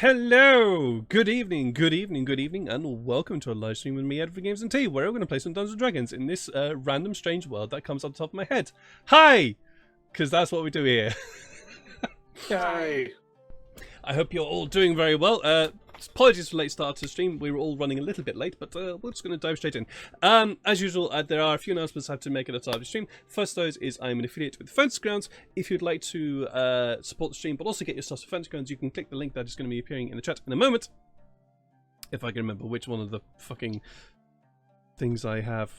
Hello, good evening, and welcome to a live stream with me, Ed for Games and Tea, where we're going to play some Dungeons & Dragons in this random strange world that comes on top of my head. Hi! Because that's what we do here. Hi! I hope you're all doing very well. Apologies for late start to the stream. We were all running a little bit late, but we're just going to dive straight in. As usual, there are a few announcements I have to make at the start of the stream. First of those is I'm an affiliate with Fantasy Grounds. If you'd like to support the stream, but also get your stuff to Fantasy Grounds, you can click the link that is going to be appearing in the chat in a moment. If I can remember which one of the fucking things I have.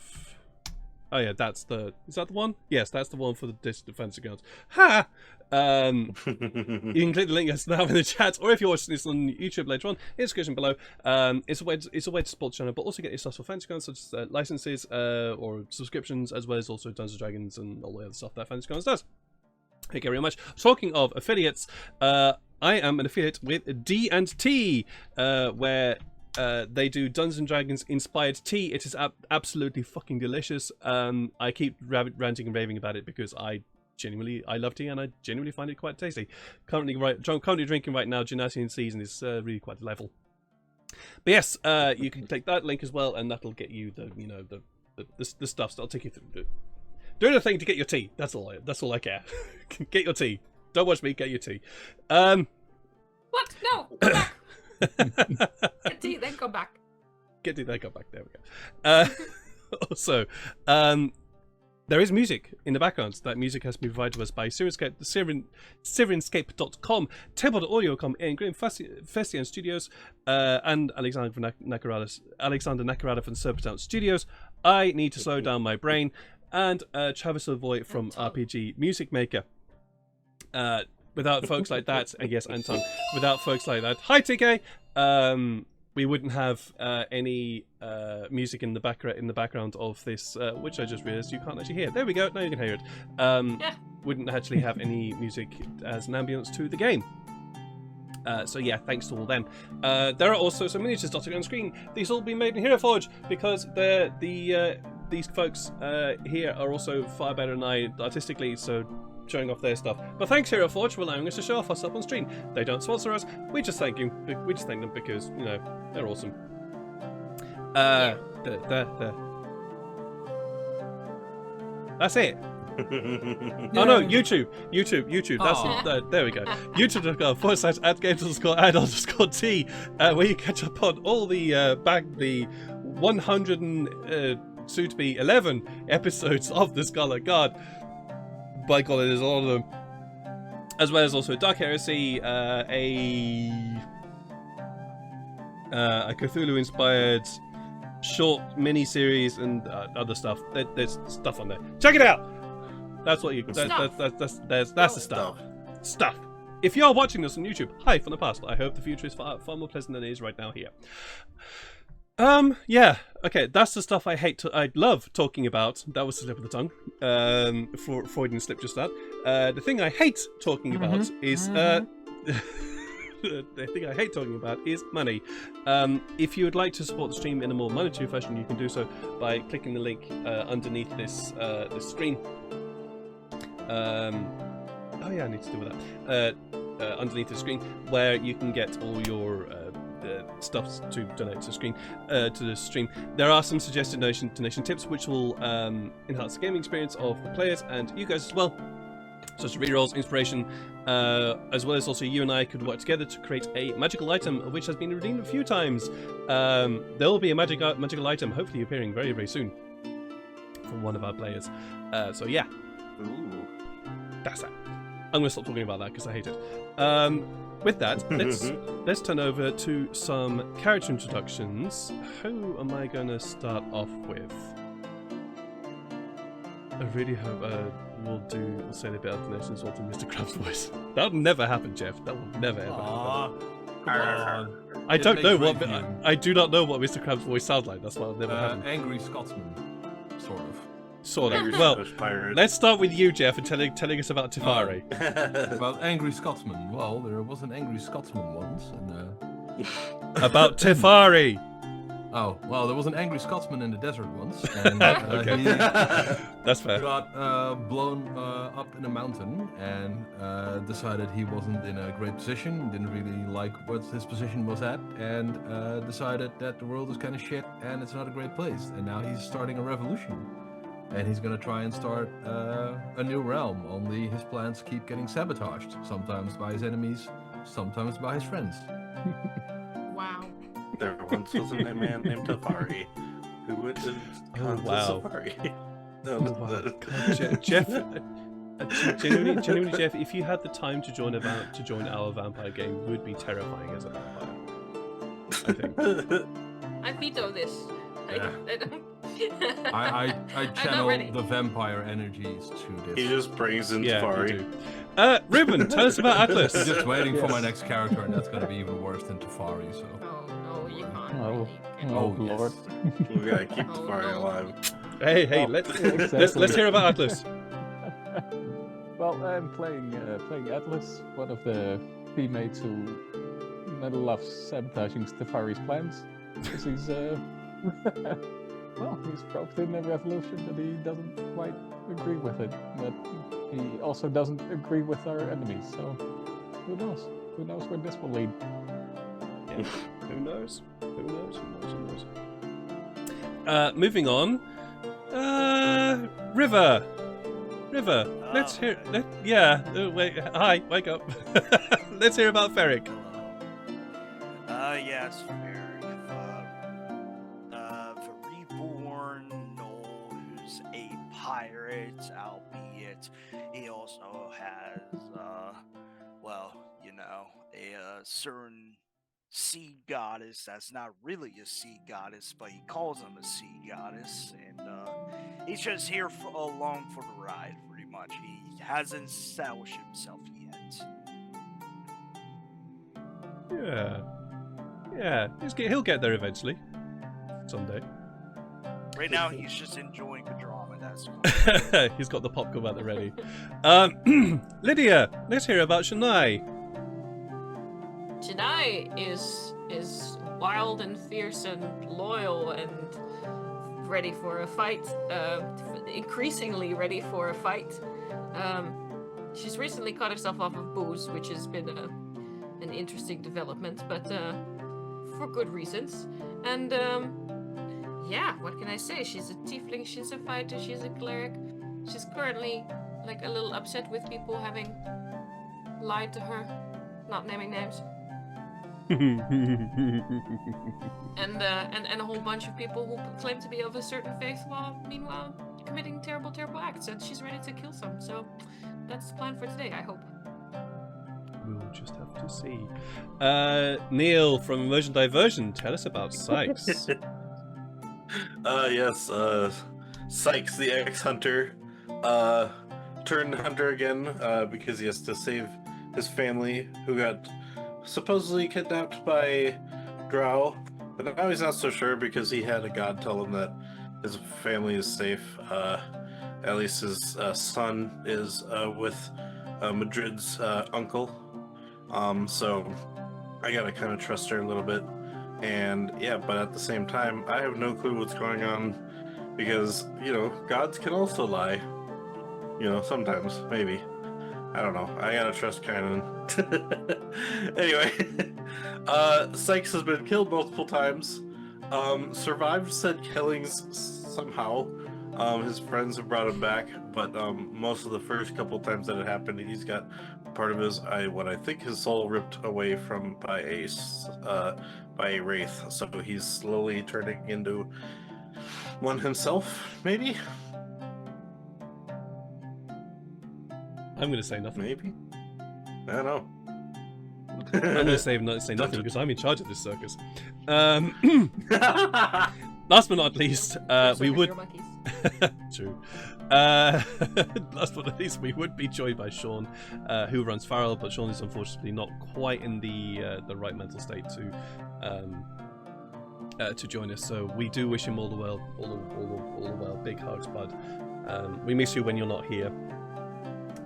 Oh yeah, that's the... Is that the one? Yes, that's the one for the Fantasy Grounds. Ha! You can click the link that's now in the chat, or if you're watching this on YouTube later on, in the description below. It's a way to support the channel, but also get your stuff for Fantasy Grounds, such as licenses or subscriptions, as well as also Dungeons & Dragons and all the other stuff that Fantasy Grounds does. Thank you very much. Talking of affiliates, I am an affiliate with D&T, where they do Dungeons & Dragons inspired tea. It is absolutely fucking delicious. I keep ranting and raving about it because I love tea and I genuinely find it quite tasty. Currently drinking right now Genasi in Season is really quite delightful. But yes, you can click that link as well, and that'll get you the stuff. So I'll take you through. Do the thing to get your tea. That's all I care. Get your tea. Don't watch me. Get your tea. What? No. Go back. Get tea, then go back. Get tea, then go back. There we go. Also, there is music in the background. That music has been provided to us by Sirenscape.com, Temple.audio.com, and Graham Festian Studios, and Alexander Nakarada from Serpentine Studios. I need to slow down my brain, and Travis Lavoy from RPG Music Maker. Without folks like that, and yes, Anton, without folks like that, hi TK, we wouldn't have any music in the background of this, which I just realized you can't actually hear. There we go, now you can hear it. Yeah. Wouldn't actually have any music as an ambience to the game. So yeah, thanks to all them. There are also some miniatures dotted on screen. These all been made in Heroforge because these folks here are also far better than I artistically, so showing off their stuff. But thanks Heroforge for allowing us to show off our stuff on stream. They don't sponsor us. We just thank them because, you know, they're awesome. There. That's it. Oh no, YouTube. That's there we go. YouTube.com/@games_ad_t, where you catch up on all the 100 and soon to be 11 episodes of the Scarlet Guard. By God, there's a lot of them. As well as also Dark Heresy, a Cthulhu-inspired short mini-series, and other stuff. There's stuff on there. Check it out. That's what you. That's the stuff. Stuff. If you are watching this on YouTube, hi from the past. I hope the future is far more pleasant than it is right now here. Yeah, okay, that's the stuff I love talking about. That was the slip of the tongue. Freudian slip just that. The thing I hate talking about is, the thing I hate talking about is money. If you would like to support the stream in a more monetary fashion, you can do so by clicking the link underneath this screen. Oh yeah, I need to do with that. Underneath the screen, where you can get all your stuff to donate to the stream. There are some suggested donation tips which will enhance the gaming experience of the players and you guys as well, such as rerolls, inspiration, as well as also you and I could work together to create a magical item which has been redeemed a few times. There will be a magical item hopefully appearing very, very soon from one of our players. So yeah. Ooh. That's that. I'm going to stop talking about that because I hate it. With that, let's turn over to some character introductions. Who am I going to start off with? I really hope we'll say the bit of donations all to Mr. Krabs' voice. That will never happen, Jeff. That will never ever happen. Come on. I do not know what Mr. Krabs' voice sounds like. That's why it'll never happen. Angry Scotsman, sort of. Sort of. Well, let's start with you, Jeff, and telling us about Tefari. About Angry Scotsman. Well, there was an Angry Scotsman once, and about Tefari. Oh, well, there was an angry Scotsman in the desert once, and Okay. he That's fair. got blown up in a mountain and decided he wasn't in a great position, didn't really like what his position was at, and decided that the world is kind of shit and it's not a great place. And now he's starting a revolution. And he's gonna try and start a new realm, only his plans keep getting sabotaged, sometimes by his enemies, sometimes by his friends. Wow. There once was a man named Tafari who went to wow. safari. No, Jeff, genuinely, Jeff, if you had the time to join our vampire game, you would be terrifying as a vampire. I think. I veto this. Yeah. I don't. I channel ready. the vampire energies to this. he just brings in Yeah, you Tafari. do. Ruben, tell us about Atlas. I'm just waiting for my Yes. next character, and that's gonna be even worse than Tafari. So. Oh no, you can't. Oh, You can't. oh yes. Lord. We gotta keep Oh, Tafari no. alive. Hey, Well, let's exactly. hear about Atlas. Well, I'm playing Atlas, one of the teammates who loves sabotaging Tafari's plans. Because he's well, he's proved in a revolution that he doesn't quite agree with it, but he also doesn't agree with our enemies. So who knows? Who knows where this will lead? Yeah. Who knows? Who knows? Moving on. River. Let's hear. Wait. Hi. Wake up. Let's hear about Ferric. Yes, Ferric. The Reborn knows a pirate, albeit he also has, a certain sea goddess that's not really a sea goddess, but he calls him a sea goddess, and he's just here along for the ride, pretty much. He hasn't established himself yet. Yeah. He'll get there eventually. Someday. Right now, he's just enjoying the drama. That's He's got the popcorn at the ready. Lydia, let's hear about Shania. Jedi is wild and fierce and loyal and ready for a fight. Increasingly ready for a fight. She's recently cut herself off of booze, which has been an interesting development, but for good reasons. And yeah, what can I say? She's a tiefling. She's a fighter. She's a cleric. She's currently like a little upset with people having lied to her, not naming names. And a whole bunch of people who claim to be of a certain faith while meanwhile committing terrible acts, and she's ready to kill some. So that's the plan for today, I hope. We'll just have to see. Neil from Immersion Diversion, tell us about Sykes. Yes, Sykes, the ex-hunter, turned hunter again, because he has to save his family, who got supposedly kidnapped by Drow, but now he's not so sure because he had a god tell him that his family is safe. At least his son is with Madrid's uncle. So I gotta kind of trust her a little bit. And yeah, but at the same time, I have no clue what's going on because, gods can also lie. Sometimes, maybe. I don't know. I gotta trust Kynan. Anyway, Sykes has been killed multiple times. Survived said killings somehow. His friends have brought him back, but most of the first couple times that it happened, he's got part of his, what I think his soul ripped away from by a wraith. So he's slowly turning into one himself, maybe. I'm going to say nothing. Maybe. I don't know. I'm going to say nothing because I'm in charge of this circus. Last but not least, we would. Your monkeys. True. Last but not least, we would be joined by Sean, who runs Farrell, but Sean is unfortunately not quite in the right mental state to join us. So we do wish him all the well. Big hugs, bud. We miss you when you're not here.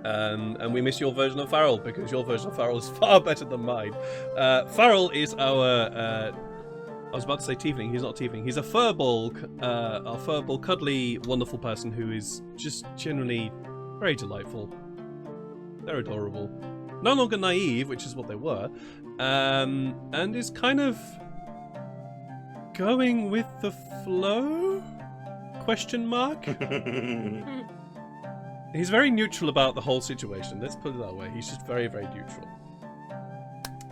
And we miss your version of Farrell because your version of Farrell is far better than mine. Farrell is our I was about to say tiefling. He's not tiefling. He's a furball, cuddly, wonderful person who is just generally very delightful. They're adorable. No longer naive, which is what they were, and is kind of going with the flow? Question mark? He's very neutral about the whole situation. Let's put it that way. He's just very, very neutral.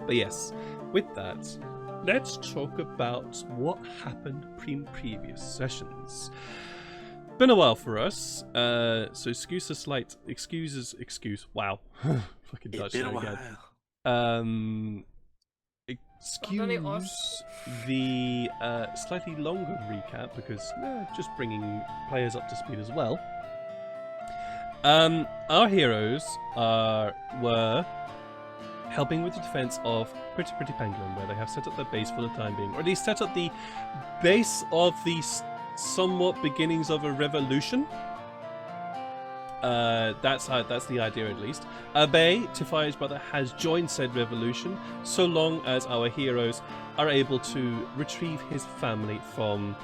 But yes, with that, let's talk about what happened in previous sessions. Been a while for us, so excuse. Wow, fucking Dutch now again. Excuse the slightly longer recap because just bringing players up to speed as well. Our heroes were helping with the defense of Pretty Pangolin, where they have set up their base for the time being, or at least set up the base of the somewhat beginnings of a revolution. That's the idea, at least. Abe, Tifire's brother, has joined said revolution, so long as our heroes are able to retrieve his family from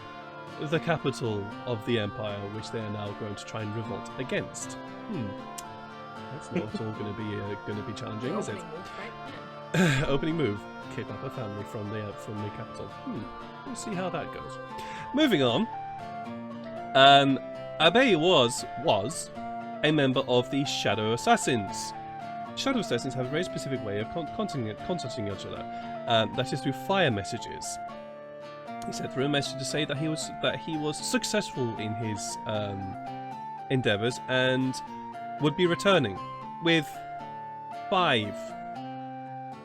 the capital of the Empire, which they are now going to try and revolt against. That's not all going to be challenging, is it? Opening move: kidnap a family from the capital. We'll see how that goes. Moving on. Abe was a member of the Shadow Assassins. Shadow Assassins have a very specific way of contacting each other. That is through fire messages. He sent through a message to say that he was successful in his endeavors and would be returning with 5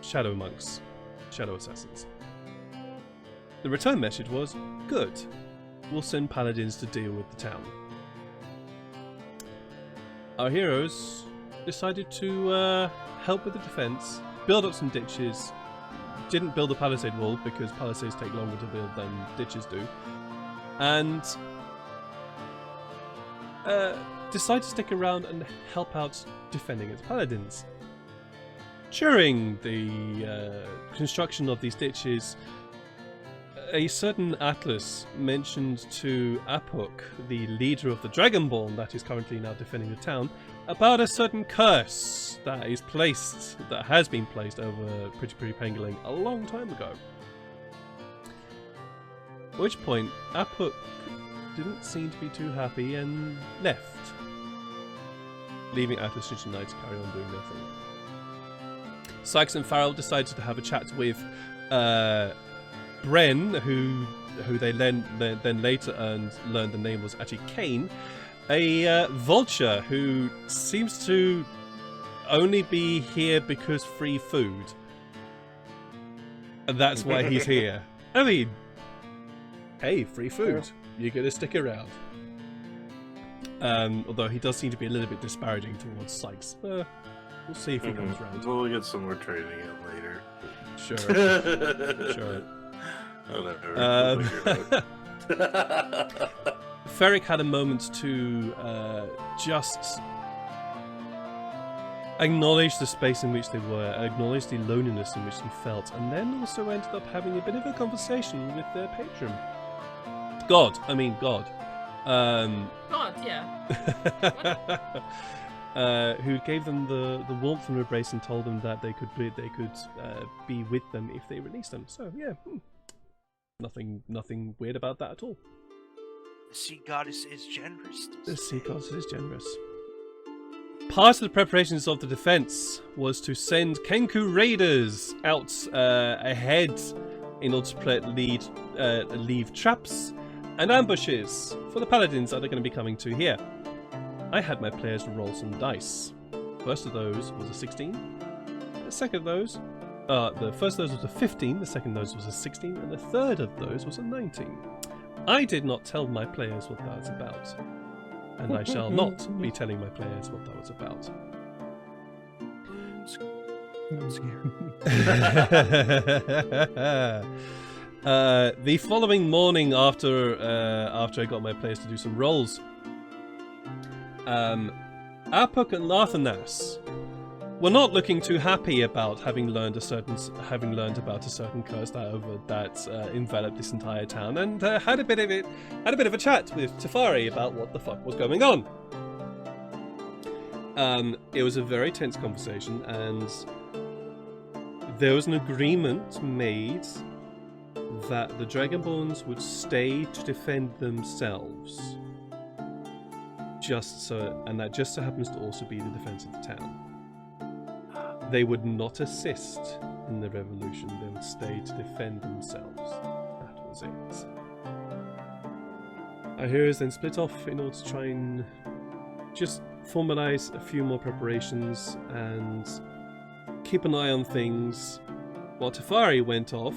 Shadow Monks, Shadow Assassins. The return message was, good. We'll send Paladins to deal with the town. Our heroes decided to help with the defense, build up some ditches. Didn't build a palisade wall because palisades take longer to build than ditches do, and decide to stick around and help out defending its paladins. During the construction of these ditches, a certain Atlas mentioned to Apuk, the leader of the Dragonborn that is currently now defending the town, about a certain curse that has been placed over Pretty Pangolin a long time ago. At which point, Apuk didn't seem to be too happy and left, leaving Atlas and Knight to carry on doing their thing. Sykes and Farrell decided to have a chat with Bren, who they then later learned the name was actually Kane, a vulture who seems to only be here because free food. And that's why he's here. I mean, hey, free food. You're gonna stick around. Although he does seem to be a little bit disparaging towards Sykes. We'll see if he comes around. We'll get some more training in later. Sure. Sure. Whatever. Ferric had a moment to just acknowledge the space in which they were, acknowledge the loneliness in which they felt, and then also ended up having a bit of a conversation with their patron. God. God, yeah. Who gave them the warmth and embrace and told them that they could be with them if they released them. So yeah, nothing weird about that at all. The sea goddess is generous. The sea goddess is generous. Part of the preparations of the defense was to send Kenku raiders out ahead in order to leave traps and ambushes for the paladins that are going to be coming to here. I had my players roll some dice. First of those was a 16. The second of those, the first of those was a 15. The second of those was a 16, and the third of those was a 19. I did not tell my players what that was about, and I shall not be telling my players what that was about. I'm scared. The following morning, after I got my players to do some rolls, Apuk and Larthanas were not looking too happy about having learned about a certain curse that enveloped this entire town, and had a bit of a chat with Tefari about what the fuck was going on. It was a very tense conversation, and there was an agreement made that the Dragonborns would stay to defend themselves, and that just so happens to also be the defense of the town. They would not assist in the revolution, they would stay to defend themselves. That was it. Our heroes then split off in order to try and just formalize a few more preparations and keep an eye on things, while Tefari went off,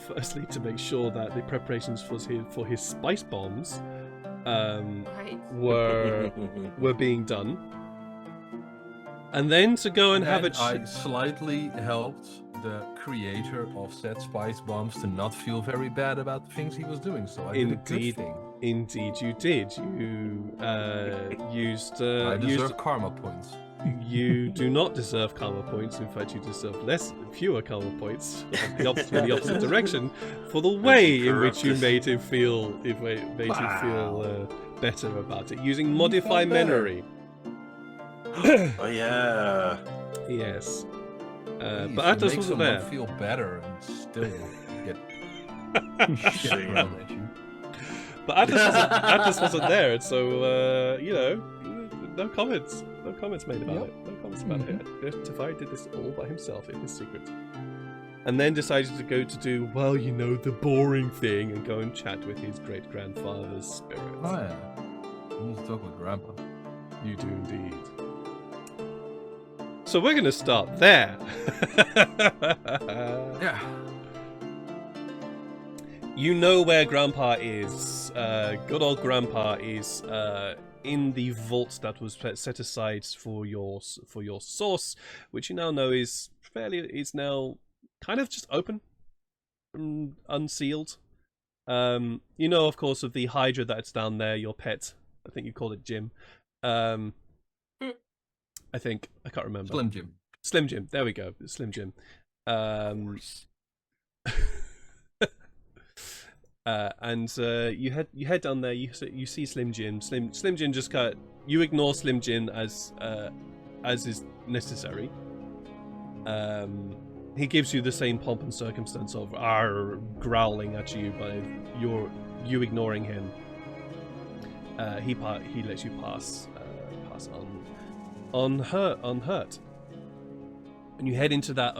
firstly to make sure that the preparations for his spice bombs were being done. And then to go and have a I slightly helped the creator of said spice bombs to not feel very bad about the things he was doing, so I did a good thing. Indeed you did. You I deserve karma points. You do not deserve karma points. In fact, you deserve fewer karma points in the opposite direction for the way in which you made him feel better about it, using modify memory. Oh yeah. Yes. Please, But Atlas make wasn't someone there. feel better and still get shit thrown at you. But Atlas wasn't there, and so no comments. No comments made about it. No comments about it. Tefari did this all by himself in his secret. And then decided to go to do, the boring thing and go and chat with his great-grandfather's spirit. Oh yeah. You need to talk with Grandpa. You do indeed. So we're going to start there. Yeah. You know where Grandpa is. Good old Grandpa is in the vault that was set aside for your source, which you now know is now kind of just open, unsealed. You know, of course, of the Hydra that's down there, your pet. I think you called it Jim. I can't remember. Slim Jim. Slim Jim. There we go. Slim Jim. And you head down there. You see Slim Jim. Slim Jim just you ignore Slim Jim as is necessary. He gives you the same pomp and circumstance of growling at you, but you ignoring him. He lets you pass unhurt. And you head into that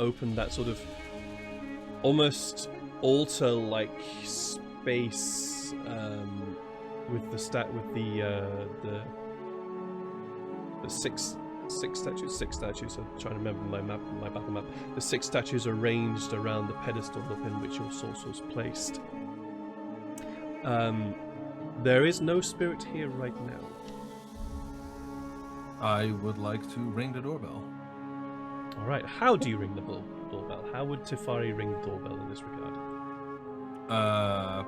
sort of almost altar-like space with the six statues. I'm trying to remember my battle map. The 6 statues arranged around the pedestal upon which your source was placed. There is no spirit here right now. I would like to ring the doorbell. Alright, how do you ring the doorbell? How would Tefari ring the doorbell in this regard? I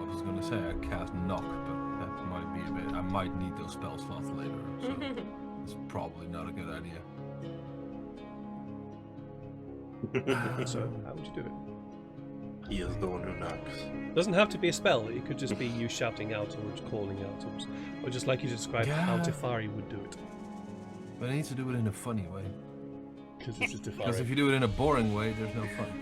was gonna say I cast knock, but that might be a bit. I might need those spell slots later, so it's probably not a good idea. So, how would you do it? He is the one who knocks. Doesn't have to be a spell. It could just be you shouting out or calling out, or just like you described how Tefari would do it. But I need to do it in a funny way. Because this is Tefari. Because if you do it in a boring way, there's no fun.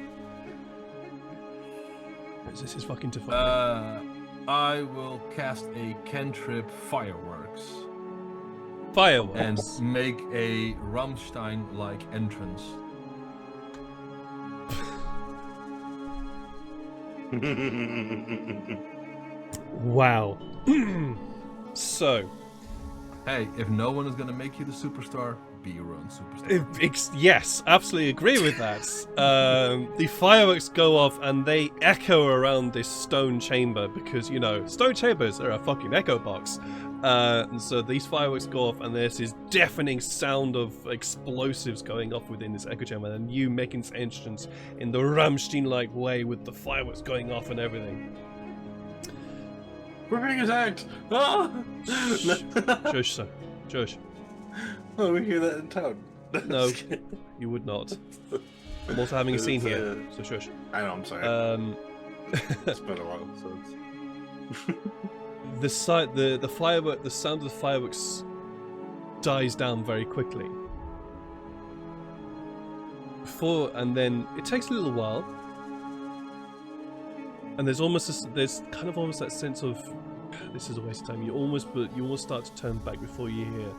This is fucking Tefari. I will cast a cantrip fireworks. Fireworks. And make a Rammstein-like entrance. Wow. So. Hey, if no one is gonna make you the superstar, be your own superstar. Yes, absolutely agree with that. The fireworks go off and they echo around this stone chamber because, stone chambers are a fucking echo box. And so these fireworks go off and there's this deafening sound of explosives going off within this echo chamber, and you making this entrance in the Rammstein-like way with the fireworks going off and everything. We're being attacked! Ah! Shush, sir. Shush. Oh, we hear that in town. No, you would not. I'm also having a scene here, so shush. I know, I'm sorry. It's been a while, so it's... the firework, the sound of the fireworks dies down very quickly. And then it takes a little while, and there's kind of almost that sense of this is a waste of time. You almost start to turn back before you hear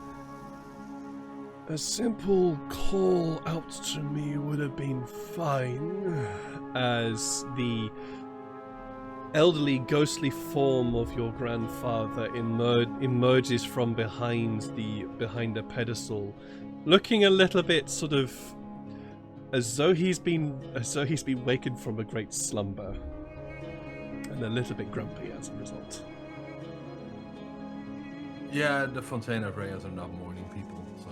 a simple call out to me would have been fine, as the elderly, ghostly form of your grandfather emerges from behind the pedestal, looking a little bit sort of as though he's been wakened from a great slumber, and a little bit grumpy as a result. Yeah, the Fontaine of Reyes are not morning people, so...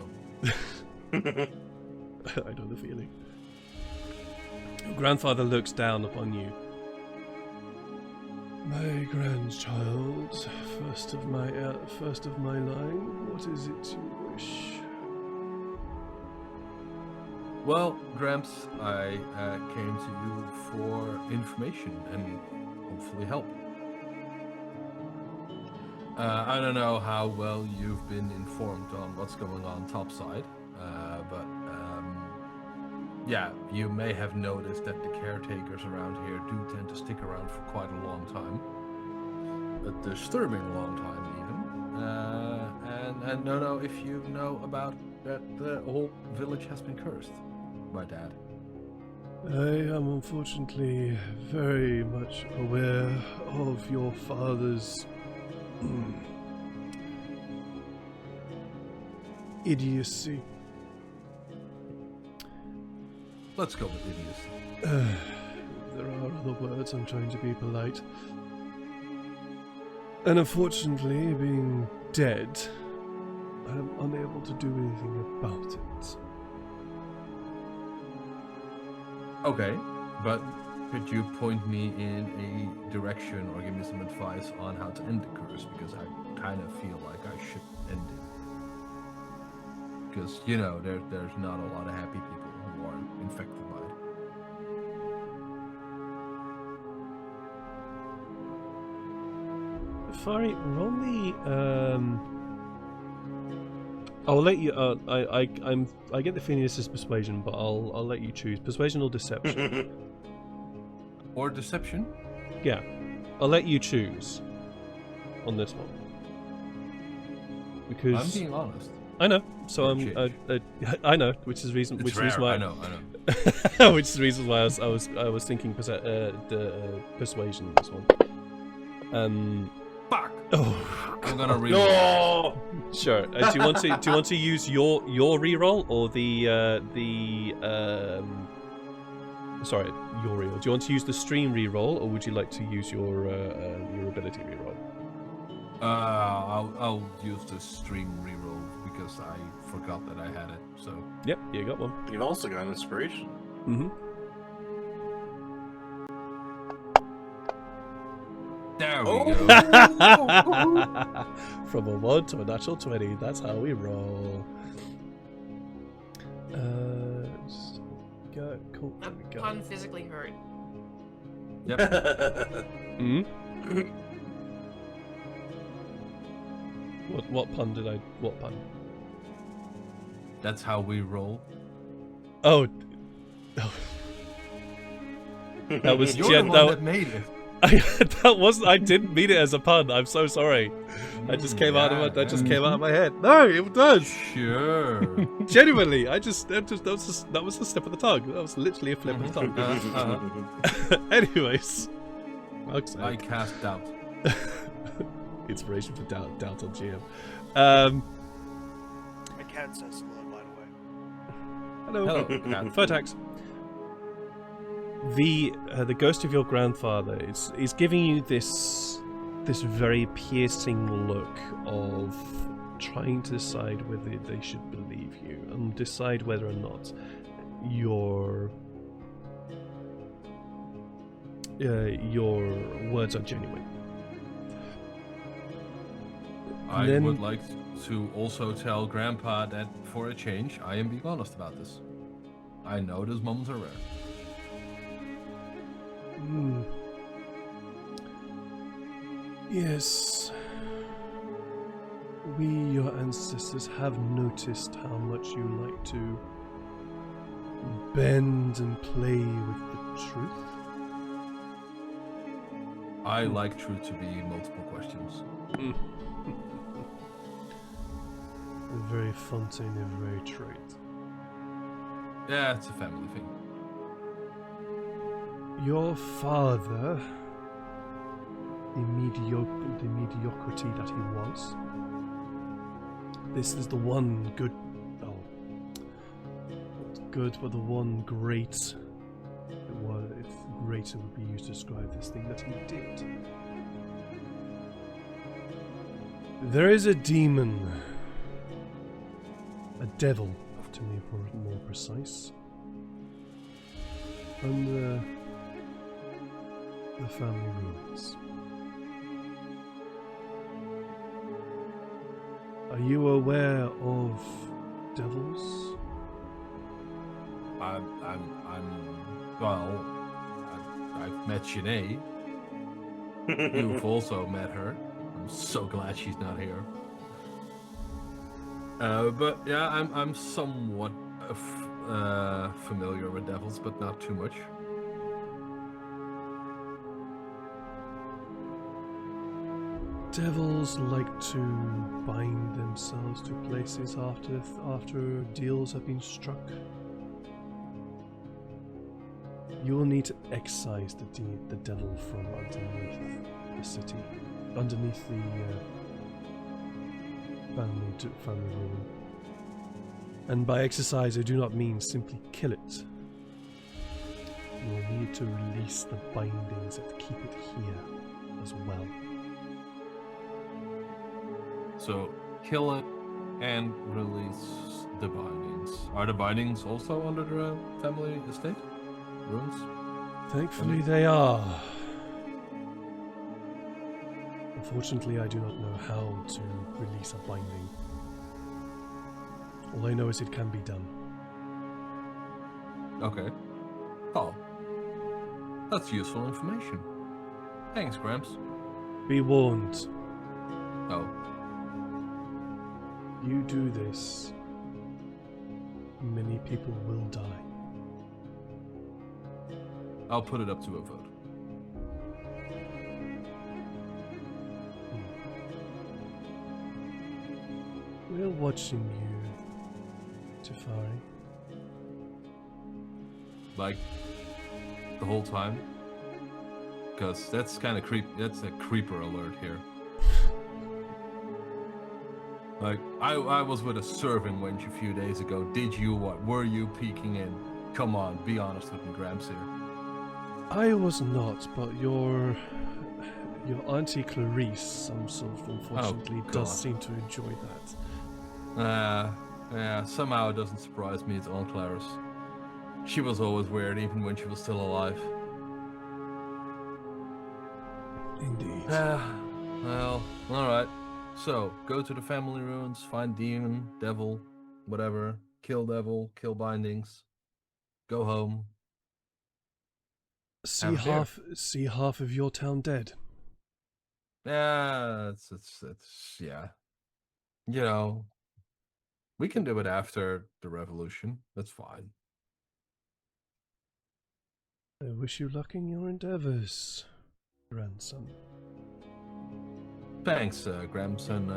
I know the feeling. Your grandfather looks down upon you. My grandchild, first of my line, what is it you wish? Well, Gramps, I came to you for information and hopefully help. I don't know how well you've been informed on what's going on topside, but yeah, you may have noticed that the caretakers around here do tend to stick around for quite a long time. A disturbing long time even. And don't know if you know about that the whole village has been cursed by Dad. I am unfortunately very much aware of your father's idiocy. Let's go with idiocy. There are other words, I'm trying to be polite. And unfortunately, being dead, I am unable to do anything about it. Okay, but could you point me in a direction or give me some advice on how to end the curse? Because I kind of feel like I should end it. Because, you know, there's not a lot of happy people who are infected by it. Fari, roll me. I'll let you. I get the feeling this is persuasion, but I'll let you choose persuasion or deception. Or deception? Yeah, I'll let you choose on this one because I'm being honest. I know. So Or I know, which is reason. It's Which rare. is why I know. which is the reason why I was thinking the persuasion on this one. Fuck! Oh, I'm gonna read. No! sure. Do you want to use your reroll or sorry, your reroll? Do you want to use the stream reroll, or would you like to use your ability reroll? I'll use the stream reroll because I forgot that I had it. So. Yep, you got one. You've also got inspiration. Mm-hmm. There we go. From a 1 to a natural 20, that's how we roll. Cool. There we go. Pun physically hurt. Yep. Hmm? What pun? What pun? That's how we roll. Oh. That was You're the one that made it. I didn't mean it as a pun. I'm so sorry. That just came out of my head. No, it does. Sure. Genuinely, that was a slip of the tongue. That was literally a flip of the tongue. Anyways, I cast doubt. Inspiration for doubt on GM. My cat says hello, by the way. Hello. Furtax. The ghost of your grandfather is giving you this very piercing look of trying to decide whether they should believe you and decide whether or not your words are genuine. I then- would like to also tell Grandpa that, for a change, I am being honest about this. I know those moments are rare. Hmm. Yes. We, your ancestors, have noticed how much you like to bend and play with the truth. I like truth to be multiple questions. A very Fontaine, a very trait. Yeah, it's a family thing. Your father, the mediocrity that he was. This is the one good, not good, but the one great. It was, if greater would be used to describe this thing that he did. There is a demon, a devil, to be more precise, under the family ruins. Are you aware of devils? Well, I've met Sinead. You've also met her. I'm so glad she's not here. But yeah, I'm somewhat familiar with devils, but not too much. Devils like to bind themselves to places after deals have been struck. You will need to excise the devil from underneath the city, underneath the family ruin. And by exercise, I do not mean simply kill it. You will need to release the bindings that keep it here as well. So kill it and release the bindings. Are the bindings also under the family estate? Ruins? Thankfully they are. Unfortunately, I do not know how to release a binding. All I know is it can be done. Okay. Oh. That's useful information. Thanks, Gramps. Be warned, Oh. you do this, many people will die. I'll put it up to a vote. We're watching you, Tefari. Like, the whole time? Because that's kind of that's a creeper alert here. Like, I was with a serving wench a few days ago. Did you what? Were you peeking in? Come on, be honest with me, Gramps here. I was not, but your Auntie Clarice, unfortunately, God. does seem to enjoy that. Yeah, somehow it doesn't surprise me, it's Aunt Clarice. She was always weird, even when she was still alive. Indeed. Well, alright. So, go to the family ruins, find demon, devil, whatever. Kill devil, kill bindings. Go home. See Have a beer. see half of your town dead. Yeah, it's yeah. You know, we can do it after the revolution. That's fine. I wish you luck in your endeavors, grandson. Thanks, Gramps, and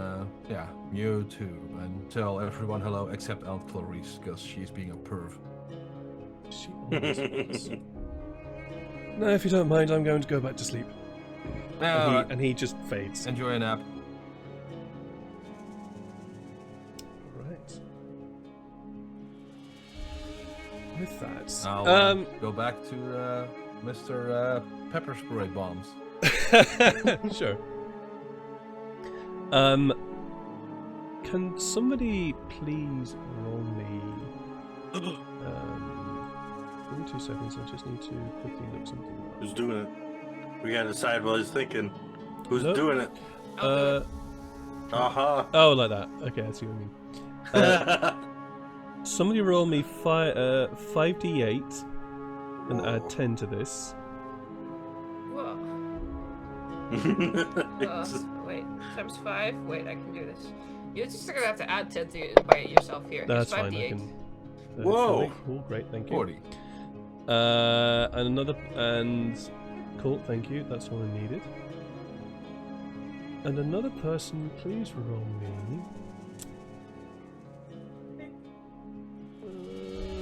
yeah, you too. And tell everyone hello except Aunt Clarice, because she's being a perv. She always was. No, if you don't mind, I'm going to go back to sleep. Yeah, And he just fades. enjoy a nap. Right. With that, I'll go back to Mr. Pepper Spray Bombs. sure. Can somebody please roll me? Give me 2 seconds. I just need to quickly look something up. Who's doing it? We gotta decide while he's thinking. Who's Nope. doing it? I'll do it. Aha. Oh, like that. Okay, I see what you mean. Somebody roll me 5d8 and add 10 to this. Whoa. Wait, times 5? Wait, I can do this. You're just gonna have to add 10 to by yourself here. That's It's fine. 5d8. I can. Whoa. Cool, great, thank you. 40. And cool, thank you. That's all I needed. And another person, please roll me.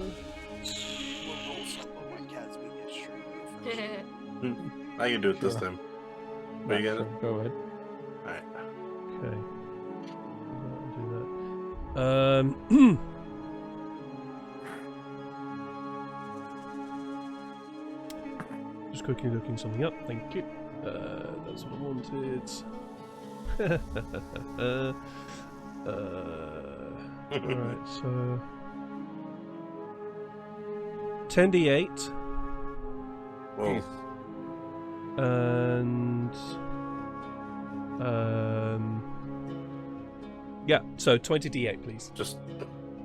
We'll roll some of my cats being extreme. I can do it this Sure. time. But you got it? Go ahead. Alright. Okay. Do that. Just quickly looking something up. Thank you. That's what I wanted. Alright, so 10d8 Whoa. and yeah, so 20d8 please. Just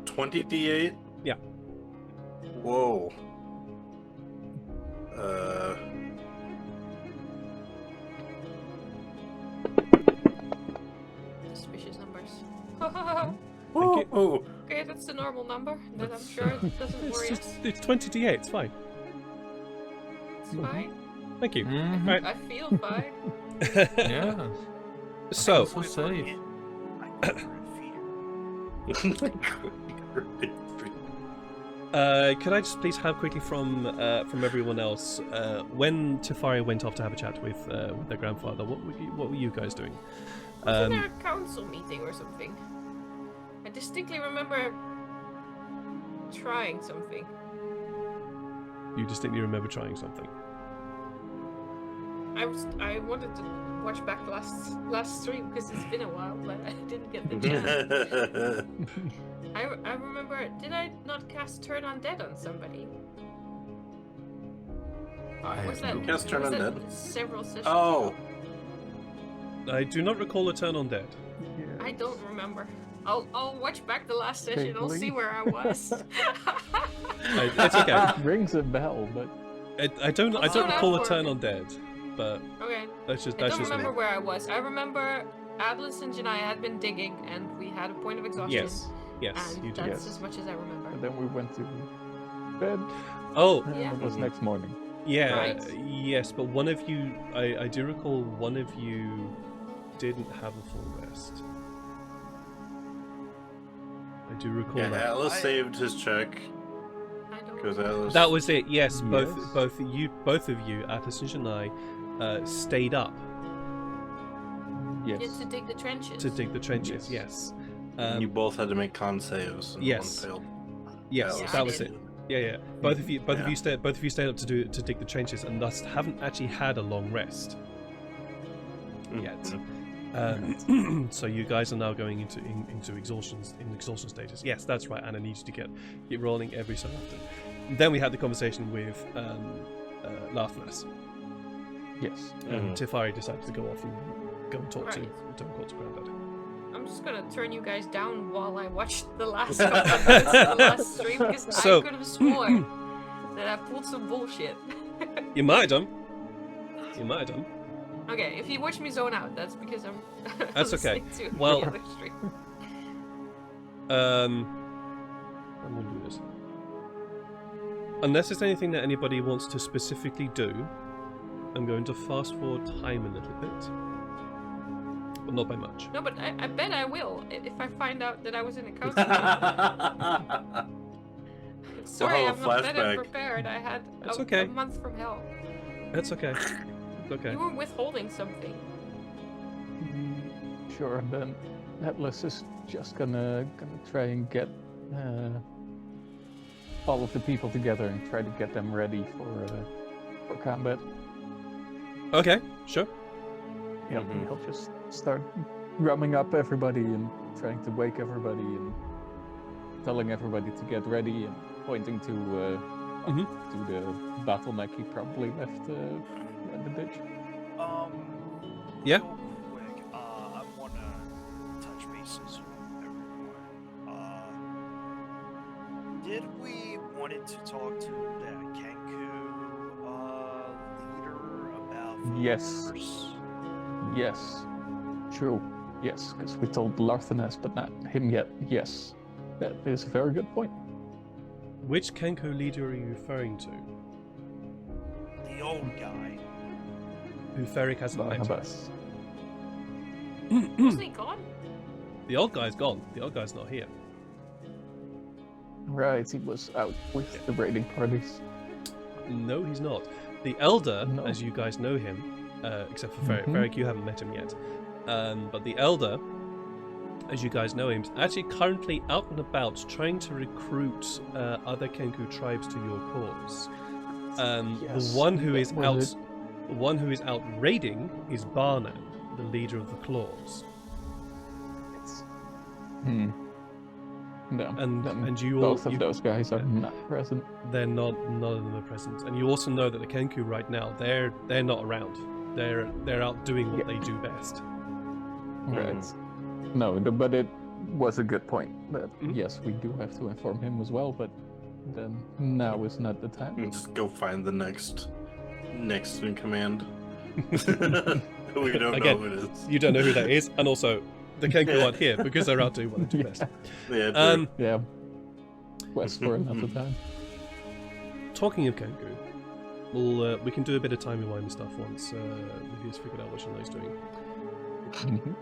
20 d8? Yeah. Whoa. Suspicious numbers. Thank you. Oh. Okay, that's the normal number. Then I'm sure it doesn't worry us. It's 20d8, it's fine. It's fine. Thank you. Mhm. Right. I feel fine. Yeah. So, So safe. I cover in fear. could I just please have quickly from everyone else, when Tefari went off to have a chat with their grandfather, what were you guys doing? Wasn't there a council meeting or something? I distinctly remember trying something. You distinctly remember trying something. I wanted to watch back the last stream because it's been a while, but I didn't get the chance. I remember. Did I not cast Turn Undead on somebody? I Was have that, Cast Turn was that Undead? several sessions Oh. ago? I do not recall a turn on dead. I don't remember. I'll watch back the last session. I'll see Vaguely. where I was. It's okay. It rings a bell, but I don't I'll sort out recall a for turn it. on dead, but Okay. that's just I don't me. remember where I was. I remember Atlas and Janai had been digging, and we had a point of exhaustion. Yes, yes, And you do. that's Yes. as much as I remember. and then we went to bed, Oh, and Yeah. it was next morning. yeah, Right. yes, but one of you, I do recall one of you didn't have a full rest. I do recall Yeah, that. Atlas saved his check. I don't Because remember. Atlas... That was it. Yes, Yes. both of you, Atlas and Janai, stayed up Yeah, Yes. to dig the trenches. to dig the trenches. Yes. Yes. you both had to make con saves. And yes. One failed. Yes, Yeah, I that was did. it. Yeah. Both of you Yeah. stayed up to dig the trenches, and thus haven't actually had a long rest yet. Mhm. So you guys are now going into exhaustion stages. Yes, that's right. And I need you to get rolling every so often. Then we had the conversation with Laughness, Yes. and Tefari decided to go off and go and talk to Right. Granddad. I'm just gonna turn you guys down while I watch the last couple of minutes of the last stream because So- I could have sworn that I pulled some bullshit. You might have done. You might have done. Okay, if you watch me zone out, that's because I'm That's okay. listening to Well- the other stream. I'm gonna do this. Unless there's anything that anybody wants to specifically do, I'm going to fast forward time a little bit. But not by much. No, but I bet I will if I find out that I was in a council. Sorry, Wow, I'm not better flashback. prepared. I had That's a okay. month from hell. That's okay. It's okay. You were withholding something. Sure. And then Atlas is just gonna try and get all of the people together and try to get them ready for combat. Okay, sure. Yeah, Mhm. he'll just start drumming up everybody and trying to wake everybody and telling everybody to get ready and pointing to Mhm. to the bottleneck he probably left in the ditch. Yeah? Real quick, I wanna bases with everyone. Did we wanted to talk to that Kenku leader about Yes. voters? Yes. True. Yes, because we told Larthanes, but not him yet. Yes. That is a very good point. Which Kenko leader are you referring to? The old guy. Who Ferric hasn't met yet? Barnabas. Wasn't he gone? The old guy's gone. The old guy's not here. Right, he was out with the raiding parties. No, he's not. The Elder, No. as you guys know him, except for Ferric. Mhm. Ferric, you haven't met him yet. But the Elder, as you guys know him, is actually currently out and about trying to recruit other Kenku tribes to your cause. Yes, The one who that is was out, the one who is out raiding is Barnan, the leader of the Claws. No, And- then and you all- both of you- those guys are not present. They're not. None of them are present. And you also know that the Kenku right now, they're not around. They're out doing what Yeah. they do best. Right. No, but it was a good point. That Mhm. yes, we do have to inform him as well, but then now is not the time. Just go find the next in command. We don't Again, know who it is. You don't know who that is, and also the Kenku aren't here because they're out doing what they do best. Yeah, true. Yeah. Quest for another time. Talking of Kenku, we can do a bit of timey-wimey stuff once Lydia's figured out what Shinai's doing. Mhm.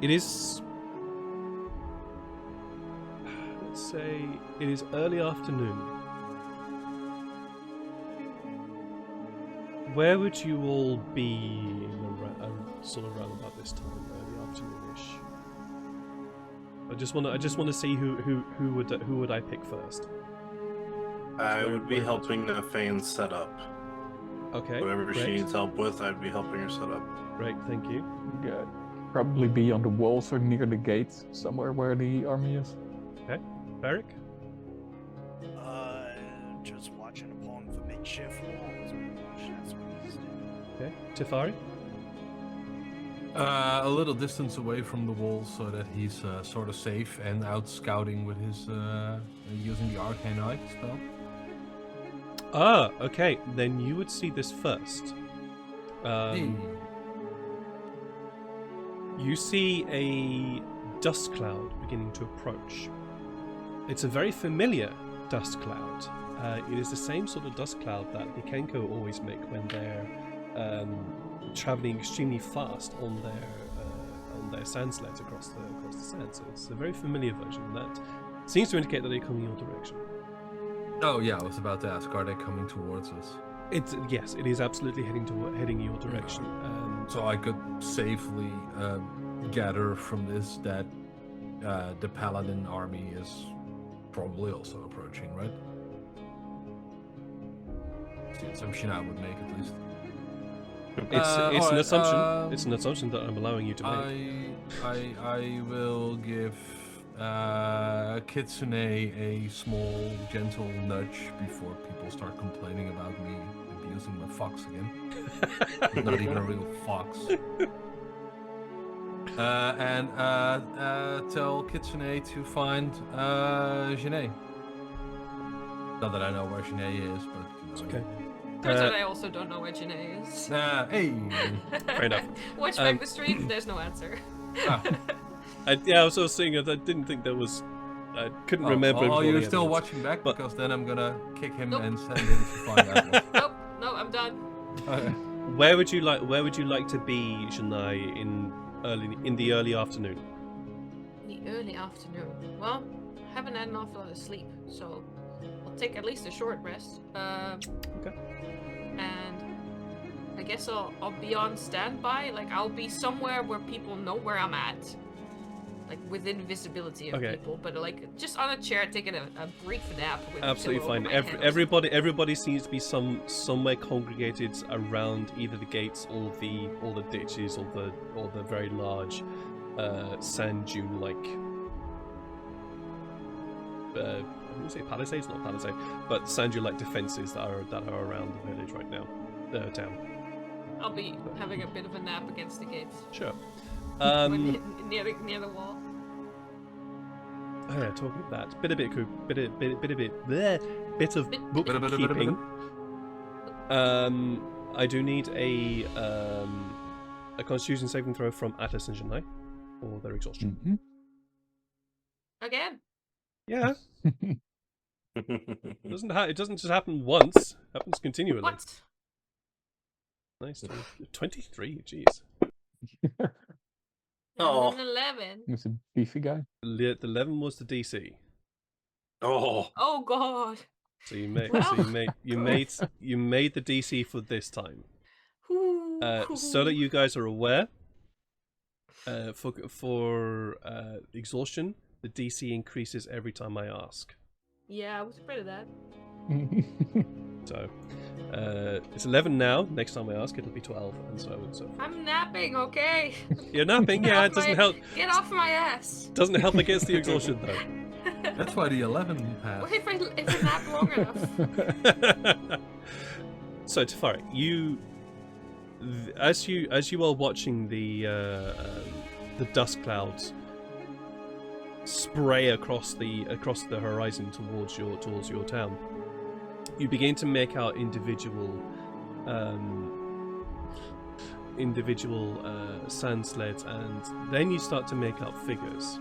It is, let's say, it is early afternoon. Where would you all be sort of around about this time, early afternoonish? I just want to see who would I pick first. I would be where- helping Nafane set up. Okay. Whatever she great. needs help with, I'd be helping her set up. Great, thank you. Good. Probably be on the walls or near the gate, somewhere where the army is. Beric? Just watching upon the makeshift walls. That's what he's doing. Okay. Tifari? A little distance away from the wall so that he's sort of safe and out scouting with his using the arcane eye spell. Ah, okay. Then you would see this first. You see a dust cloud beginning to approach. It's a very familiar dust cloud. It is the same sort of dust cloud that the Kenko always make when they're traveling extremely fast on their sand sleds across the sand. So it's a very familiar version, and that seems to indicate that they're coming your direction. Oh yeah, I was about to ask, are they coming towards us? Yes, it is absolutely heading your direction. So I could safely gather from this that the Paladin army is probably also approaching, right? It's the assumption I would make, at least. It's an alright, assumption. It's an assumption that I'm allowing you to make. I will give Kitsune a small, gentle nudge before people start complaining about me abusing my fox again. It's not even a real fox. And tell Kitsune to find Janae. Not that I know where Janae is, but It's okay. Turns out I also don't know where Janae is. Hey. Fair enough. Watch back the stream, there's no answer. Ah. I was sort of saying that I didn't think there was. I couldn't remember. Oh, all you're the still evidence. watching back? But- Because then I'm gonna kick him Nope. and send him to find out. Nope, no, I'm done. Where would you like to be, Janai, in the early afternoon? The early afternoon. Well, I haven't had an awful lot of sleep, so I'll take at least a short rest. Okay. And I guess I'll be on standby. Like, I'll be somewhere where people know where I'm at. Like, within visibility of Okay. people, but like just on a chair taking a brief nap with a Absolutely pillow fine. over my head or Everybody seems to be somewhere congregated around either the gates or the ditches or the very large sand dune like. I wouldn't say palisades, not palisade, but sand dune like defenses that are around the village right now, town. I'll be having a bit of a nap against the gates. Sure. near the wall. Oh yeah, talking of that, bit of bookkeeping. I do need a Constitution saving throw from Atlas and Janai, or their exhaustion. Mhm. Again. Yeah, it doesn't just happen once. It happens continually. What? Nice. 23. Jeez. Oh. An 11. He's a beefy guy. The 11 was the DC. Oh. Oh god. So you made Well, you made the DC for this time. Ooh. So that you guys are aware, for exhaustion, the DC increases every time I ask. Yeah, I was afraid of that. So it's 11 now. Next time I ask, it'll be 12, and so on and so forth. I'm napping, okay? You're napping, yeah. It doesn't help. Get off my ass. Doesn't help against the exhaustion though. That's why the 11 passed. What if I nap long enough? So Tefari, as you are watching the dust clouds spray across the horizon towards your town, you begin to make out individual sand sleds, and then you start to make out figures.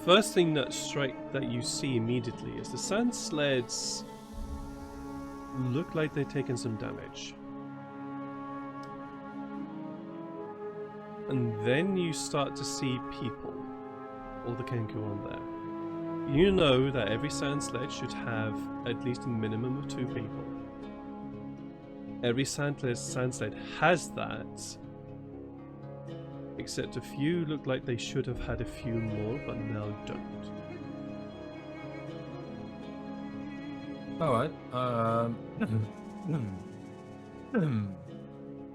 First thing that you see immediately is the sand sleds look like they've taken some damage. And then you start to see people, all the Kenku on there. You know that every sand sled should have at least a minimum of 2 people. Every sand sled has that, except a few look like they should have had a few more, but now don't. Alright.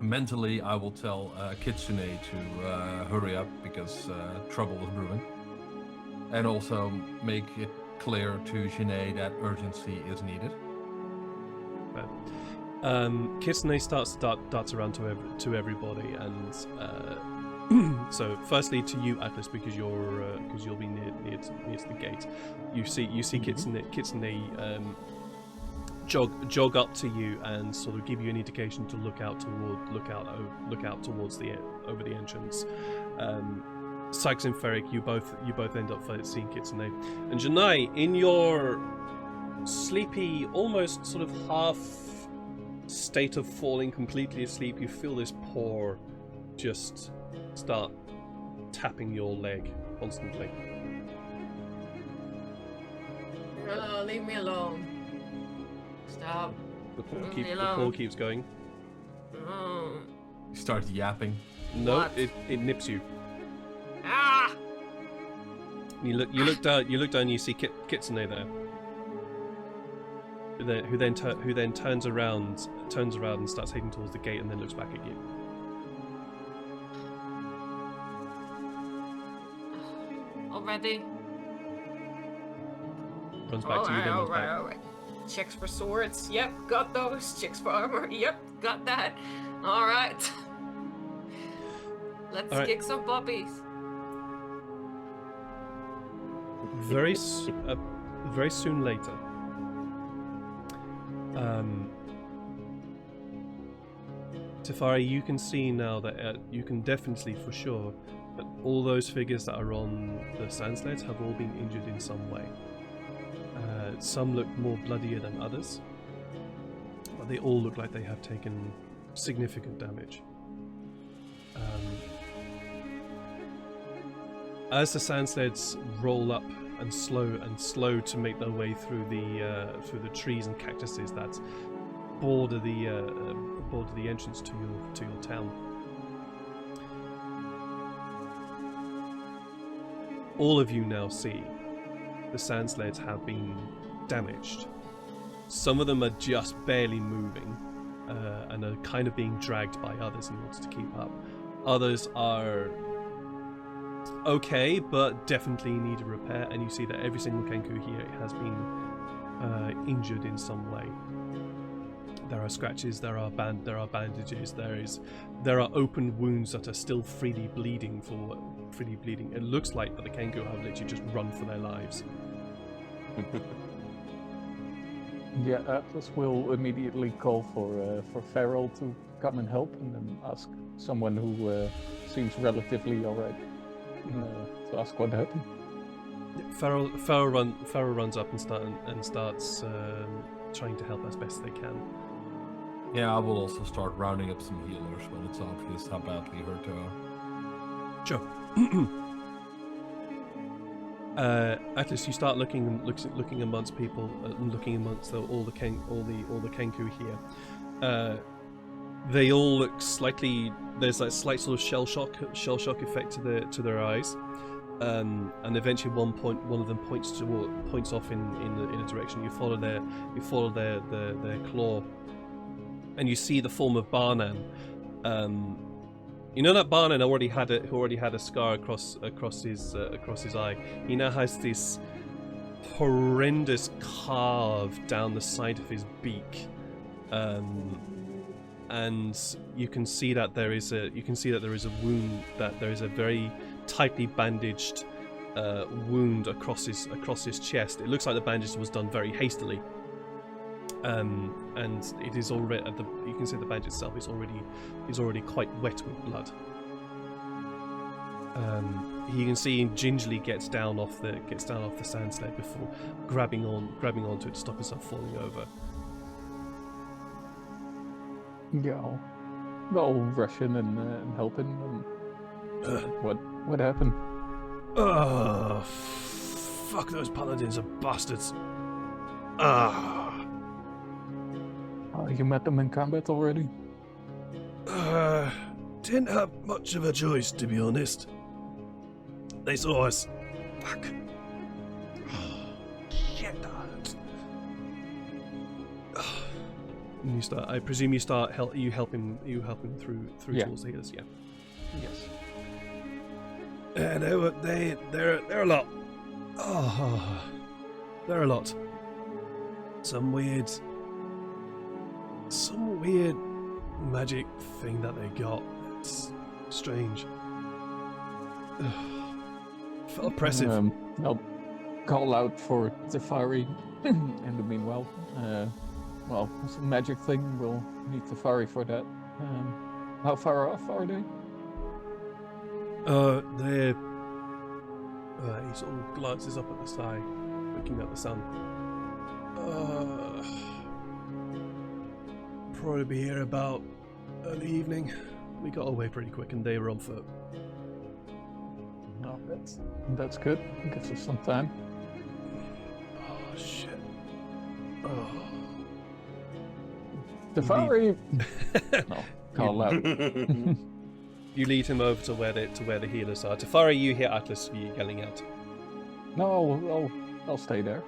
Mentally, I will tell Kitsune to hurry up because trouble is brewing. And also make it clear to Janae that urgency is needed. Kitsune starts to dart around to everybody, and so firstly to you, Atlas, because you'll be near to the gate. You see Kitsune jog up to you and sort of give you an indication to look out towards over the entrance. Sykes and Ferric, you both end up seeing Kitsune, and Janai, in your sleepy, almost sort of half state of falling completely asleep, you feel this paw just start tapping your leg constantly. Oh, leave me alone. Stop. The paw keeps going. Oh. You start yapping. No, What? it nips you. Ah! You look down. You see Kitsune there. Who then turns around and starts heading towards the gate, and then looks back at you. Already? Runs back to you, then runs back. Alright. Checks for swords. Yep, got those. Checks for armor. Yep, got that. Alright. Let's All right. kick some puppies. Very soon later, Tefari, you can see now that you can definitely for sure that all those figures that are on the sand sleds have all been injured in some way. Some look more bloodier than others, but they all look like they have taken significant damage. As the sand sleds roll up and slow to make their way through the trees and cactuses that border the entrance to your town, all of you now see the sand sleds have been damaged. Some of them are just barely moving and are kind of being dragged by others in order to keep up. Others are okay, but definitely need a repair, and you see that every single Kenku here has been injured in some way. There are scratches. There are bandages. There are open wounds that are still freely bleeding. It looks like that the Kenku have literally just run for their lives. Yeah, Atlas will immediately call for Farrell to come and help, and then ask someone who seems relatively alright to ask what happened. Farrell runs up and starts trying to help as best they can. Yeah, I will also start rounding up some healers when it's obvious how badly hurt they are. Sure. Atlas, you start looking amongst people, looking amongst all the Kenku here. They all look slightly. There's that slight sort of shell shock effect to their eyes, and eventually one of them points off in a direction. You follow their claw, and you see the form of Barnan. You know that Barnan already had a scar across his eye. He now has this horrendous carve down the side of his beak, and you can see that there is a wound, that there is a very tightly bandaged wound across his chest. It looks like the bandage was done very hastily. And it is already you can see the badge itself is already quite wet with blood. You can see him gingerly gets down off the sand sled before grabbing onto it to stop himself falling over. Yeah, I'll rush in and help him. What happened? Fuck, those paladins are bastards. Oh, you met them in combat already? Didn't have much of a choice, to be honest. They saw us. Fuck. Shit, that hurts. And I presume you help him through towards the healers, yeah. Yes. They're a lot. Oh, they're a lot. Some weird magic thing that they got. It's strange. Felt oppressive. I'll call out for Tefari in the meanwhile. Well, it's a magic thing. We'll need Tefari for that. How far off are they? They're... he sort of glances up at the sky, looking at the sun. Probably be here about early evening. We got away pretty quick and they were on foot. No, that's good. Gives us some time. Oh, shit. Oh. Tefari! No, call out. You lead him over to where the healers are. Tefari, you hear Atlas yelling out. No, I'll stay there.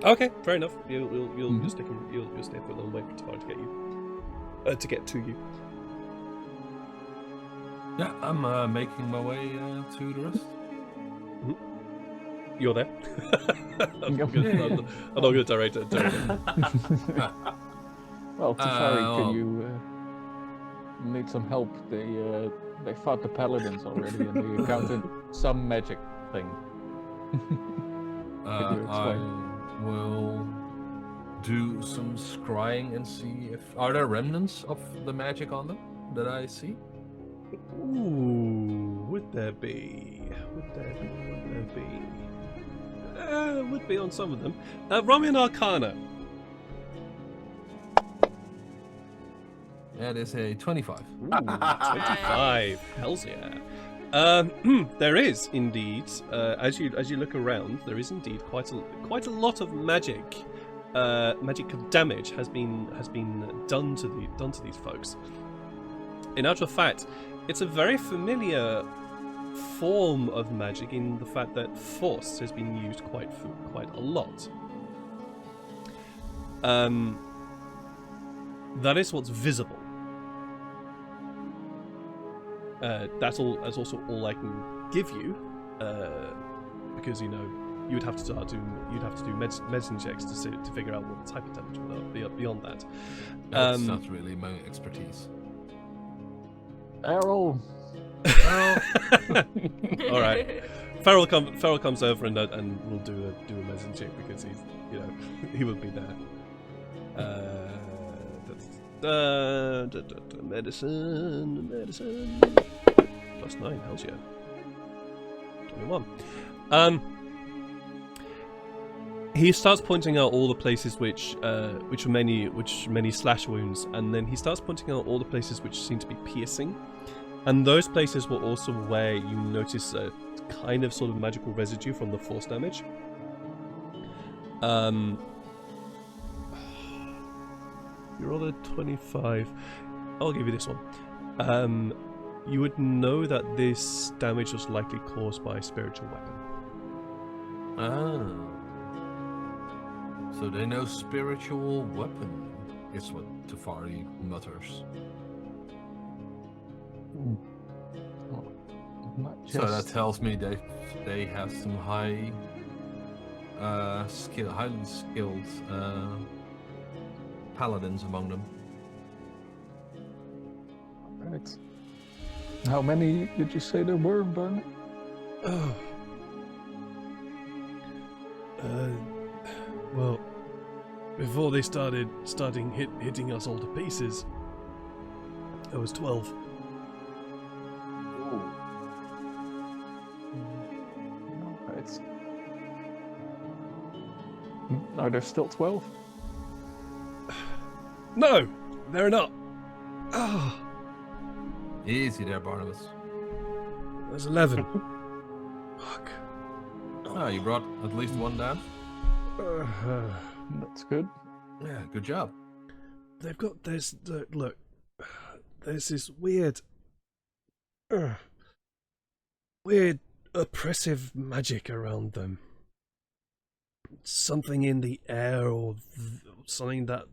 Okay, fair enough. You'll stay for a little wait for Tefari to get you. To get to you. Yeah, I'm making my way to the rest. Mm-hmm. You're there. I'm not going to direct it. Well, Tefari, can you need some help? They fought the Paladins already, and they encountered some magic thing. I will do some scrying and see if are there remnants of the magic on them that I see. Ooh, would there be? Would there be? Would be on some of them. Roll me an Arcana. That is a 25. Ooh, 25. Hells yeah. There is indeed, as you look around, there is indeed quite a lot of magic damage has been done to these folks. In actual fact, it's a very familiar form of magic in the fact that force has been used quite a lot. That is what's visible. That's also all I can give you, because you would have to start doing. You'd have to do medicine checks to figure out what type of damage would be beyond that. That's not really my expertise. Errol. All right. Farrell comes over and will do a medicine check because he's he would be there. Medicine. +9, hells yeah. 21. He starts pointing out all the places which are many slash wounds, and then he starts pointing out all the places which seem to be piercing, and those places were also where you notice a kind of sort of magical residue from the force damage. You rolled a 25. I'll give you this one. You would know that this damage was likely caused by a spiritual weapon. Ah. So they know spiritual weapon is what Tafari mutters. So that tells me they have some highly skilled paladins among them. Right. How many did you say there were, Bern? Oh. Well, before they started hitting us all to pieces, there was 12. Right. Are there still 12? No, they're not. Ah, Easy there, Barnabas. there's 11. Fuck. Ah, you brought at least one down? That's good. Yeah, good job. They've got this. Look, there's this weird oppressive magic around them. Something in the air or something that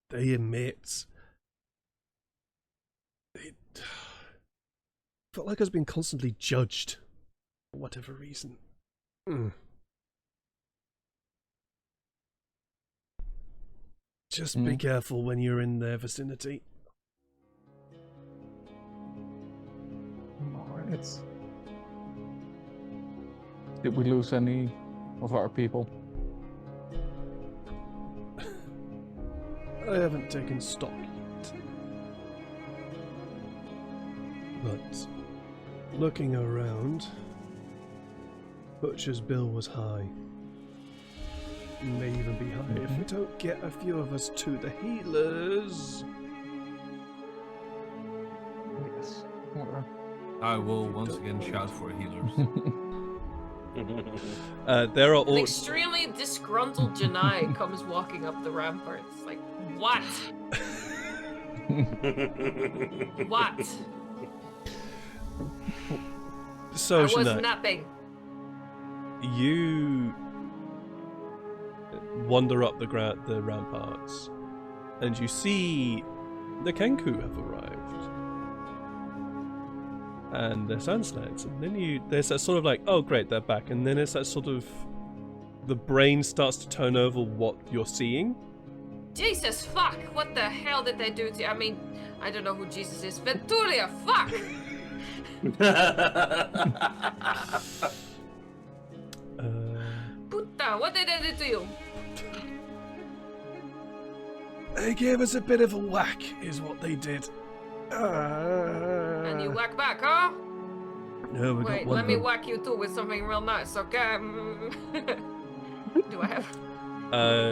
they emit. It felt like it's been constantly judged for whatever reason. Just be careful when you're in their vicinity. Alright. Did we lose any of our people? I haven't taken stock yet. But looking around, Butcher's bill was high. May even be higher if we don't get a few of us to the healers. Yes. I will once again shout for healers. There are An all. extremely disgruntled Janai comes walking up the ramparts. Like, what? What? So I was Shania, napping. you wander up the ramparts, and you see the Kenku have arrived, and their sandsleds. And then there's that sort of like, oh great, they're back. And then it's that sort of, the brain starts to turn over what you're seeing. Jesus fuck! What the hell did they do to you? I mean, I don't know who Jesus is. Venturia, fuck! Puta, what did they do to you? They gave us a bit of a whack, is what they did. And you whack back, huh? No, we Wait, got one. let me whack you too with something real nice, okay? Do I have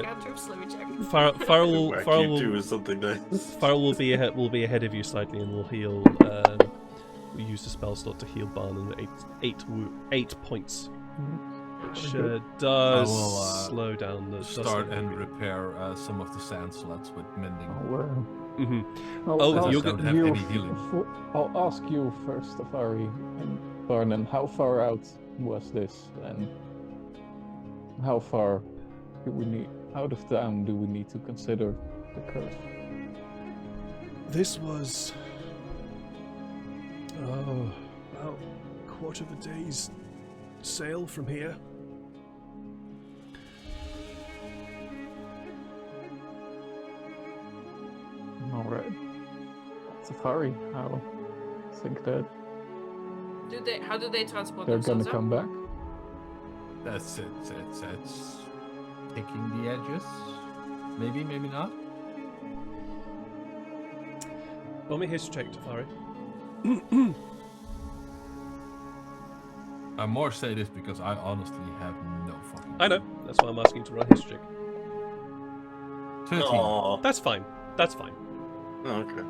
cantrips? Let me check. Farrell do is something nice. Farrell will be ahead of you slightly, and will heal. We use the spell slot to heal Barnum 8 points, which does slow down the Start and repair some of the sand slats with mending. I'll ask you first, Tafari and Barnan, how far out was this, and how far do we need out of town? Do we need to consider the curse? This was about a quarter of a day's sail from here. Alright. Safari, how think that How do they transport they're gonna themselves come back? That's it. That's taking the edges. Maybe, maybe not. Roll me a history check, Tafari. I more say this because I honestly have no fucking. I know. That's why I'm asking you to run a history check. 13. Aw. That's fine. That's fine. Oh, okay.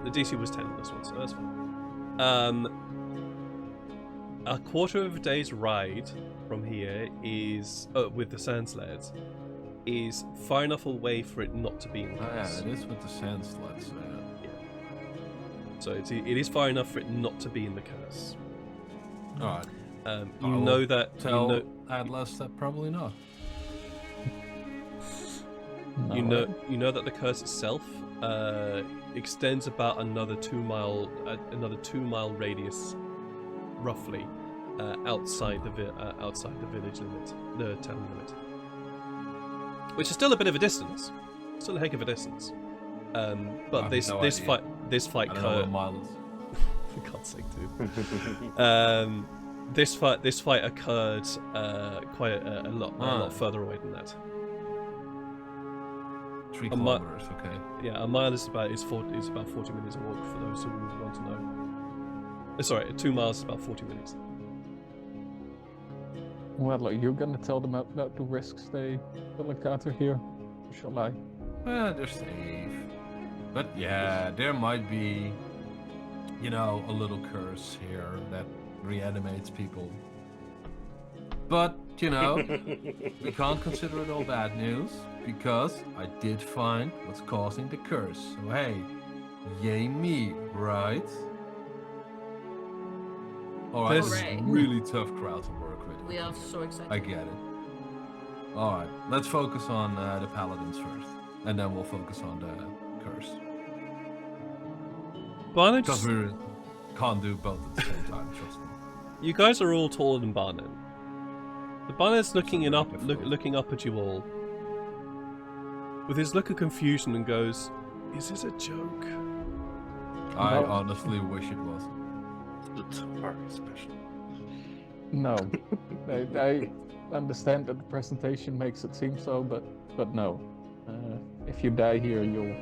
The DC was 10 on this one, so that's fine. A quarter of a day's ride from here is, with the sand sleds, is far enough away for it not to be in the Oh, yeah, curse. it is with the sand sleds. So it is far enough for it not to be in the curse. Alright. You I know will that. Tell You know. Atlas that probably not. You know that the curse itself extends about another 2 mile radius, roughly, outside the village limit, the town limit, which is still a bit of a distance, still a heck of a distance. But I this have no this idea. fight this fight I don't know what a occurred. mile is. For God's sake, dude. This fight occurred quite a lot further away than that. 3 A mi- kilometers, okay. Yeah, a mile is about 40 minutes walk for those who want to know. Sorry, 2 miles is about 40 minutes. Well, look, you're gonna tell them about the risks they will encounter here, or shall I? They're safe. But yeah, there might be, a little curse here that reanimates people. But, we can't consider it all bad news, because I did find what's causing the curse. So hey, yay me, right? Alright, This- it's a Hooray. really tough crowd to work with. We are so excited. I get it. Alright, let's focus on the Paladins first. And then we'll focus on the curse. Barnett, Because we can't do both at the same time, trust me. you guys are all taller than Barnett. The Barnett's looking Something up, difficult. looking up at you all, with his look of confusion, and goes, "Is this a joke?" I No. honestly wish it was. It's very special. No. I understand that the presentation makes it seem so, but no. If you die here, you'll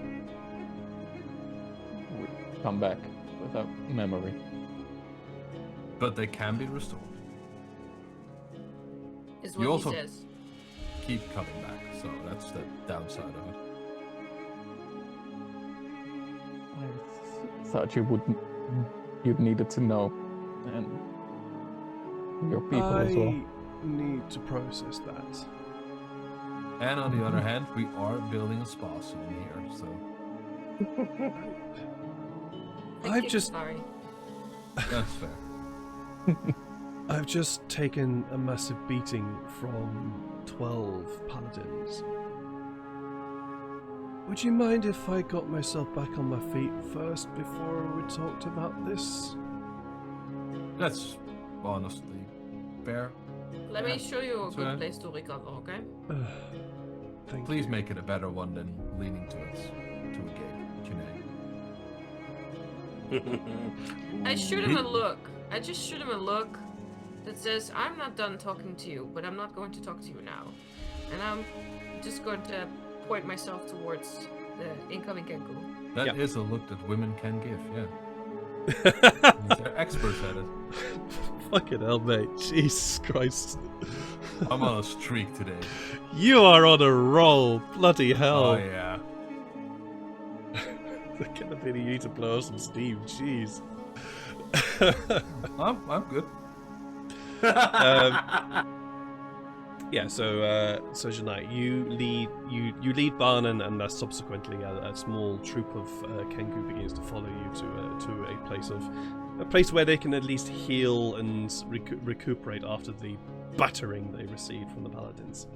come back without memory. But they can be restored. Is You what also- he says. Keep coming back, so that's the downside of it. I thought you'd needed to know, and your people as well. need to process that. And on the other hand, we are building a spa soon here, so I've just Sorry. that's fair. I've just taken a massive beating from 12 paladins. Would you mind if I got myself back on my feet first before we talked about this? That's honestly fair. Let me show you a That's good right. place to recover, okay? Thank Please you. make it a better one than leaning towards to a gate, I shoot him a look. I just shoot him a look that says, I'm not done talking to you, but I'm not going to talk to you now. And I'm just going to point myself towards the incoming Kenku. That is Yeah. a look that women can give, yeah. They're experts at it. Fucking hell, mate. Jesus Christ. I'm on a streak today. You are on a roll. Bloody hell. Oh yeah. Gonna be you need to blow off some steam. Jeez. I'm good. Yeah, so Janai, you lead Barnan, and subsequently a small troop of Kenku begins to follow you to a place where they can at least heal and recuperate after battering they received from the Paladins.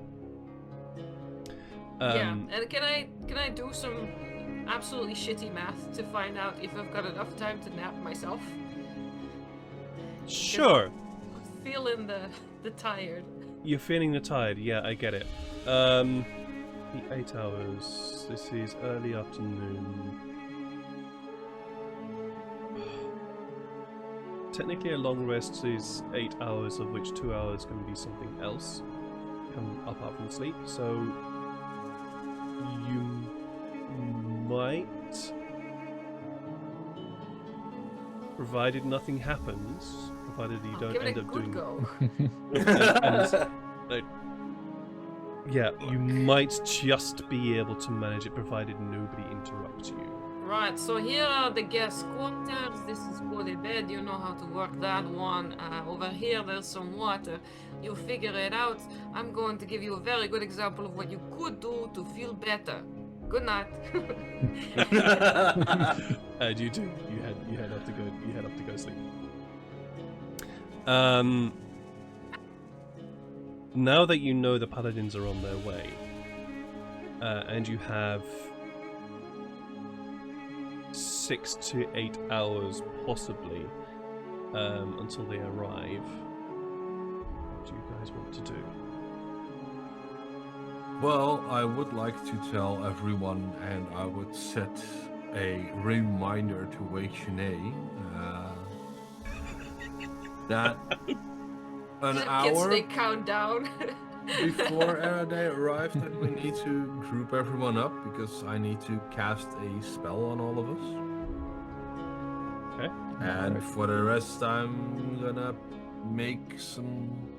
Yeah, and can I do some absolutely shitty math to find out if I've got enough time to nap myself? Sure. Feeling the tired. You're feeling the tide. Yeah, I get it. be 8 hours. This is early afternoon. Technically, a long rest is 8 hours, of which 2 hours can be something else, apart from sleep. So you might, provided nothing happens, provided you don't end up doing. Go. Yeah, you might just be able to manage it, provided nobody interrupts you. Right, so here are the guest quarters. This is for the bed. You know how to work that one. Over here, there's some water. You figure it out. I'm going to give you a very good example of what you could do to feel better. Good night. And you do. You head up to go sleep. Now that you know the Paladins are on their way, and you have 6 to 8 hours, possibly, until they arrive, what do you guys want to do? Well, I would like to tell everyone, and I would set a reminder to wake Shanae, that an Kids, hour they count down. before they arrive, that we need to group everyone up, because I need to cast a spell on all of us. Okay. And for the rest, I'm gonna make some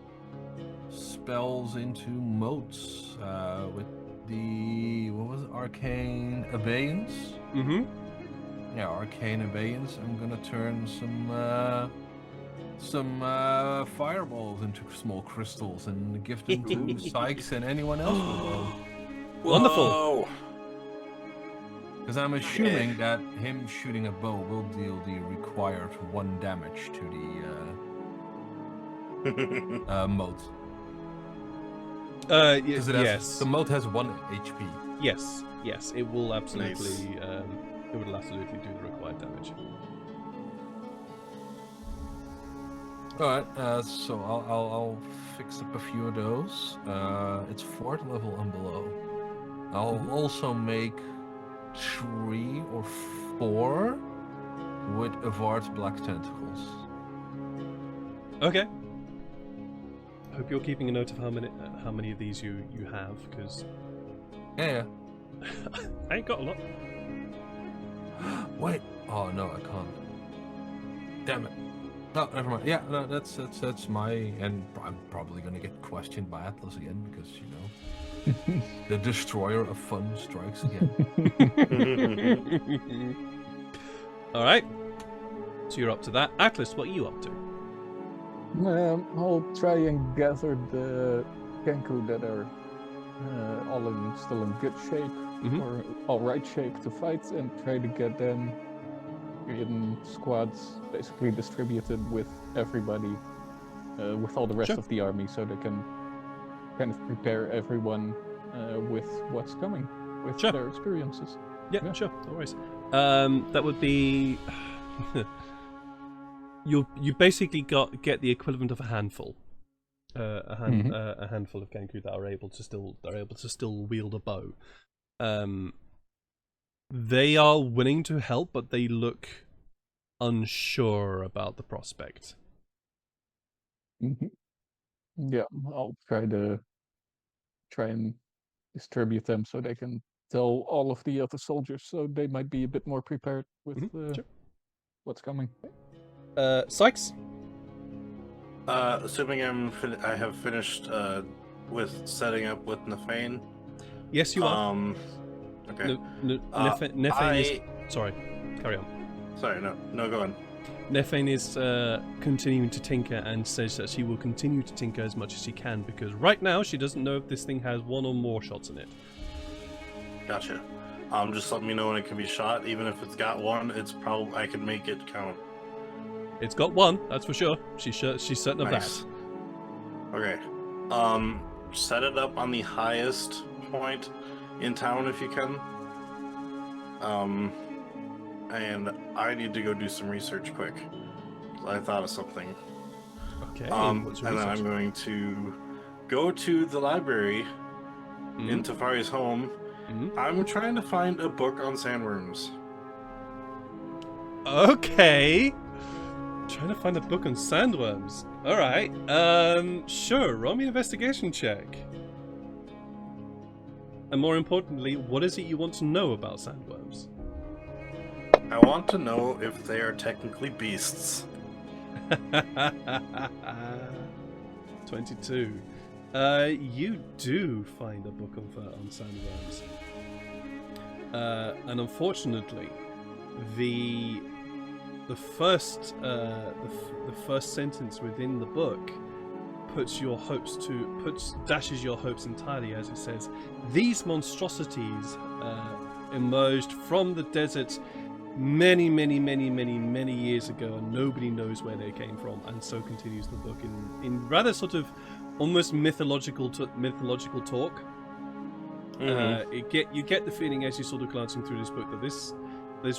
spells into motes with the, what was it, Arcane Abeyance? Mm-hmm. Yeah, Arcane Abeyance. I'm gonna turn some fireballs into small crystals and give them to Sykes and anyone else with those. Wonderful. Because I'm assuming that him shooting a bow will deal the required 1 damage to the mote. Yes. The mote has 1 HP. Yes. It will absolutely. It will absolutely do the required damage. All right. So I'll fix up a few of those. It's 4th level and below. I'll also make 3 or 4 with Avard's black tentacles. Okay. Hope you're keeping a note of how many of these you have, because Yeah. I ain't got a lot. Wait. Oh no, I can't. Damn it. No, never mind. Yeah, no, that's my, and I'm probably gonna get questioned by Atlas again, because you know, the destroyer of fun strikes again. All right. So you're up to that. Atlas, what are you up to? I'll try and gather the Kenku that are still in good shape, or all right shape to fight, and try to get them in squads, basically distributed with everybody, with all the rest of the army, so they can kind of prepare everyone with what's coming, with their experiences. Yeah, sure, no worries. That would be you basically get the equivalent of a handful, a handful of Kenku that are able to still wield a bow. They are willing to help, but they look unsure about the prospect. Yeah, I'll try and distribute them so they can tell all of the other soldiers, so they might be a bit more prepared with what's coming. Sykes? Assuming I have finished with setting up with Nefane. Yes, you are. Okay. Nefane is... Sorry, carry on. Sorry, no, go on. Nefane is continuing to tinker and says that she will continue to tinker as much as she can, because right now she doesn't know if this thing has 1 or more shots in it. Gotcha. Just let me know when it can be shot. Even if it's got 1, it's probably I can make it count. It's got 1, that's for sure. She's certain of that. Okay. Set it up on the highest point in town if you can. And I need to go do some research quick. I thought of something. Okay. And then I'm going to go to the library in Tafari's home. I'm trying to find a book on sandworms. Okay. Trying to find a book on sandworms. Alright. Sure, roll me an investigation check. And more importantly, what is it you want to know about sandworms? I want to know if they are technically beasts. 22. You do find a book on sandworms. And unfortunately, the first sentence within the book dashes your hopes entirely, as it says, these monstrosities emerged from the desert many years ago, and nobody knows where they came from. And so continues the book in rather sort of almost mythological talk. You get the feeling as you're sort of glancing through this book that this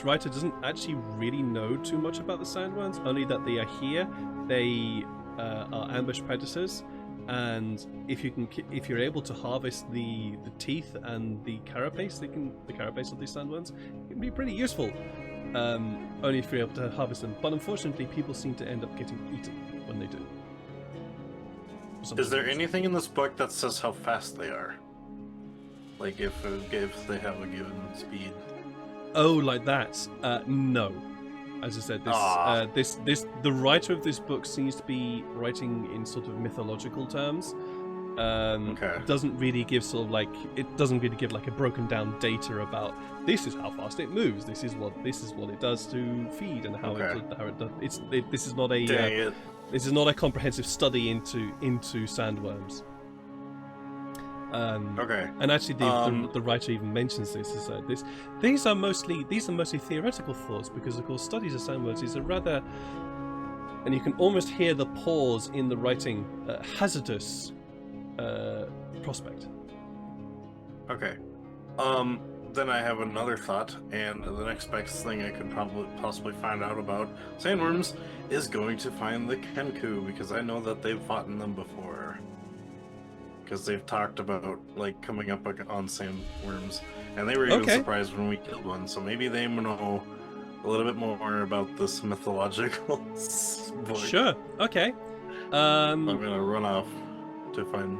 writer doesn't actually really know too much about the sandworms, only that they are here. They are ambush predators, and if you're able to harvest the teeth and the carapace of these sandworms, it can be pretty useful. Only if you're able to harvest them. But unfortunately, people seem to end up getting eaten when they do. Is there anything in this book that says how fast they are? Like if they have a given speed? Oh, like that? No. As I said, the writer of this book seems to be writing in sort of mythological terms. Doesn't really give like a broken down data about this is how fast it moves, this is what it does to feed, and how it does. This is not a this is not a comprehensive study into sandworms. And actually, the writer even mentions this. Is that these are mostly theoretical thoughts, because of course studies of sandworms is a rather, and you can almost hear the pause in the writing, hazardous prospect. Okay. Then I have another thought, and the next best thing I could possibly find out about sandworms is going to find the Kenku, because I know that they've fought in them before. Because they've talked about like coming up on sandworms, and they were even surprised when we killed one. So maybe they know a little bit more about this mythological book. Sure. Okay. I'm gonna run off to find.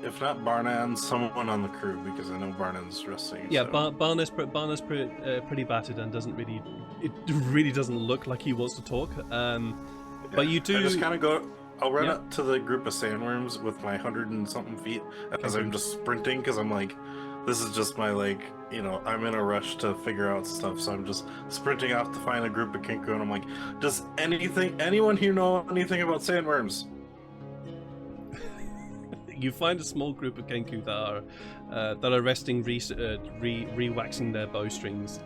If not Barnan, someone on the crew, because I know Barnan's resting. Yeah, so. Barna's pretty battered and doesn't really. It really doesn't look like he wants to talk. But you do. I just kind of go. I'll run up to the group of sandworms with my 100 and something feet as I'm just sprinting, because I'm like, this is just my I'm in a rush to figure out stuff, so I'm just sprinting off to find a group of Kenku, and I'm like, does anyone here know anything about sandworms? You find a small group of Kenku that are resting, re-waxing their bowstrings.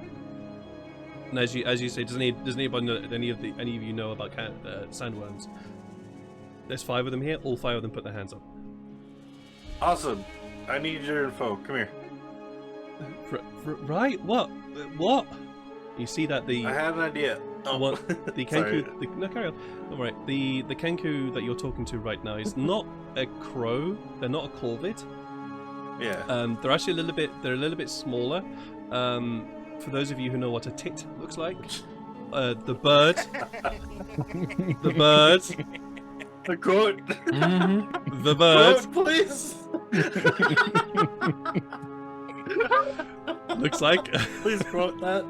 And as you say, does anybody know, any of you know about sandworms? There's 5 of them here. All 5 of them put their hands up. Awesome. I need your info. Come here. Right? What? What? You see that I had an idea. Oh. The Kenku. No, carry on. All right. The Kenku that you're talking to right now is not a crow. They're not a corvid. Yeah. They're actually a little bit smaller. For those of you who know what a tit looks like, the bird. The bird. The quote. Mm-hmm. The bird. Quote, please. Looks like. Please quote that.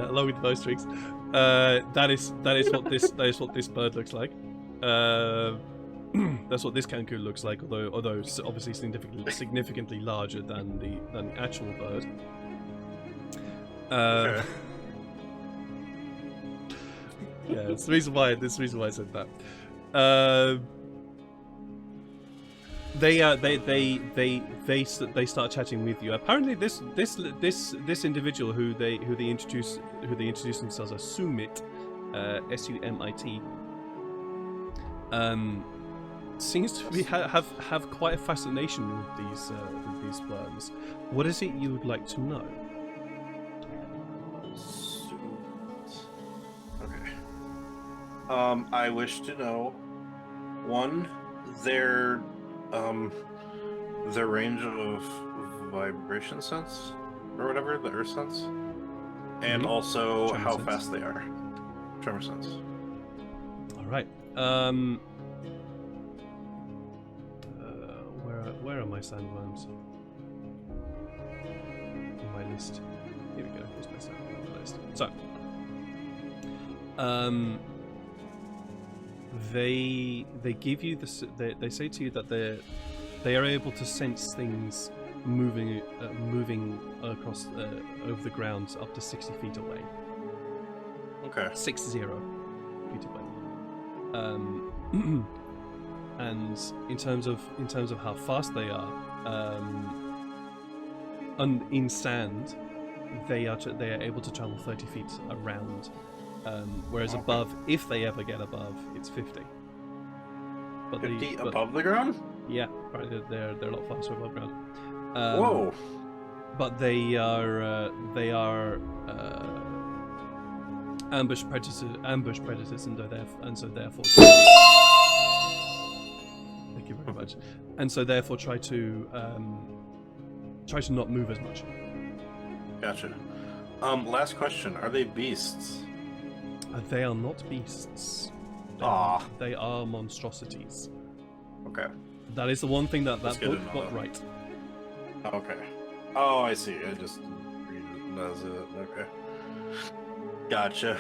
Along with the bowstrings. That is what this bird looks like. That's what this Kenku looks like, although it's obviously significantly larger than the actual bird. Okay. Yeah, that's the reason why I said that. They start chatting with you. Apparently, this individual who they introduce themselves as Sumit, Sumit, seems to be have quite a fascination with these worms. What is it you would like to know? Okay. I wish to know, 1, their range of vibration sense or whatever, the earth sense, and also Tremor how sense. fast they are. Tremor sense. All right. Where are my sandworms? On my list. Here we go. Here's my sandworm list. So, they give you this. They say to you that they are able to sense things moving across over the ground up to 60 feet away. Okay. 60 feet away. And in terms of how fast they are, in sand, they are able to travel 30 feet around. Whereas Okay. above, if they ever get above, it's 50. But 50 above the ground? yeah, apparently they're a lot faster above ground. Whoa. But they are ambush predators, and so therefore. Thank you very much. And so therefore try to not move as much. Gotcha. Last question. Are they beasts? They are not beasts. Aw. They are monstrosities. Okay. That is the one thing that That's good book to know, got though. right. Okay. Oh, I see. I just read it as it. Okay. Gotcha.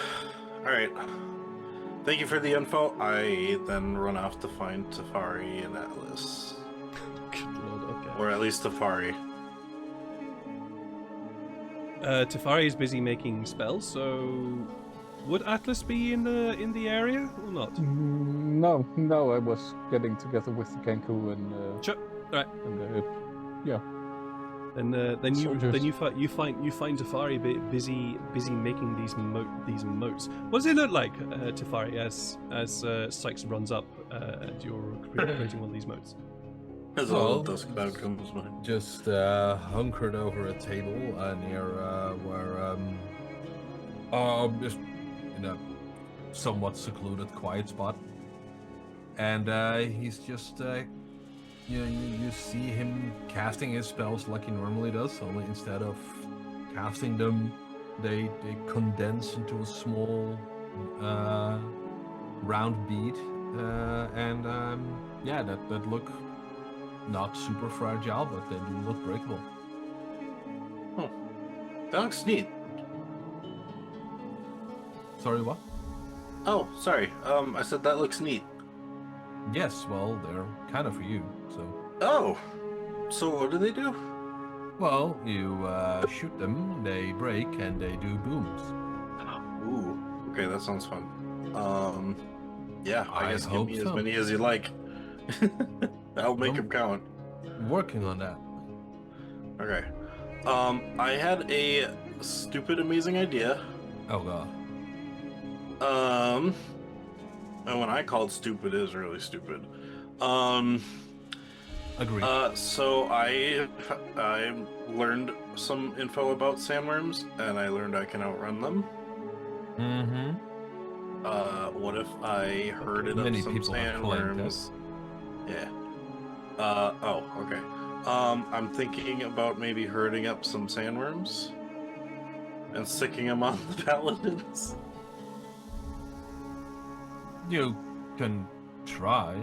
Alright. Thank you for the info. I then run off to find Tefari and Atlas. Good lord, okay. Or at least Tefari. Tefari is busy making spells, so would Atlas be in the area or not? No, I was getting together with the Kenku and Sure. Right. and yeah. And then you Soldiers. you find Tefari busy making these moats. What does it look like, Tefari, as Sykes runs up and you're creating one of these moats? As Well, all the dust cloud comes by. Just hunkered over a table near where just in a somewhat secluded, quiet spot, and he's just you see him casting his spells like he normally does. Only instead of casting them, they condense into a small round bead, and yeah, that look not super fragile, but they do look breakable. That looks neat. Sorry, what? Oh, sorry. I said that looks neat. Yes, well, they're kind of for you, so. Oh! So what do they do? Well, you shoot them, they break, and they do booms. Ooh. Okay, that sounds fun. Yeah, I I guess give hope me as so. many as you like. I'll make Nope. them count. Working on that. Okay. I had a stupid, amazing idea. Oh god. And when I called stupid, it is really stupid. Agreed. So I learned some info about sandworms, and I learned I can outrun them. Mm-hmm. What if I herded up Many some people have claimed sandworms? Yeah. Oh, okay. I'm thinking about maybe herding up some sandworms and sticking them on the Paladins. You can try.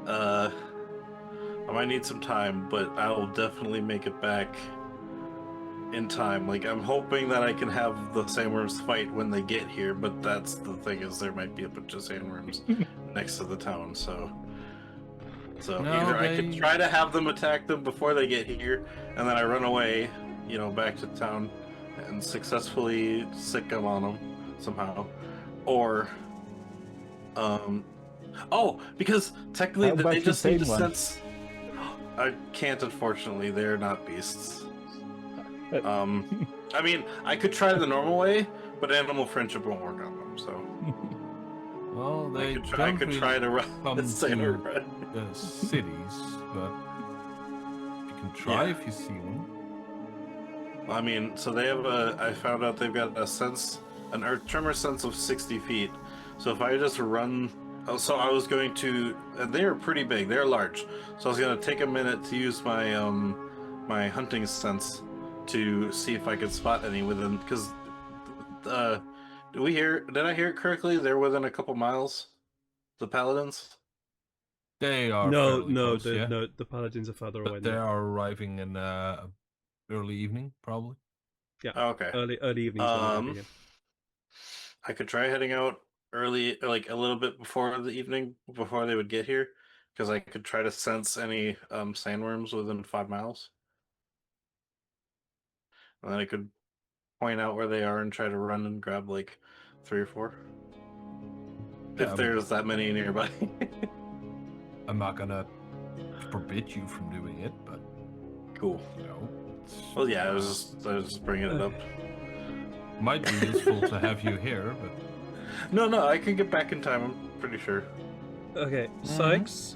I might need some time, but I will definitely make it back in time. Like, I'm hoping that I can have the sandworms fight when they get here, but that's the thing, is there might be a bunch of sandworms next to the town, so No, either I could they- try to have them attack them before they get here, and then I run away, back to town and successfully sick them on them somehow, or because technically How about they you just need to tame one? sense. I can't, unfortunately. They're not beasts. I mean, I could try the normal way, but animal friendship won't work on them. So Well, they I don't could really try to run come the sailor to run. the cities, but you can try Yeah. if you see one. I mean, so they have I found out they've got an earth tremor sense of 60 feet. So if I just run Oh, so I was going to. They're pretty big. They're large. So I was going to take a minute to use my my hunting sense to see if I could spot any within. Because Did I hear it correctly? They're within a couple miles. The Paladins. They are No, fairly no, close, the yeah. no, the Paladins are further away. But they are arriving in early evening, probably. Yeah. Oh, okay. Early evenings. when they're arriving, yeah. I could try heading out early, like a little bit before the evening, before they would get here, because I could try to sense any sandworms within 5 miles. And then I could point out where they are and try to run and grab like 3 or 4. Yeah, If there's that many nearby. I'm not gonna forbid you from doing it, but Cool. you know, Well, yeah, I was just bringing it up. might be useful to have you here, but No, I can get back in time. I'm pretty sure. Okay, Sykes.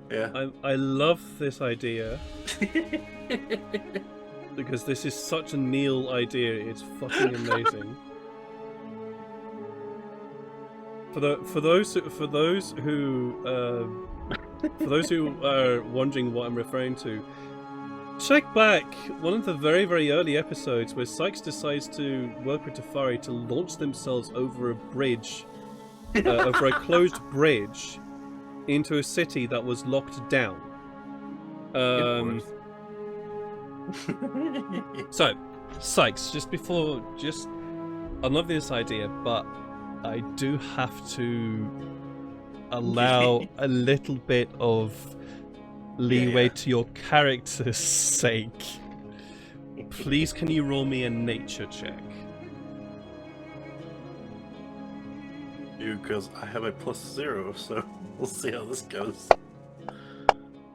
Yeah. I love this idea because this is such a Neil idea. It's fucking amazing. For those who are wondering what I'm referring to, check back one of the very, very early episodes where Sykes decides to work with Tefari to launch themselves over a bridge, over a closed bridge, into a city that was locked down. So, Sykes, I love this idea, but I do have to allow a little bit of leeway Yeah. to your character's sake. Please, can you roll me a nature check? Because I have a +0, so we'll see how this goes.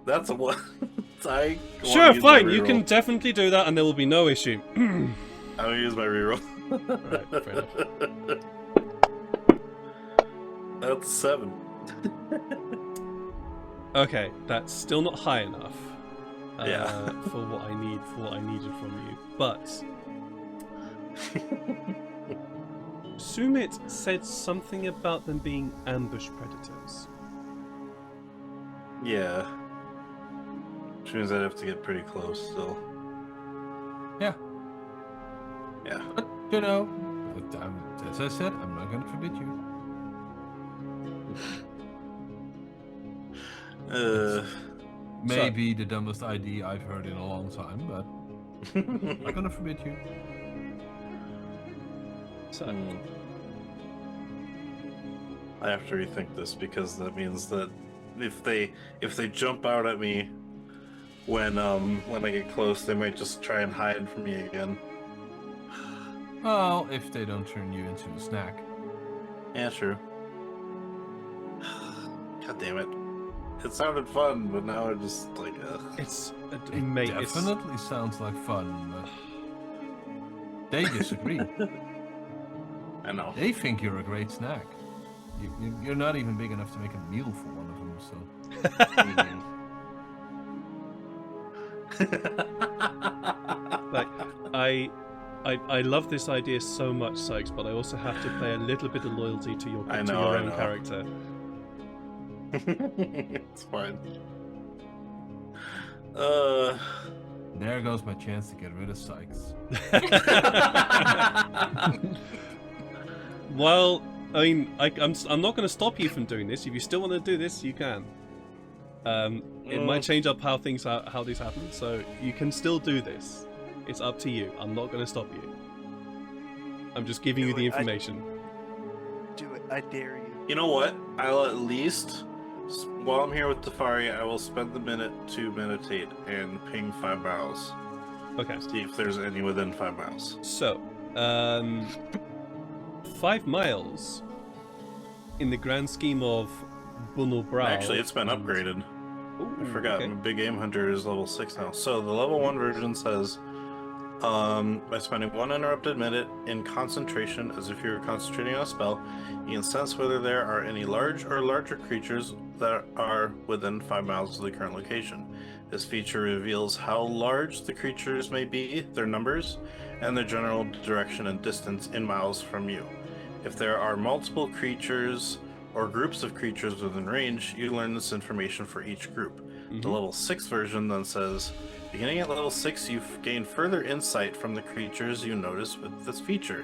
That's a 1. I wanna Sure, use my fine, you can reroll. definitely do that and there will be no issue. I'm gonna use my reroll. Right, fair enough. That's 7. Okay, that's still not high enough. Yeah. For what I needed from you. But Sumit said something about them being ambush predators. Yeah. Which means I'd have to get pretty close still. yeah. Yeah. But you know, as I said, I'm not gonna forbid you. Maybe the dumbest idea I've heard in a long time, but I'm not gonna forbid you. So, I have to rethink this because that means that if they jump out at me when I get close, they might just try and hide from me again. Well, if they don't turn you into a snack. Yeah, true. God damn it! It sounded fun, but now I'm just like, ugh. it's It mate, it's definitely sounds like fun, but they disagree. I know. They think you're a great snack. You're not even big enough to make a meal for one of them, so. like I love this idea so much, Sykes, but I also have to play a little bit of loyalty to your I to know, your I own know. character. It's fine. There goes my chance to get rid of Sykes. Well, I mean, I'm not going to stop you from doing this. If you still want to do this, you can. It might change up how these happen, so you can still do this. It's up to you. I'm not going to stop you. I'm just giving you the information. Do it. I dare you. You know what? I'll at least, while I'm here with Tefari, I will spend the minute to meditate and ping 5 miles. Okay. See if there's any within 5 miles. So, 5 miles in the grand scheme of Bunnel Brow. Actually, it's been and- upgraded. Ooh, I forgot. okay. My big game hunter is level 6 now. So the level 1 version says, by spending 1 uninterrupted minute in concentration, as if you were concentrating on a spell, you can sense whether there are any large or larger creatures that are within 5 miles of the current location. This feature reveals how large the creatures may be, their numbers, and their general direction and distance in miles from you. If there are multiple creatures or groups of creatures within range, you learn this information for each group. The Mm-hmm. level 6 version then says, beginning at level 6, you gain further insight from the creatures you notice with this feature.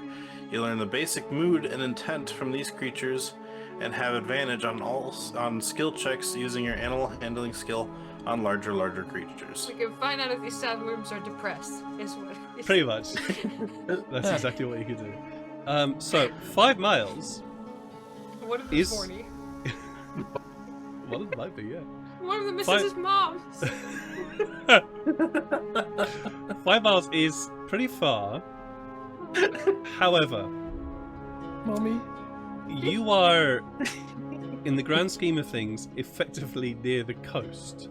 You learn the basic mood and intent from these creatures, and have advantage on skill checks using your animal handling skill on larger creatures. We can find out if these sandworms are depressed. Is what. Pretty much. That's exactly what you could do. So 5 miles. What if is- it's horny? Well, it might be, yeah. One of them misses Fine. his mom. 5 miles is pretty far. However, Mommy. you are, in the grand scheme of things, effectively near the coast.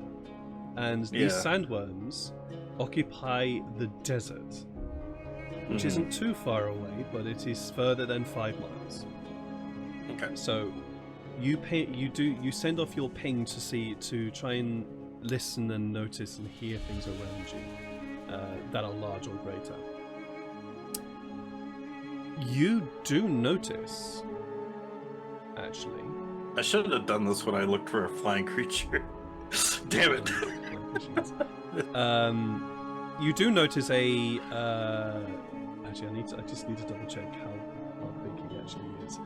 And these Yeah. sandworms occupy the desert, which isn't too far away, but it is further than 5 miles. Okay. So you send off your ping to try and listen and notice and hear things around you that are large or greater. You do notice, actually. I should have done this when I looked for a flying creature. Damn it. You do notice a. Actually, I just need to double check how big he actually is.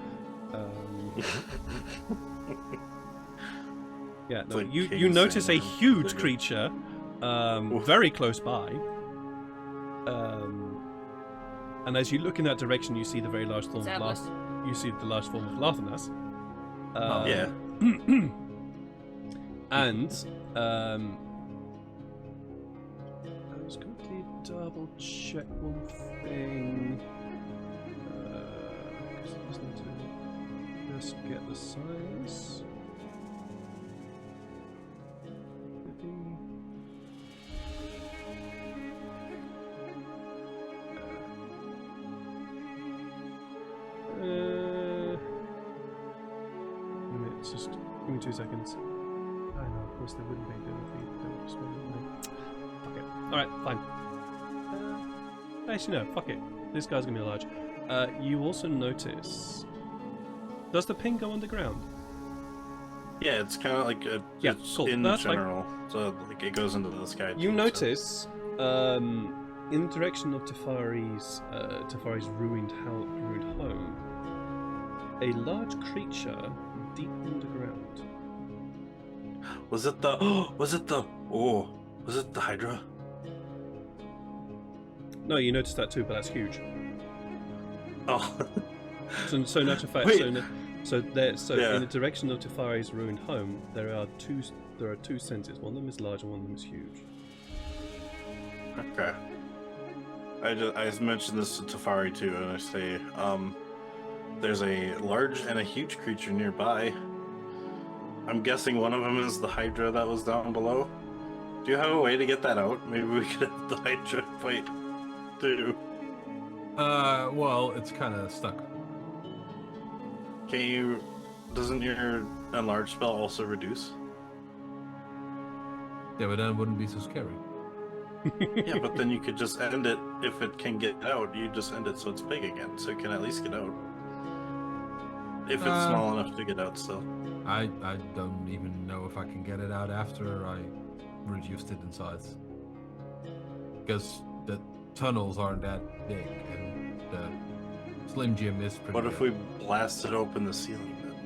Yeah, It's no, like you King notice a Salmon. huge Bigger. creature, very close by. And as you look in that direction, you see the very large form It's of Atlas. You see the large form of Lathanas. Yeah. And let's quickly double check one thing. 'Cause I just need to just get the size. Just give me 2 seconds. I know, of course they wouldn't be. They would just wouldn't they? Okay. Alright, fine. Actually, no, fuck it. This guy's gonna be large. You also notice. Does the ping go underground? Yeah, it's kind of like Yeah, it's cool. in That's fine. general. So like it goes into the sky. You too, notice, in the direction of Tafari's ruined home, a large creature deep underground. So. Was it the Hydra? No, you noticed that too, but that's huge. Oh. So no, Tafari. Wait. So Yeah. in the direction of Tafari's ruined home, there are two senses. One of them is large and one of them is huge. Okay. I just mentioned this to Tafari too, and I say, there's a large and a huge creature nearby. I'm guessing one of them is the Hydra that was down below. Do you have a way to get that out? Maybe we could have the Hydra fight too. Well, it's kind of stuck. Doesn't your enlarge spell also reduce? Yeah, but then it wouldn't be so scary. Yeah, but then you could just end it if it can get out. You just end it so it's big again, so it can at least get out. If it's small enough to get out still. I don't even know if I can get it out after I reduced it in size. Because the tunnels aren't that big, and the Slim Jim is pretty What if big. we blasted open the ceiling then?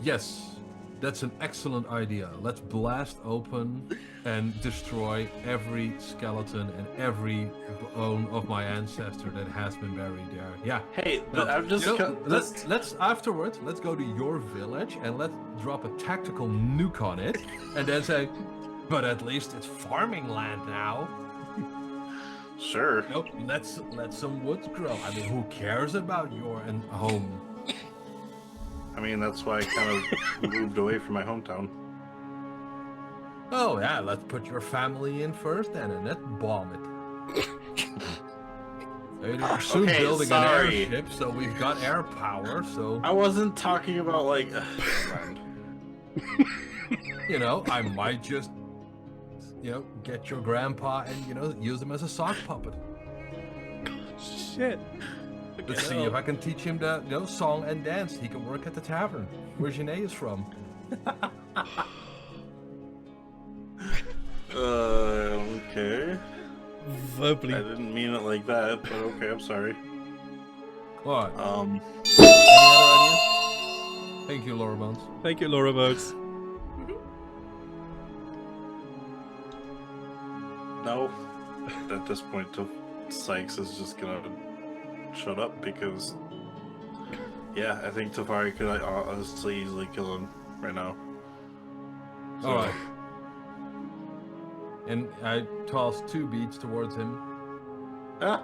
Yes, that's an excellent idea. Let's blast open and destroy every skeleton and every bone of my ancestor that has been buried there. Yeah. Hey, No, I'm just you know, let's afterwards, let's go to your village and let's drop a tactical nuke on it and then say, but at least it's farming land now. sure. Nope, let's let some woods grow. I mean, who cares about your home? I mean, that's why I kind of moved away from my hometown. Oh yeah, let's put your family in first then and let's bomb it. We're soon Okay, building sorry. an airship, so we've got air power, so I wasn't talking about like. Never mind. you know, I might just get your grandpa and use him as a sock puppet. Shit. Let's see if I can teach him the song and dance. He can work at the tavern where Janae is from. Okay. Verbally. I didn't mean it like that, but okay, I'm sorry. What? Um, Any other ideas? Thank you, Laura Bones. Thank you, Laura Boats. no. At this point, Sykes is just gonna shut up because, yeah, I think Tafari could honestly easily kill him right now. So, Alright. And I toss 2 beads towards him. Ah,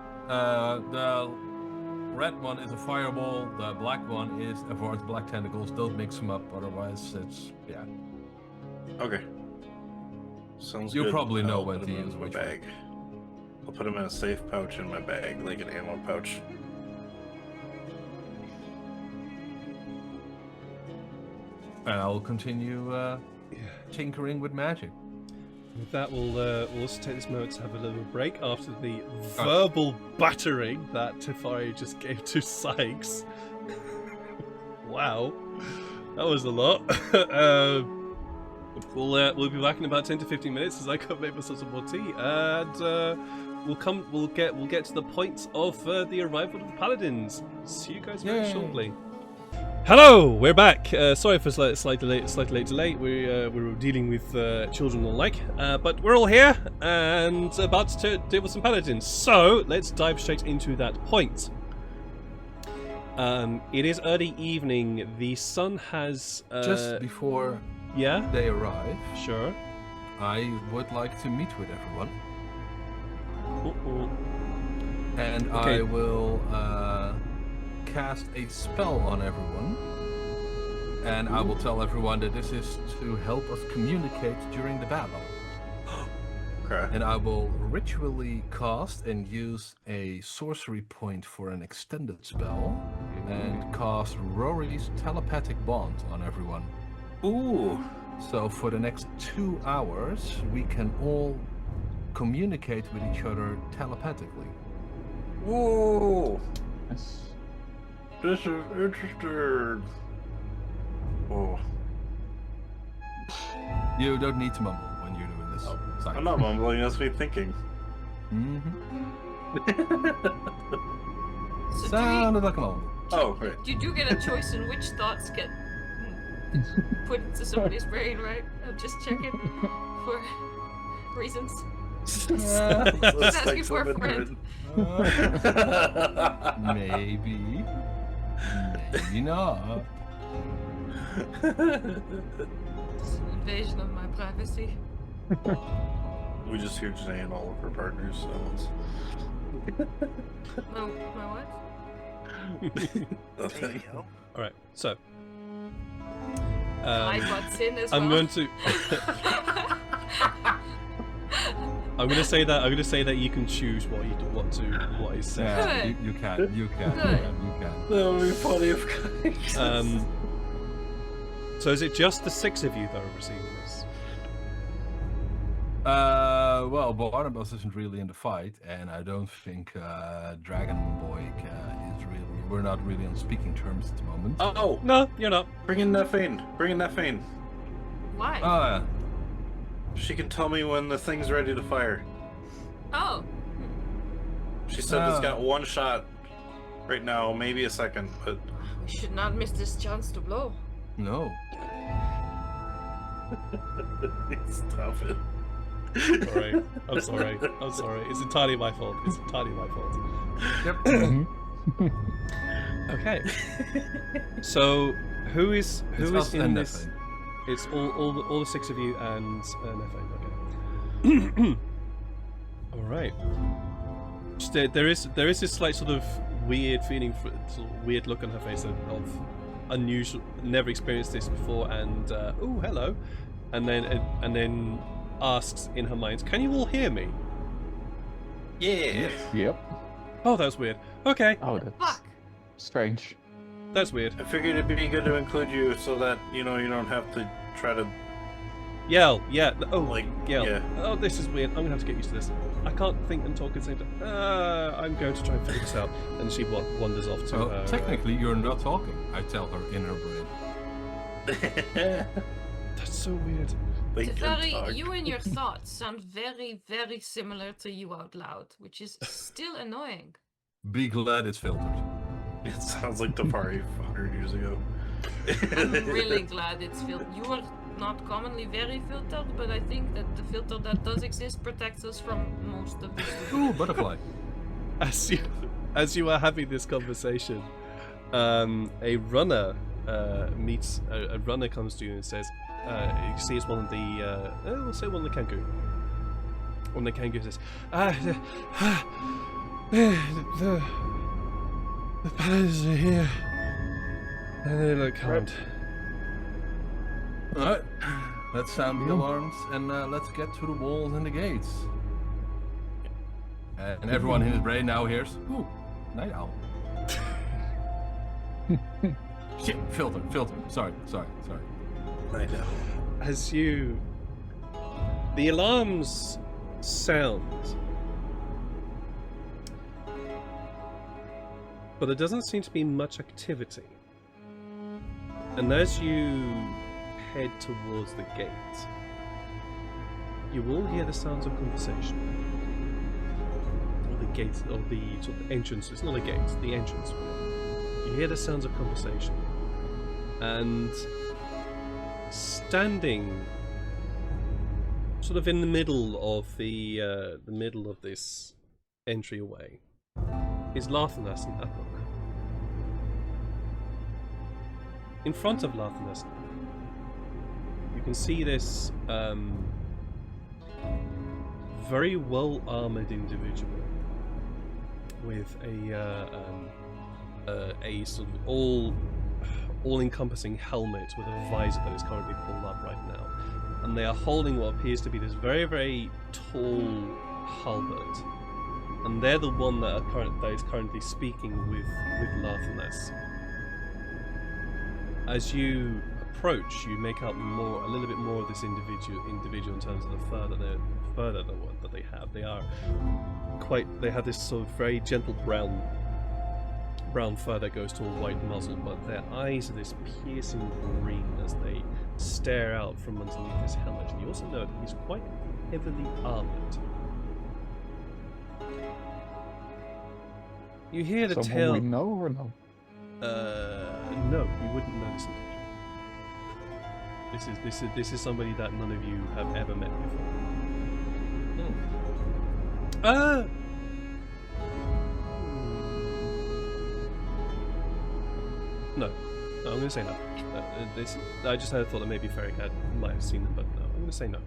The red one is a fireball, the black one is avoid black tentacles. Don't mix them up, otherwise it's, yeah. okay. Sounds You'll good. probably know I'll when put to him in use my which bag. I'll put him in a safe pouch in my bag, like an ammo pouch. And I'll continue tinkering with magic. With that, we'll also take this moment to have a little break after the verbal battering that Tefari just gave to Sykes. Wow, that was a lot. We'll be back in about 10 to 15 minutes as I go make myself some more tea, and we'll get to the point of the arrival of the Paladins. See you guys very Yay. shortly. Hello, we're back. Sorry for slightly late delay. We were dealing with children and the like, but we're all here and about to deal with some paladins. So let's dive straight into that point. It is early evening. The sun has Just before yeah, they arrive, sure. I would like to meet with everyone. Uh-oh. And Okay. I will cast a spell on everyone. And I will tell everyone that this is to help us communicate during the battle. Okay. And I will ritually cast and use a sorcery point for an extended spell. And cast Rory's telepathic bond on everyone. Ooh. So for the next 2 hours, we can all communicate with each other telepathically. Whoa. Yes. This is interesting. Oh. You don't need to mumble when you're doing this. Side. I'm not mumbling, that's me thinking. So Sounded like a mumble. Oh, great. you do get a choice in which thoughts get put into somebody's brain, right? I'm just checking for reasons. Let's asking for a friend. Maybe. Maybe not. It's an invasion of my privacy. We just hear Janae and all of her partners, so My what? it's... There you go. All right, so I butts in as I'm well. going to. I'm gonna say that you can choose what is said. Yeah, Good. you can. Good. You can. That would be funny if So is it just the 6 of you that are receiving this? Well, Barnabas isn't really in the fight, and I don't think Dragon Boy is really. We're not really on speaking terms at the moment. Oh, No, you're not. bring in Nefane. Bring in Nefane. Why? Ah, She can tell me when the thing's ready to fire. Oh, She said it's got 1 shot right now, maybe a second, but we should not miss this chance to blow. no. stop it. Sorry. I'm sorry. I'm sorry. It's entirely my fault. It's entirely my fault. Yep. Okay. So who is It's us in and this? Nefane. It's all the 6 of you and Nefane. Okay. All right. Just there is this slight sort of weird feeling, sort of weird look on her face of unusual, never experienced this before, and oh hello, and then asks in her mind, "Can you all hear me?" Yeah. Yep. Oh, that was weird. Okay, Oh, that's Fuck. strange. that's weird. I figured it'd be good to include you so that, you know, you don't have to try to Yell, yeah. Oh, Like, yell. yeah. Oh, this is weird. I'm gonna have to get used to this. I can't think and talk at the same time. I'm going to try and figure this out. And she wanders off to Well, her. technically, you're not talking. I tell her in her brain. That's so weird. They can Teferi, talk. you and your thoughts sound very, very similar to you out loud, which is still annoying. Be glad it's filtered. It sounds like Teferi 100 years ago. I'm really glad it's filtered. You are not commonly very filtered, but I think that the filter that does exist protects us from most of this. Ooh, butterfly. As you are having this conversation, a runner meets a runner comes to you and says, "You see, it's one of the we'll say one of the kangaroo." One of the kangaroo says, the paladins are here, and they look kind." Alright, let's sound the alarms and let's get to the walls and the gates. And everyone in his brain now hears, ooh, night owl. Shit, filter. Sorry. I know. As the alarms sound, but there doesn't seem to be much activity. And as you head towards the gate, you will hear the sounds of conversation. Or the gate, or the sort of entrance. It's not a gate, it's the entrance. You hear the sounds of conversation. And standing sort of in the middle of the middle of this entryway is Larthanas and Apok. In front of Larthanas, you can see this very well armored individual with a sort of all-encompassing helmet with a visor that is currently pulled up right now, and they are holding what appears to be this very, very tall halberd, and they're the one that is currently speaking with Larthanas. As you approach, you make out a little bit more of this individual in terms of the fur that they have. They have this sort of very gentle brown fur that goes to a white muzzle, but their eyes are this piercing green as they stare out from underneath his helmet. And you also know that he's quite heavily armored. You hear the Someone tale. we know or no? No, you wouldn't know this individual. This is somebody that none of you have ever met before. No, I'm going to say no. I just had a thought that maybe Ferric might have seen them, but no, I'm going to say no.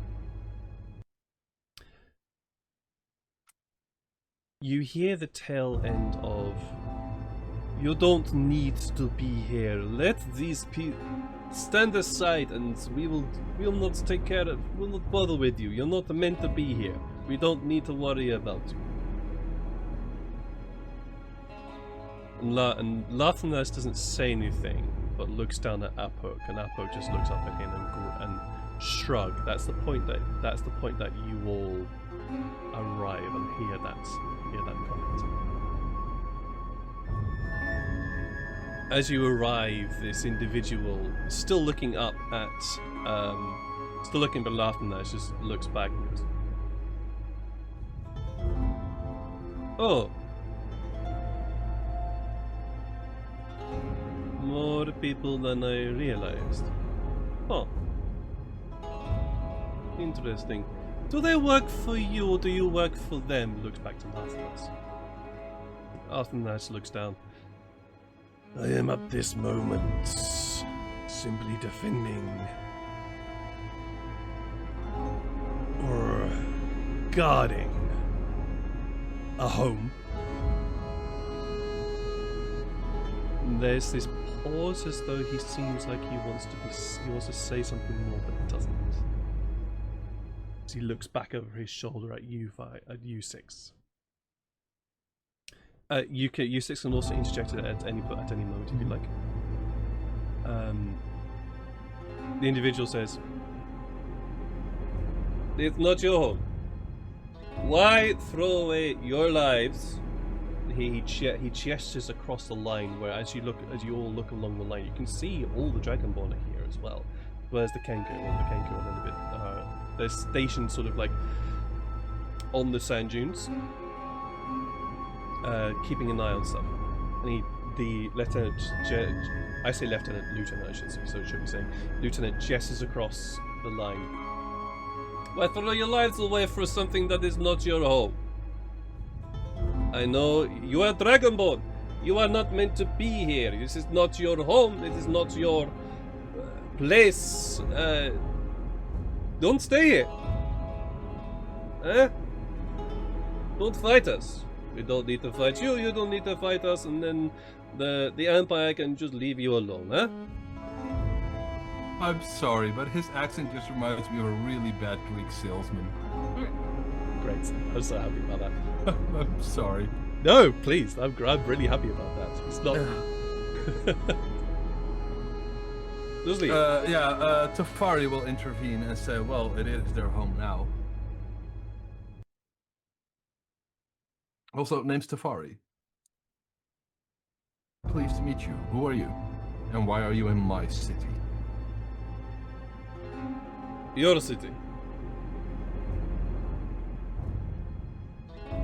You hear the tail end of, "You don't need to be here. Let these people stand aside, and we'll not take care of. We'll not bother with you. You're not meant to be here. We don't need to worry about you." And Larthanas doesn't say anything, but looks down at Apok, and Apok just looks up at him and shrug. That's the point that you all arrive and hear that comment. As you arrive, this individual, still looking up at, still looking at Larthanas, just looks back and goes, "Oh. More people than I realized. Huh. Interesting. Do they work for you or do you work for them?" Looks back to Larthanas. Larthanas looks down. "I am at this moment simply defending or guarding a home." There's this pause as though he seems like he wants to say something more, but doesn't. As he looks back over his shoulder at U6. U6 can also interject at any moment if you like. The individual says, It's not your home. Why throw away your lives? He gestures across the line, where as you all look along the line, you can see all the Dragonborn are here as well. Where's the Kenku? Well, the Kenku are a little bit. They're stationed sort of like on the sand dunes, keeping an eye on stuff. And the lieutenant, I say lieutenant, I should say, so it should be saying, Lieutenant gestures across the line. Why throw your lives away for something that is not your home? I know you are Dragonborn. You are not meant to be here. This is not your home. It is not your place. Don't stay here. Don't fight us. We don't need to fight you. You don't need to fight us. And then the Empire can just leave you alone, huh? I'm sorry, but his accent just reminds me of a really bad Greek salesman. Great. I'm so happy about that. I'm sorry. No, please. I'm really happy about that. It's not. Tafari will intervene and say, well, it is their home now. Also, name's Tafari. Pleased to meet you. Who are you? And why are you in my city? Your city.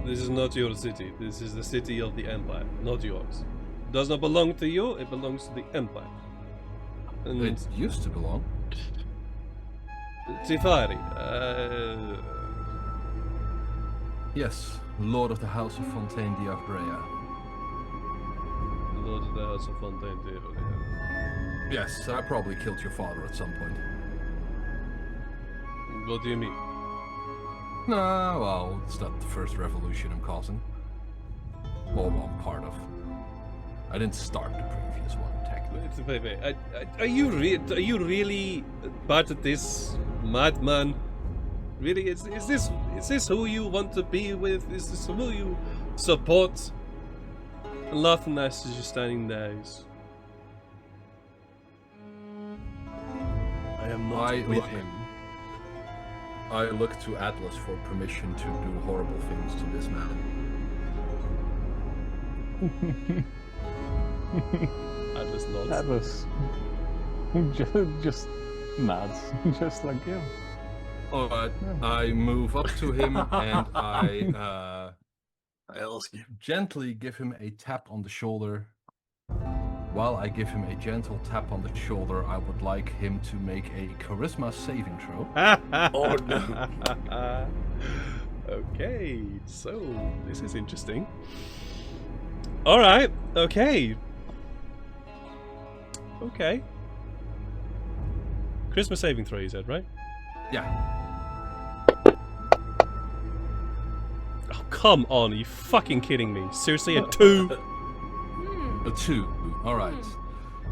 This is not your city. This is the city of the Empire, not yours. It does not belong to you, it belongs to the Empire. And It used to belong. Tifari, Yes, Lord of the House of Fontaine d'Arbrea. Lord of the House of Fontaine d'Arbrea. Yes, I probably killed your father at some point. What do you mean? No, well, it's not the first revolution I'm causing. Well, I'm part of. I didn't start the previous one, technically. Wait. Are you really part of this, madman? Really, is this who you want to be with? Is this who you support? And Lathanas is just standing there. I am not with him. I look to Atlas for permission to do horrible things to this man. Atlas nods. Atlas. just nods. Just like, yeah. Alright, I move up to him and I gently give him a tap on the shoulder. While I give him a gentle tap on the shoulder, I would like him to make a charisma saving throw. Oh no. Okay, so this is interesting. Alright, okay. Okay. Charisma saving throw, you said, right? Yeah. Oh, come on, are you fucking kidding me? Seriously, a 2? A 2. Alright.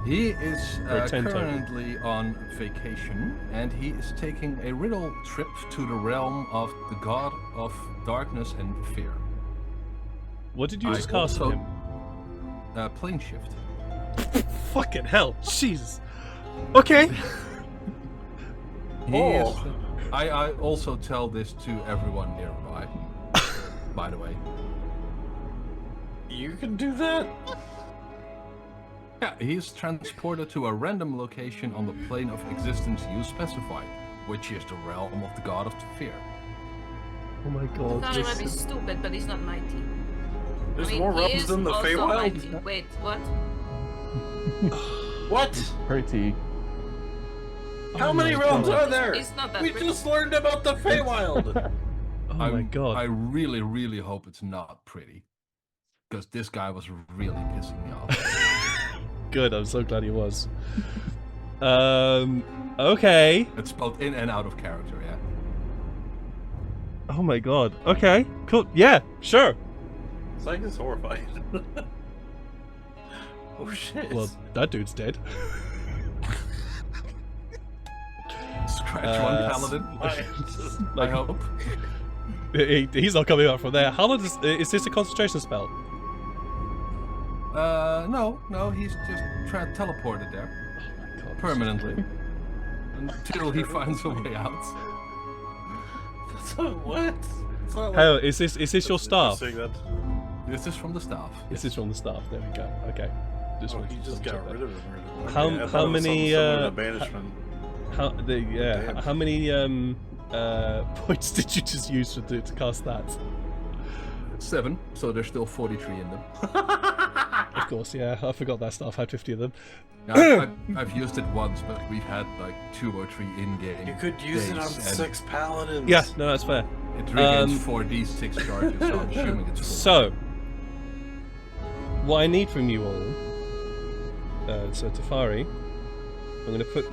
He is Or a 10 total. currently on vacation, and he is taking a riddle trip to the realm of the god of darkness and fear. What did you I just cast on also- him? Plane shift. Fucking hell, Jesus. Okay. He is, I also tell this to everyone nearby, by the way. You can do that? Yeah, he is transported to a random location on the plane of existence you specified, which is the realm of the god of fear. Oh my I god. thought he might be stupid, but he's not mighty. There's I mean, more he realms is than the also Feywild? mighty. Wait, what? What? Pretty. How Oh many my realms God. are there? It's not that We pretty. just learned about the Feywild. Oh my god. I really, really hope it's not pretty. Because this guy was really pissing me off. Good, I'm so glad he was. Okay. It's both in and out of character, yeah. Oh my god. Okay, cool. Yeah, sure. Psych is horrified. Oh shit. Well, that dude's dead. Scratch one paladin. I hope. He's not coming out from there. How long is this a concentration spell? No, he's just teleported there. Oh my god. Permanently. Until he finds a way out. So what? It's not Oh, is this your staff? saying that. This is from the staff. This is from the staff. There we go. Okay. Oh, wanted he to just double got check rid of him. Okay, How- I thought how it was many, something similar to uh, banishment. How Damn. how many points did you just use to cast that? 7, so there's still 43 in them. Of course, yeah. I forgot that staff had 50 of them. I've used it once, but we've had like 2 or 3 in-game. You could use it on days, and 6 paladins. Yeah, no, that's fair. It regains Um, 4d6 charges, so I'm assuming it's full. So, what I need from you all, so Tafari,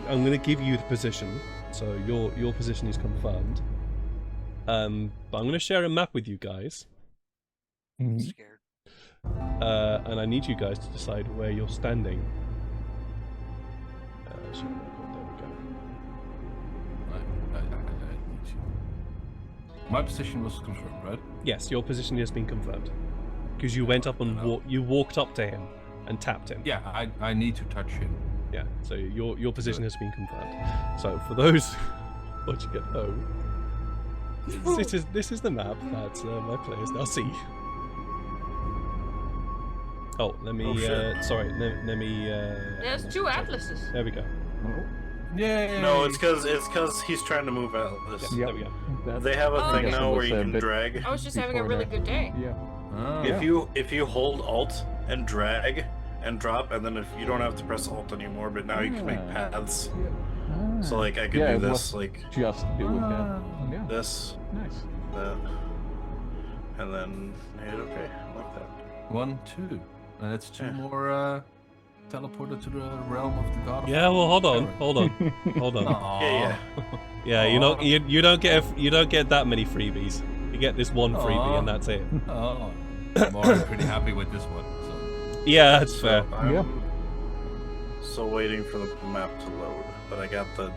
I'm gonna give you the position. So your position is confirmed. But I'm gonna share a map with you guys, I'm scared. and I need you guys to decide where you're standing. There we go. I need you. My position was confirmed, right? Yes, your position has been confirmed because you went up and you walked up to him and tapped him. Yeah, I need to touch him. Yeah, so your position has been confirmed. So for those, what you get? Oh, this is the map that my players now see. Oh, let me. Oh, shit. Sorry, let me. There's 2 atlases. There we go. Yay! No, it's because he's trying to move out. This. There we go. That- They have a Oh, thing okay. now where you Was a can bit- drag. I was just having a Before really that. good day. Yeah. Ah. If you hold Alt and drag and drop, and then if you don't have to press Alt anymore, but now you can make Ah. paths. Ah, So like I could yeah, do it this, was like just doing that. Yeah. this, Nice. that, and then hit OK like that. 1, 2. And it's 2 Yeah. more teleported to the realm of the god. Of Yeah, well, hold on, Terror. hold on, hold on. Aw. Yeah, Yeah, you don't get that many freebies. You get this one freebie Aw. and that's it. Oh, I'm already pretty happy with this one. So. Yeah, that's So fair. I'm Yeah. still waiting for the map to load, but I got the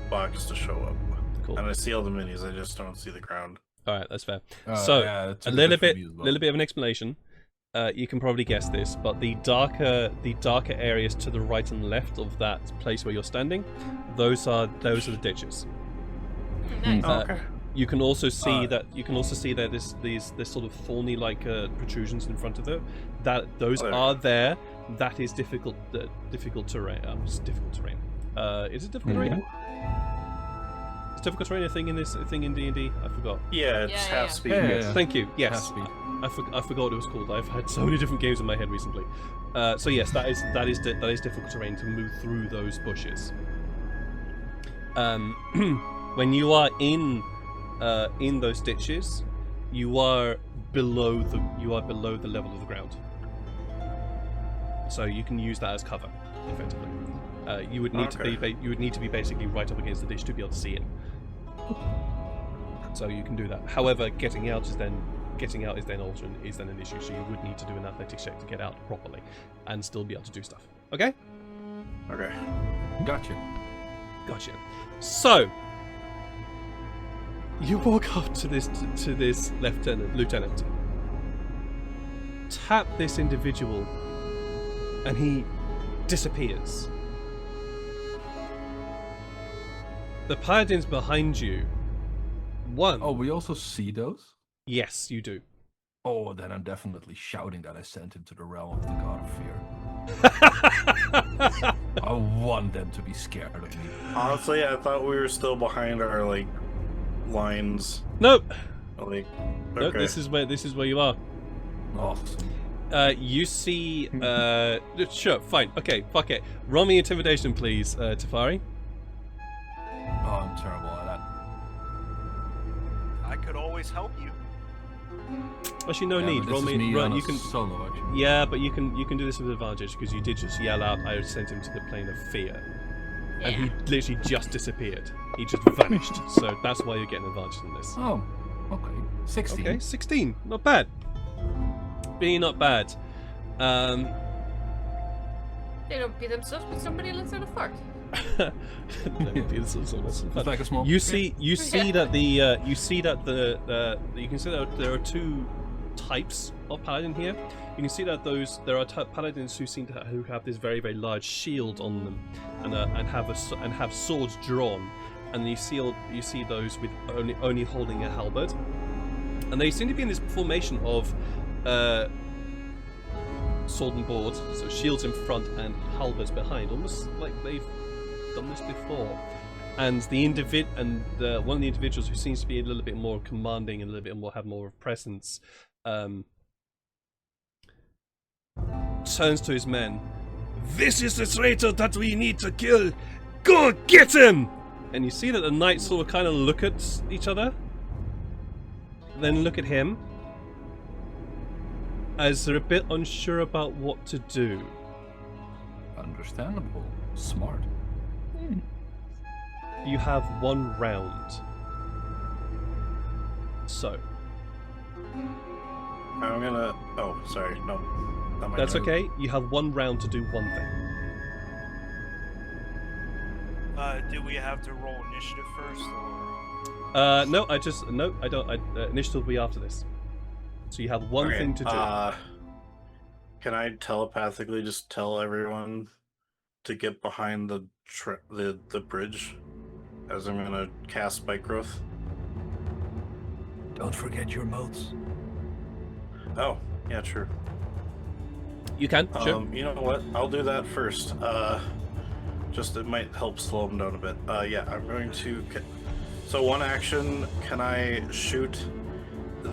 box to show up, Cool. and I see all the minis. I just don't see the ground. All right, that's fair. So, yeah, it's a little good for bit, me as well. little bit of an explanation. You can probably guess this, but the darker areas to the right and left of that place where you're standing, those are the ditches. Nice. Oh, okay. You can also see that there's sort of thorny like protrusions in front of them. That those Oh, there we are go. there. That is difficult terrain. It's difficult terrain. Is it difficult terrain? Is difficult terrain a thing in in D&D? I forgot. Yeah, it's Yeah, half yeah. speed. Yeah. Thank you. Yes. Has to be. I forgot what it was called. I've had so many different games in my head recently. So yes, that is difficult terrain to move through those bushes. When you are in those ditches, you are below the level of the ground. So you can use that as cover, effectively. You would need to be basically right up against the ditch to be able to see it. So you can do that. However, getting out is then an issue. So you would need to do an athletics check to get out properly, and still be able to do stuff. Okay? Okay. Gotcha. Gotcha. So you walk up to this lieutenant. Tap this individual, and he disappears. The paladins behind you. One. Oh, we also see those? Yes, you do. Oh, then I'm definitely shouting that I sent him to the realm of the god of fear. I want them to be scared of me. Honestly, I thought we were still behind our like lines. Nope. Like, Nope. okay. This is where you are. Awesome. You see. Sure. Fine. Okay. Fuck it. Roll me intimidation, please, Tafari. Oh, I'm terrible at that. I could always help you. Actually, no Yeah, need. but Roll this is me. me on You a can. solo, actually. Yeah, but you can do this with advantage because you did just yell out. I sent him to the plane of fear, and he literally just disappeared. He just vanished. So that's why you're getting advantage in this. Oh, okay. 16. Okay, 16. Not bad. Be not bad. They don't beat themselves, but somebody lets out a fart. It's like a small. You see that you can see that there are 2 types of paladin here. You can see that there are paladins who have this very, very large shield on them, and have swords drawn, and you see those with only holding a halberd, and they seem to be in this formation of sword and board, so shields in front and halberds behind, almost like they've done this before. And one of the individuals who seems to be a little bit more commanding and a little bit more have more presence, turns to his men. "This is the traitor that we need to kill. Go get him!" And you see that the knights sort of kind of look at each other, then look at him, as they're a bit unsure about what to do. Understandable. Smart. You have 1 round. So. I'm gonna. Oh, sorry. No. Not my That's turn. okay. You have 1 round to do one thing. Do we have to roll initiative first, or? No, I don't. Initiative will be after this. So you have one Okay, thing to do. Can I telepathically just tell everyone to get behind the bridge, as I'm gonna cast Spike Growth? Don't forget your moats. Oh, yeah, true. You can, sure. You know what? I'll do that first. Just it might help slow them down a bit. Yeah, I'm going to. So 1 action, can I shoot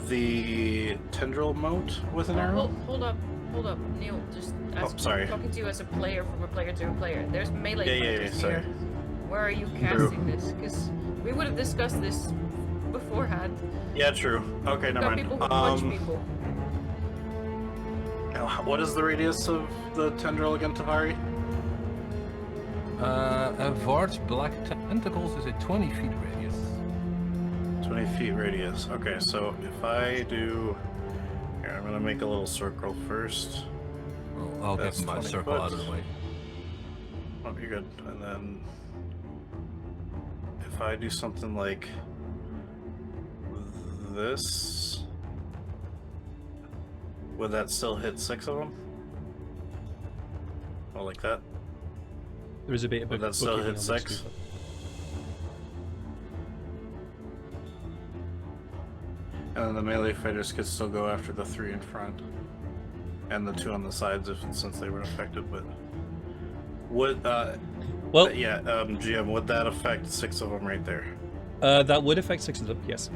the tendril moat with an arrow? Hold up, Neil. Just sorry. talking to you as a player from a player to a player. There's melee fighters sorry. here. Where are you casting this? Because we would have discussed this beforehand. Yeah, true. Okay, never mind. People who punch people. What is the radius of the tendril again, Tavari? Vard's black tentacles is a 20 feet radius. 20 feet radius. Okay, so if I do... Here, I'm gonna make a little circle first. Well, I'll That's get my 20 circle foot. out of the way. Oh, you're good. And then... If I do something like... this... Would that still hit 6 of them? Oh, like that? There is a bit of Would that still hit 6? And then the melee fighters could still go after the 3 in front. And the 2 on the sides since they were affected, but... Would, Well, yeah, GM, would that affect 6 of them right there? that would affect 6 of them, yes.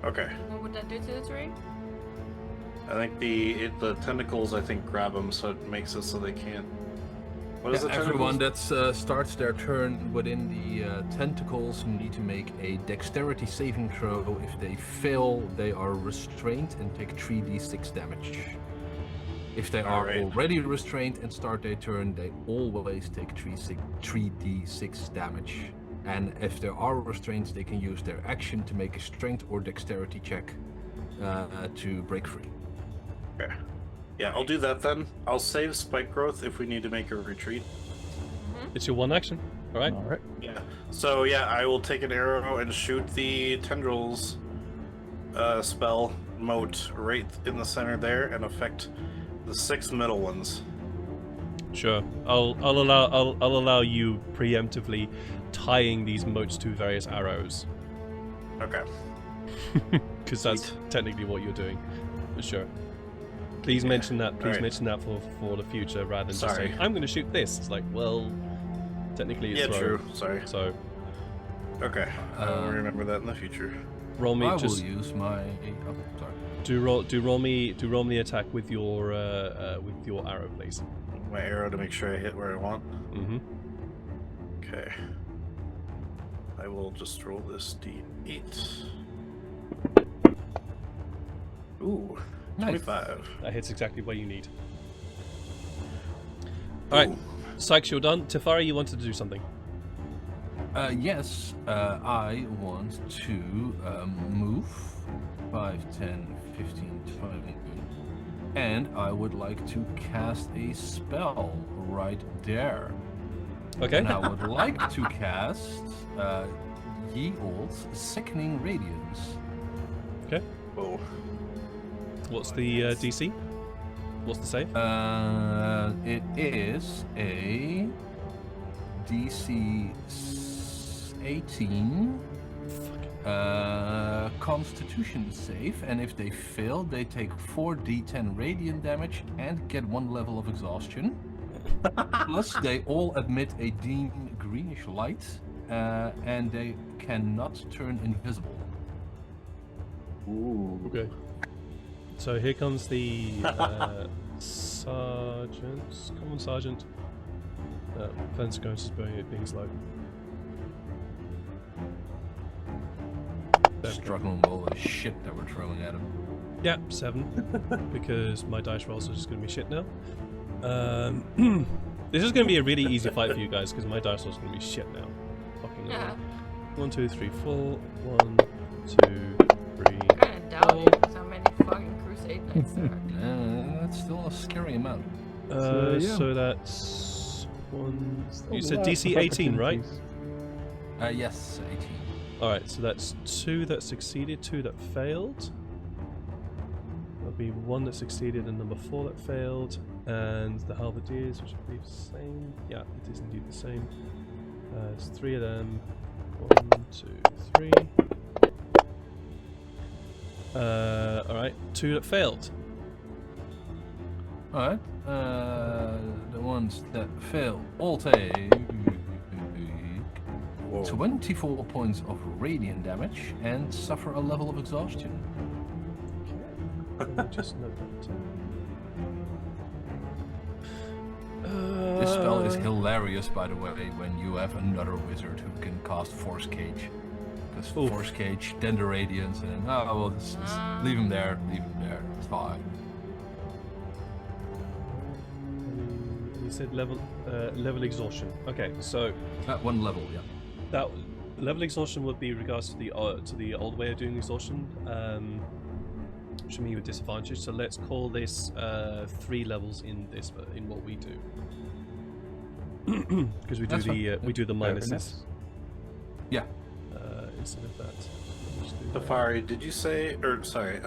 Okay. What would that do to the terrain? I think the tentacles, I think, grab them, so it makes it so they can't... What is the Everyone tentacles? that starts their turn within the tentacles need to make a dexterity saving throw. If they fail, they are restrained and take 3d6 damage. If they are Alright. already restrained and start their turn, they always take 3d6 damage. And if they are restrained, they can use their action to make a strength or dexterity check to break free. Okay. Yeah, I'll do that then. I'll save Spike Growth if we need to make a retreat. It's your 1 action, alright? Alright. Yeah. So yeah, I will take an arrow and shoot the tendrils spell moat right in the center there and affect the 6 middle ones. Sure. I'll allow you preemptively tying these moats to various arrows. Okay. Because that's Sweet. technically what you're doing. For sure. Please mention that. Please Alright. mention that for the future rather than just Sorry. saying, I'm going to shoot this. It's like, well, technically it's Yeah, throw. true. Sorry. So, Okay. I'll remember that in the future. roll me I just will use my... Oh, sorry. do roll me the attack with your arrow, please. My arrow to make sure I hit where I want. Mm-hmm. Okay. I will just roll this d8. Ooh, Nice. 25. That hits exactly where you need. Alright, Sykes, you're done. Tefari, you wanted to do something. Yes, I want to move 5, 10, 15, 20. And I would like to cast a spell right there. Okay. And I would like to cast Ye Old Sickening Radiance. Okay. Whoa. What's the DC? What's the save? It is a DC 18 Constitution save, and if they fail, they take 4d10 radiant damage and get 1 level of exhaustion. Plus, they all emit a dim greenish light, and they cannot turn invisible. Ooh. Okay. So here comes the sergeant. Come on, sergeant. Fence Ghost is being slow. Struggling with all the shit that we're throwing at him. Yeah, 7. Because my dice rolls are just going to be shit now. This is going to be a really easy fight for you guys because my dice rolls are going to be shit now. Fucking Yeah. 1, 2, 3, 4. 1, 2, 3. Kind of doubt it with how many fucking Crusade Knights there are. That's still a scary amount. yeah. So that's 1. Still You said lots of DC 18, right? opportunities. Yes, 18. Alright, so that's 2 that succeeded, 2 that failed. That'll be 1 that succeeded and number 4 that failed. And the halberdiers, which I believe is the same. Yeah, it is indeed the same. It's 3 of them. 1, 2, 3. Alright, 2 that failed. Alright, the ones that fail all take Whoa. 24 points of radiant damage and suffer a level of exhaustion. Let me just note that down. This spell is hilarious, by the way, when you have another wizard who can cast Force Cage. Because Oof. Force Cage, then the Radiance, and then, oh, well, just leave him there, it's fine. You said level exhaustion. Okay, so 1 level, yeah. that level exhaustion would be regards to the old way of doing exhaustion, which would mean with disadvantage. So let's call this 3 levels in this in what we do, because we do That's fine. we do the Fair minuses enough. Yeah. instead of that. We'll just do that. Safari, did you say, or sorry,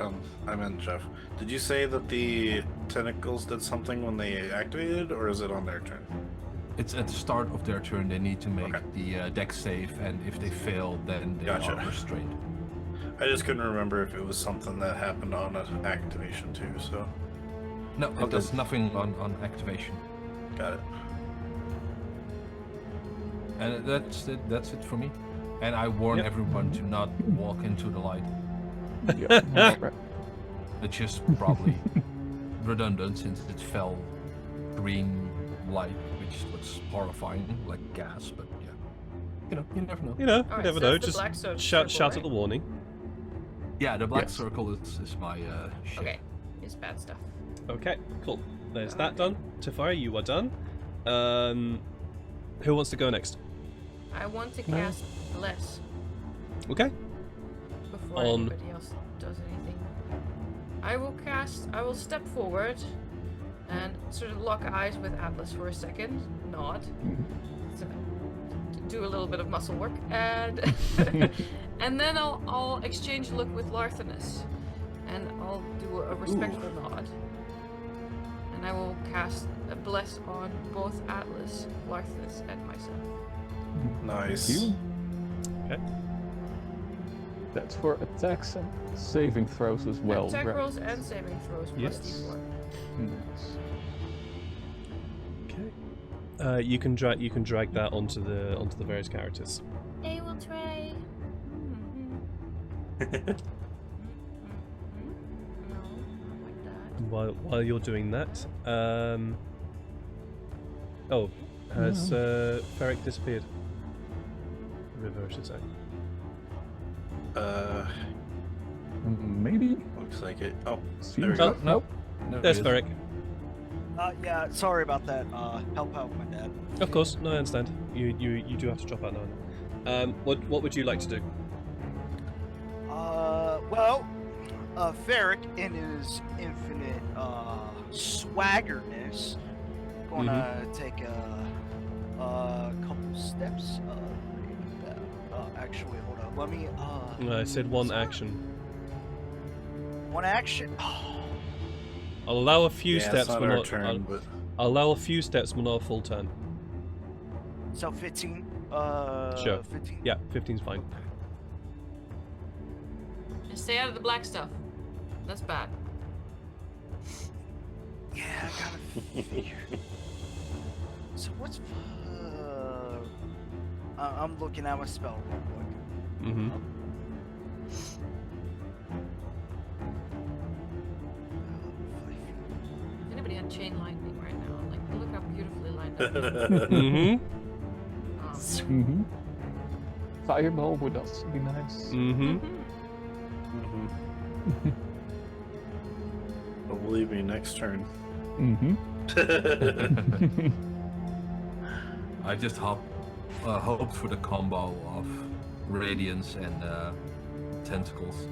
I meant Jeff. Did you say that the tentacles did something when they activated, or is it on their turn? It's at the start of their turn, they need to make Okay. the dex save, and if they fail, then they Gotcha. are restrained. I just couldn't remember if it was something that happened on an activation too, so No, it Okay. does nothing on activation. got it. And that's it for me. And I warn Yep. everyone to not walk into the light. Yeah, that's right. It's just probably redundant since it fell green light, which looks horrifying, like gas, but yeah. You never know. You know, you Alright, never so know. it's the Just black circle, shout right? at the warning. Yeah, the black Yes. circle is my shit. Okay, it's bad stuff. Okay, cool. There's that done. Tafari, you are done. Who wants to go next? I want to cast Bless Okay. before On- anybody else does anything. I will step forward and sort of lock eyes with Atlas for a second, nod, sort of do a little bit of muscle work, and and then I'll exchange a look with Larthanus, and I'll do a respectful nod, and I will cast a Bless on both Atlas, Larthanus, and myself. Nice. You. Okay. That's for attacks and saving throws as well. Attack right? rolls and saving throws plus Yes. D4. Nice. Okay. You can drag that onto the various characters. I will try. No, not like that. While you're doing that, has Ferric disappeared? River, I should say. Maybe. Looks like it. Oh, Seems go. like- Nope. No, There's it is. Ferric. Yeah, sorry about that. Help out my dad. Of course, no, I understand. You do have to drop out now. What would you like to do? Well, Ferric, in his infinite swaggerness, gonna take a couple steps. Actually, hold on. Let me. I said one action. One action. I'll allow a few yeah, steps, it's not but our not. turn, but I'll allow a few steps, but not a full turn. So 15. Sure. 15? Yeah, 15's fine. Just stay out of the black stuff. That's bad. Yeah, I gotta figure. So what's... I'm looking at my spell real quick. Mm-hmm. If anybody had chain lightning right now, like, look how beautifully lined up. Mm-hmm. Mm-hmm. Fireball would also be nice. Mm-hmm. But believe me, next turn. Mm-hmm. I just hoped for the combo of Radiance and Tentacles.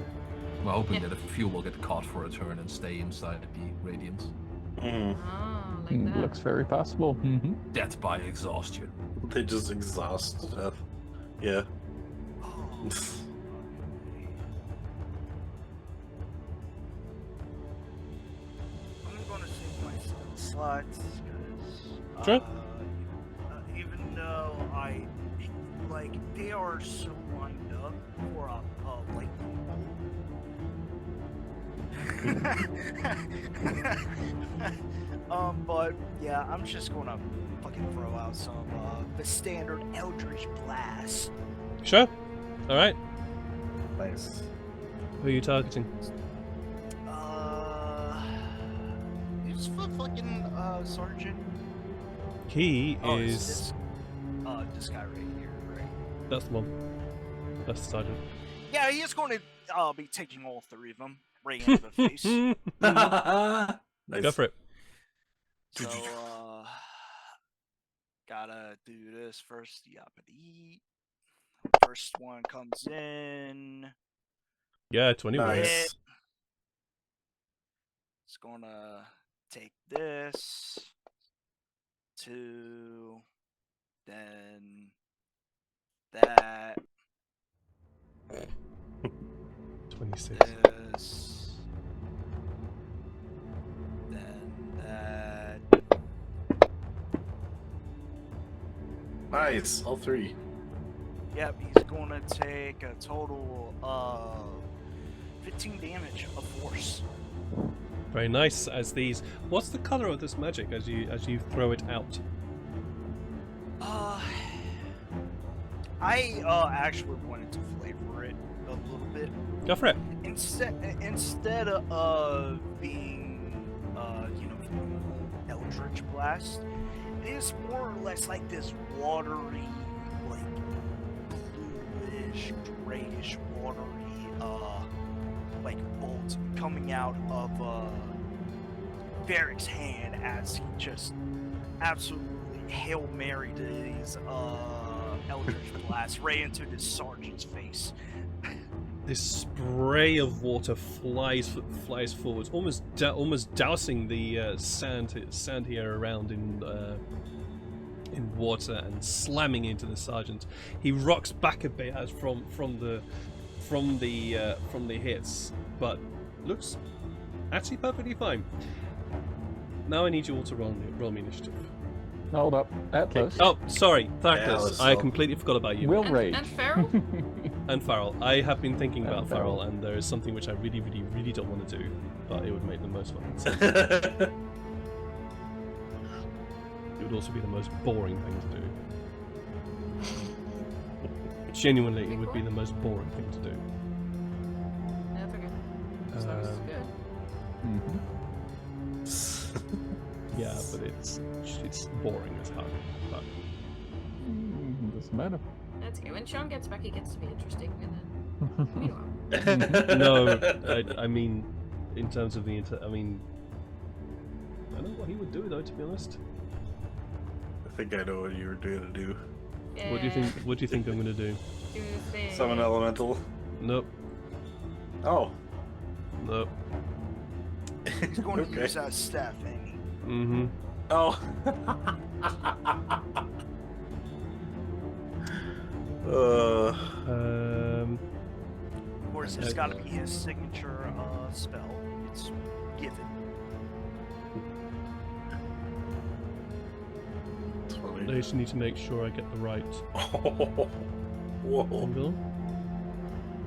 I'm hoping that a few will get caught for a turn and stay inside the Radiance. Mm. Ah, like that. Looks very possible. Mm-hmm. Death by exhaustion. They just exhaust to death. Yeah. Oh. I'm gonna save my spell slots because Sure. even though they are so lined up for a lightning bolt. But yeah, I'm just gonna fucking throw out some the standard Eldritch Blast. Sure. All right. Nice. Who are you targeting? It's the fucking sergeant. He Oh, is. it's this guy right here, right? That's the one. That's the sergeant. Yeah, he is going to be taking all three of them right into the face. Nice. Go for it. So, gotta do this first. Yappity. First one comes in. Yeah, 21. Nice. It's gonna take this. 2. Then that. 26. This. Then that. Nice. All three. Yep, he's gonna take a total of 15 damage of force. Very nice. As these. What's the color of this magic as you throw it out? I actually wanted to flavor it a little bit. Go for it. Instead of being, Eldritch Blast, it is more or less like this watery, like bluish, grayish, watery, like bolt coming out of Varric's hand as he just absolutely Hail Mary to his Eldritch Blast right into this sergeant's face. This spray of water flies forwards, almost dousing the sand here around in water and slamming into the sergeant. He rocks back a bit as from the hits, but looks actually perfectly fine. Now I need you all to roll me initiative. Hold up. Atlas. Oh, sorry, Thactus. Atlas, I oh. completely forgot about you. Will rage. And Farrell? And Farrell. I have been thinking about And Farrell, Farrell. and there is something which I really, really, really don't want to do, but it would make the most fucking sense. It would also be the most boring thing to do. Genuinely, it would be the most boring thing to do. That's okay. As long as it's good. Mhm. Yeah, but it's boring as hell. But Doesn't matter. That's okay. When Sean gets back, he gets to be interesting, and then no, I mean, in terms of the I don't know what he would do though. To be honest, I think I know what you were going to do. yeah, what do you think? What do you think I'm gonna do? do the thing. Summon elemental. Nope, Oh. nope. He's going to Okay. use that staff, ain't he? Mm-hmm. Oh. Of course, it's got to be his signature spell. It's given. 20. I just need to make sure I get the right Whoa. angle.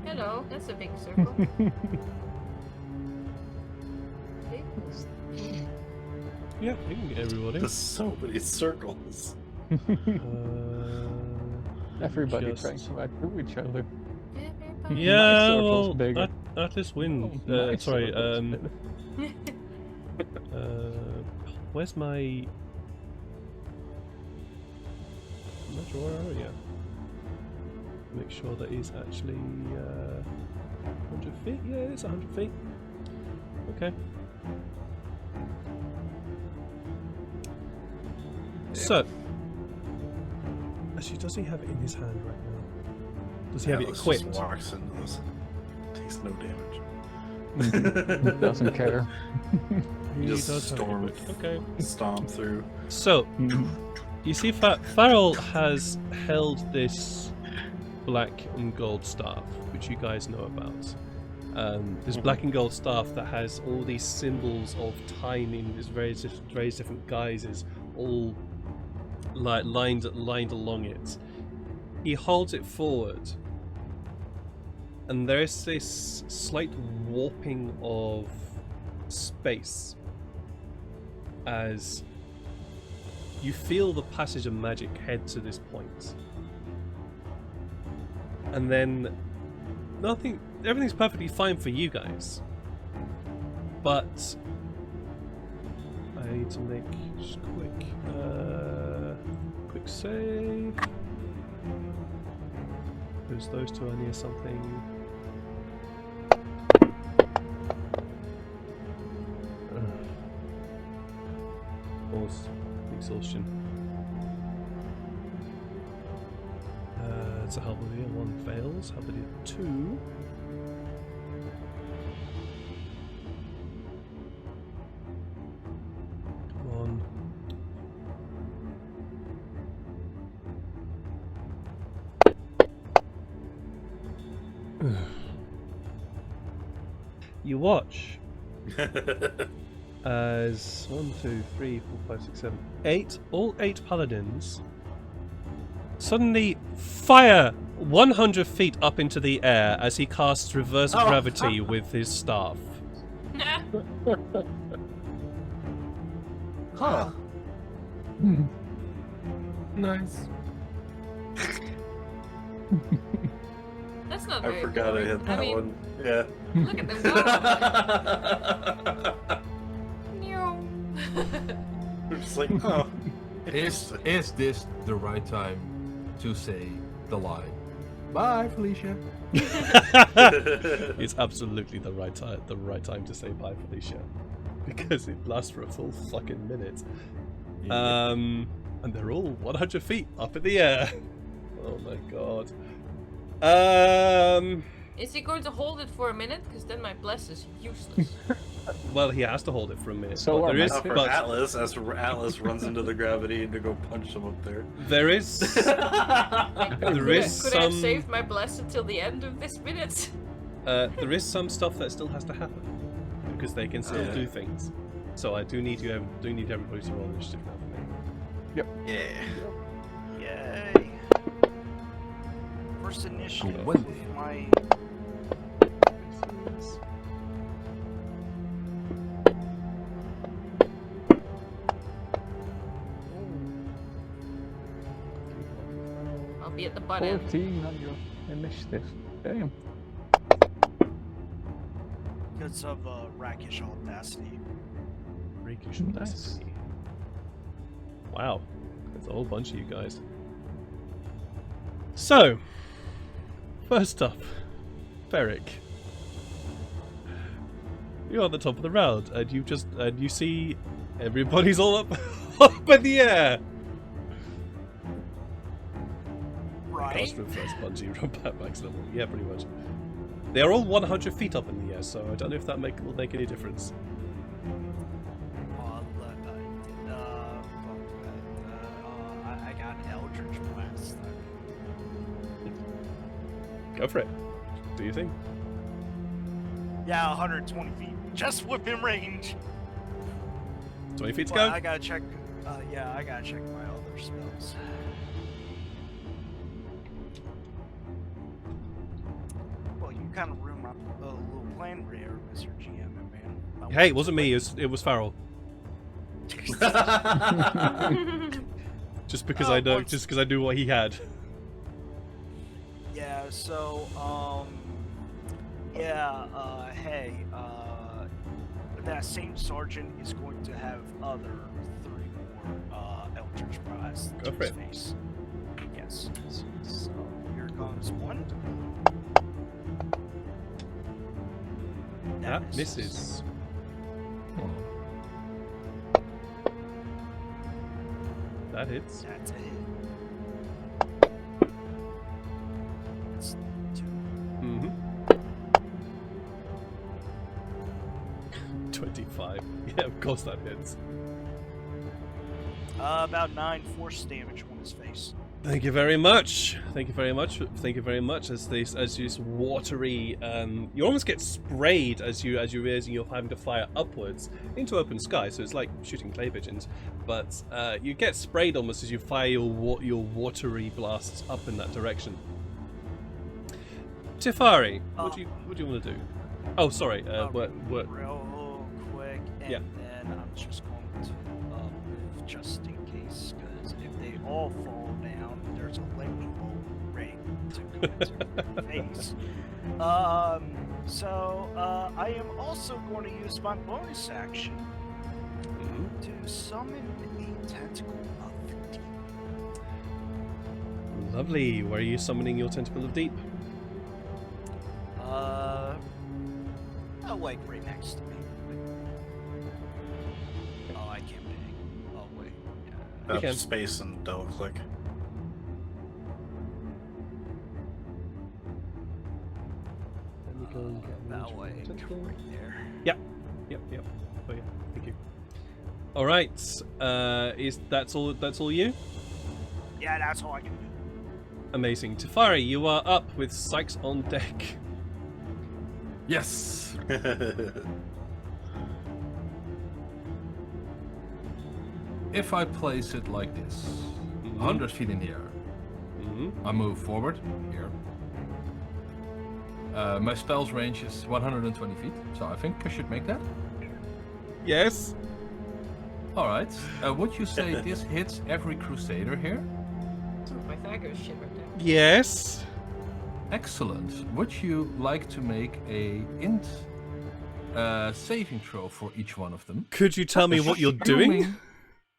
Hello, that's a big circle. Okay. Yeah, we can get everybody. There's so many circles. Everybody Just- trying to outdo each other. Everybody- Yeah, My circle's well, bigger. Atlas wins. Oh, my Sorry, circle's bigger. where's my... I'm not sure where are you? Make sure that is actually 100 feet. Yeah, it is 100 feet. Okay. So, actually, does he have it in his hand right now? Does he have it Alice equipped? just walks into this. Takes no damage. Doesn't care. He Just does have it storm. equipped. Okay. Stomp through. So, you see, Farrell has held this black and gold staff, which you guys know about. This black and gold staff that has all these symbols of time in these various different guises, all like lined along it. He holds it forward, and there is this slight warping of space as you feel the passage of magic head to this point. And then everything's perfectly fine for you guys. But I need to make just quick save. Because those two are near something. Pause. Exhaustion. It's a Halberdier. 1 fails. Halberdier 2. Come on. You watch as 1, 2, 3, 4, 5, 6, 7, 8, all 8 paladins suddenly fire 100 feet up into the air as he casts reverse gravity with his staff. Huh. Nice. That's not I very forgot I boring. hit that mean, one. Yeah. Look at them go. Meow. We're just like, oh. Is this the right time to say the line? Bye, Felicia. It's absolutely the right time to say bye, Felicia, because it lasts for a full fucking minute. And they're all 100 feet up in the air. Oh my god. Is he going to hold it for a minute? Because then my bless is useless. Well, he has to hold it for a minute. So but are there is, my For but Atlas, as Atlas runs into the gravity to go punch him up there. there is, there is Could I have some, saved my bless until the end of this minute? there is some stuff that still has to happen because they can still Yeah. do things. So I do need everybody to roll initiative now for me. Yeah. Yay! First initiative. Wendy. My I'll be at the butt end. 14 on your initiative. Damn. because of rakish audacity. Rakish Nice. audacity. Wow, that's a whole bunch of you guys. So, first up, Ferric. You're at the top of the round, and you see everybody's all up, up in the air. Right? Cast reverse bungee, run back level. Yeah, pretty much. They're all 100 feet up in the air, so I don't know if that will make any difference. I got Eldritch Blast. Go for it. Do you think? Yeah, 120 feet. Just within range. 20 feet to Well, go. I gotta check. Yeah, I gotta check my other spells. Well, you kind of ruined my little plan there, Mr. GM, man. Hey, it wasn't me. It was Farrell. Just because I know, just because I knew what he had. Yeah. So, hey, that same sergeant is going to have other 3 more Eldritch Prize Go to for his it. face. Yes. So here comes 1. That misses. That hits. That's a hit. That's 2. Mm-hmm. 25. Yeah, of course that hits. About 9 force damage on his face. Thank you very much. Thank you very much. Thank you very much. As this watery, you almost get sprayed as you're realizing you're having to fire upwards into open sky. So it's like shooting clay pigeons, but you get sprayed almost as you fire your watery blasts up in that direction. Tifari, what do you want to do? Oh, sorry. What? Real quick, and Yeah. then I'm just going to move just in case, because if they all fall down, there's a lightning bolt ready to go into their face. So I am also going to use my bonus action to summon a tentacle of the deep. Lovely. Where are you summoning your tentacle of deep? Oh, like right next to me. Oh, I can't ping. Oh, wait. You can. Space and double click. Let me go and get That way, tentacle. right there. Yep. Oh yeah. Thank you. All right. That's all you? Yeah, that's all I can do. Amazing. Tafari, you are up with Sykes on deck. Yes. If I place it like this, 100 feet in the air, I move forward here. My spell's range is 120 feet, so I think I should make that. Yes. All right. Would you say this hits every Crusader here? Some Pythagoras shit right there. Yes. Excellent. Would you like to make a int saving throw for each one of them? Could you tell me what you're doing? Assuming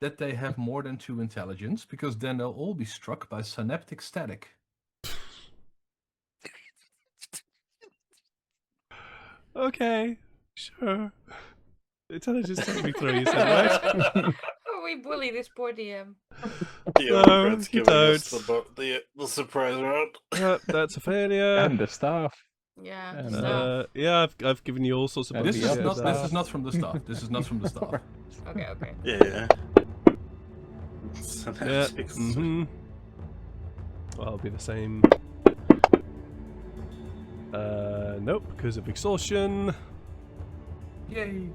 that they have more than 2 intelligence, because then they'll all be struck by synaptic static. Okay. Sure. Intelligence saving throw, you said, right? Oh, we bully this poor DM. Yeah, No, Brent's you giving us don't. the surprise round. That's a failure. And the staff. Yeah. And, So, Yeah, I've given you all sorts of And This bonuses. is yeah, not. that- This is not from the staff. This is not from the staff. okay. Yeah. Yeah. Synaptics. Well, it'll be the same. Nope, because of exhaustion. Yay!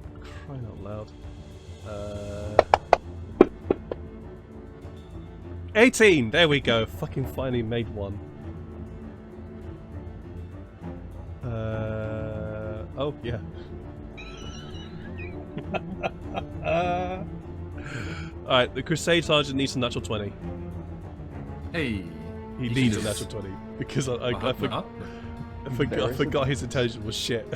Crying out loud. 18! There we go. Fucking finally made one. Oh, yeah. Alright, the Crusade Sergeant needs a natural 20. Hey. He You needs a should natural 20. Because I Uh-huh, forgot, uh-huh. There is a forgot his intelligence was shit.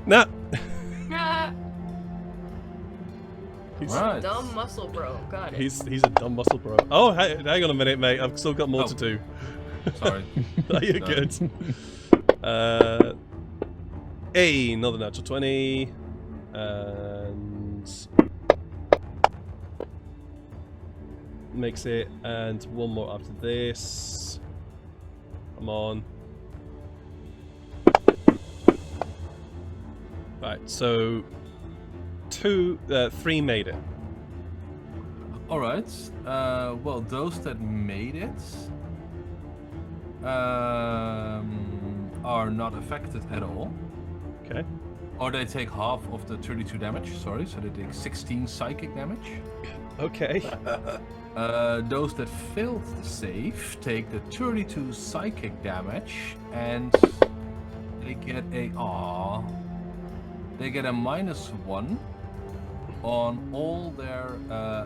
Nah! Ah, He's, Right. dumb muscle bro. Got it. he's a dumb muscle bro. Oh, hang on a minute, mate. I've still got more to do. Sorry. Are you No. good? Another natural 20. And... makes it, and one more after this. Come on. Right, so 3 made it. All right. Well, those that made it are not affected at all. Okay. Or they take half of the 32 damage, sorry, so they take 16 psychic damage. Okay. Those that failed the save take the 32 psychic damage, and they get a -1 on all their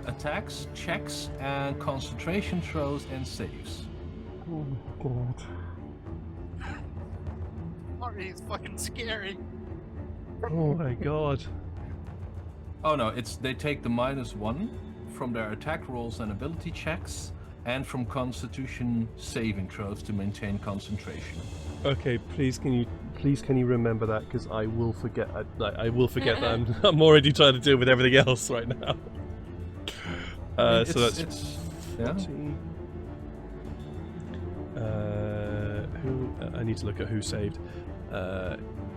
attacks, checks, and concentration throws and saves. Oh my god. Sorry, it's fucking scary. Oh my god. Oh no, they take the -1 from their attack rolls and ability checks, and from Constitution saving throws to maintain concentration. Okay, please can you remember that, because I will forget. I will forget that. I'm already trying to deal with everything else right now. So that's yeah. 40. Who I need to look at who saved.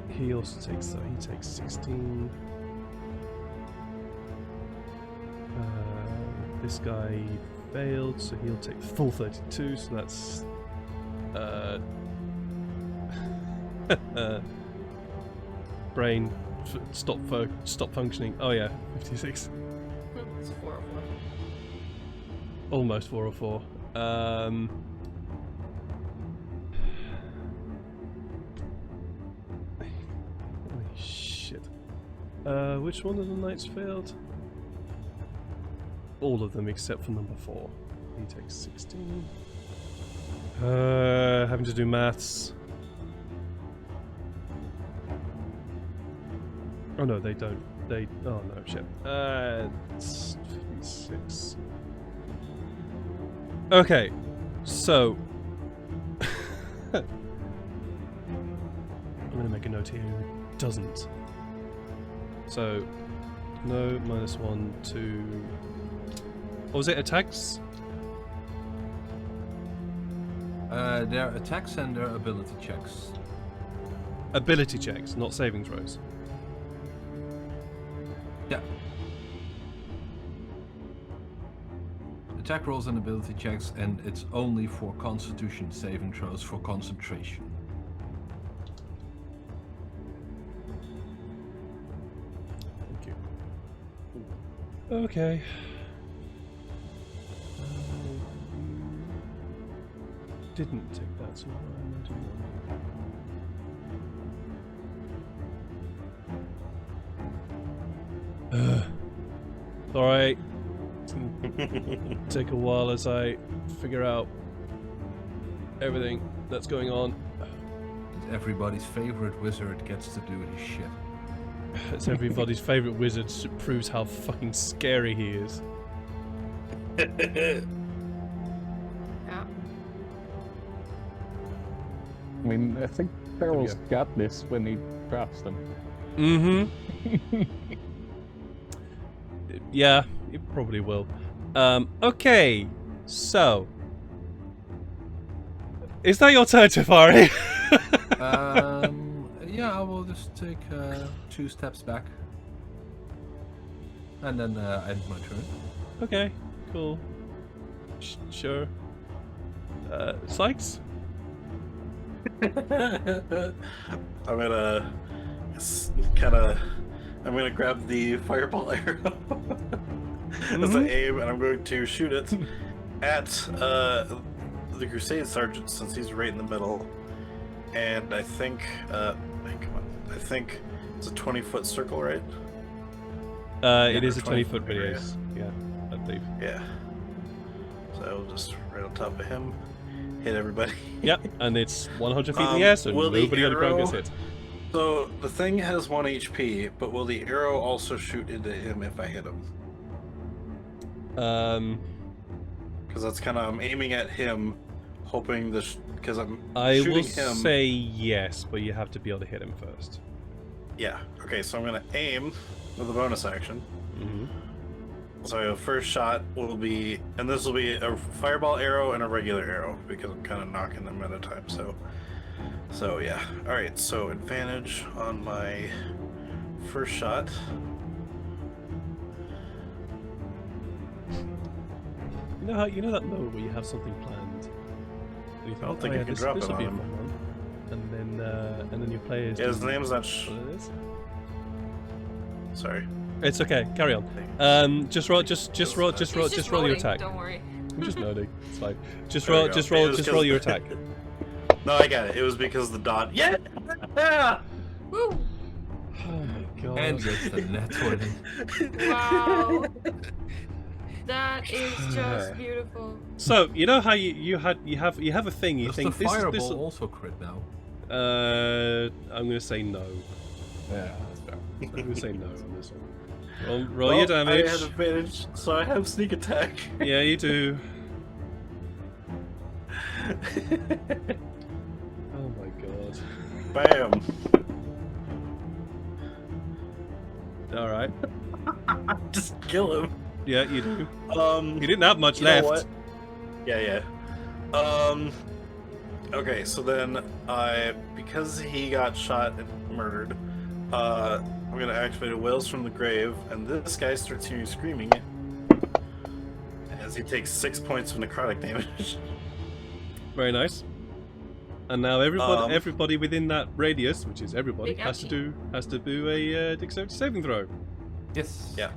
He also takes 16. This guy failed, so he'll take full 32. So that's brain stop functioning. Oh yeah, 56. It's 404. Almost 404. Holy shit. Which one of the knights failed? All of them except for number 4. He takes 16. Having to do maths. Oh no, they don't. Oh no, shit. It's 56. Okay, so I'm gonna make a note here who doesn't. So no, -1 to. What was it? Attacks? Their attacks and their ability checks. Ability checks, not saving throws. Yeah. Attack rolls and ability checks, and it's only for Constitution saving throws for concentration. Thank you. Okay. Didn't take that, so why am I doing that? Alright. Take a while as I figure out everything that's going on. Everybody's favorite wizard gets to do his shit. It's everybody's favourite wizard, proves how fucking scary he is. Yeah. I mean, I think Feral's got this when he drafts them. Mm-hmm. Yeah, he probably will. Okay, so is that your turn, Tefari? Yeah, I will just take 2 steps back, and then end my turn. Okay, cool. Sure. Sykes? I'm gonna grab the fireball arrow as I aim, and I'm going to shoot it at the Crusade Sergeant, since he's right in the middle. And I think, I think it's a 20-foot circle, right? It is a 20-foot radius. Yeah, I believe. Yeah. So I'll just right on top of him, hit everybody. Yep, and it's 100 feet in the air, so nobody on the ground gets hit. So the thing has 1 HP, but will the arrow also shoot into him if I hit him? Because that's kind of, I'm aiming at him, hoping because I'm shooting him. I will say yes, but you have to be able to hit him first. Yeah. Okay, so I'm gonna aim with a bonus action. Mm-hmm. So the first shot will be, and this will be a fireball arrow and a regular arrow, because I'm kind of knocking them at a time. So yeah. All right. So advantage on my first shot. You know that moment where you have something planned. You think, I don't think I can drop this it will be a on fun him. one. And then your players. Yeah, his do name's not. what it is. Sorry. It's okay. Carry on. Just roll your attack. Don't worry. I'm just nodding. It's fine. Just There roll. we go. Just It roll. was Just 'cause- roll your attack. No, I got it. It was because the dot. Yeah. Woo! Oh my god. And gets the net 20. Wow. That is just beautiful. So you know how you have a thing you Does think the this fireball also crit now? I'm gonna say no. Yeah, that's fair. I'm gonna say no on this one. Roll your damage. I had advantage, so I have sneak attack. Yeah, you do. Oh my god. Bam. All right. Just kill him. Yeah, you do. You You didn't have much know left. what? Yeah. Okay, so then because he got shot and murdered, I'm gonna activate a Wails from the Grave, and this guy starts hearing screaming as he takes 6 points of necrotic damage. Very nice. And now everybody within that radius, which is everybody, Big has to ouchie. do a dexterity saving throw. Yes. Yeah.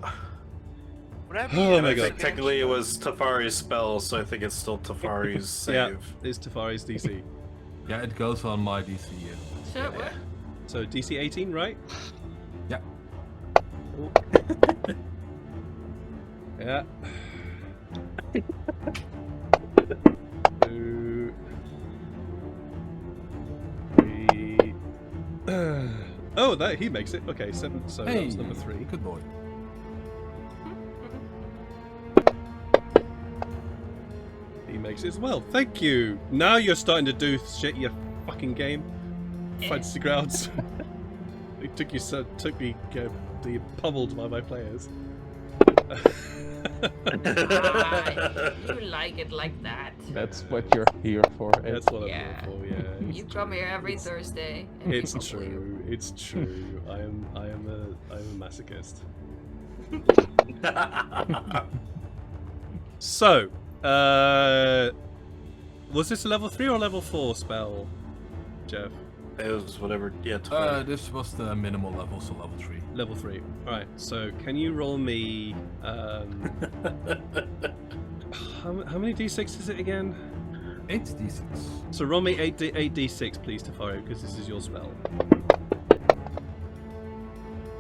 What happened? Oh And my I god. think technically it was Tafari's spell, so I think it's still Tafari's save. Yeah, it's Tafari's DC. Yeah, it goes on my DC. Yeah. Shit, what? So DC 18, right? Yeah. Oh. Yeah. 2, 3. Oh, that he makes it. Okay, 7. So that was number 3. Good boy. He makes it as well. Thank you. Now you're starting to do shit. You fucking game. Fantasy Grounds. It took me being pummeled by my players. You like it like that. That's what you're here for. Ed. That's what I'm Yeah. here for. Yeah. You come here every Thursday. And It's we bubble you. true. It's true. I am a masochist. So, was this a level 3 or level 4 spell, Jeff? It was whatever. Yeah, Tafari. This was the minimal level, so level 3. Level 3. Alright, so can you roll me how many d6 is it again? 8d6. So roll me 8d6 please, Tafari, because this is your spell.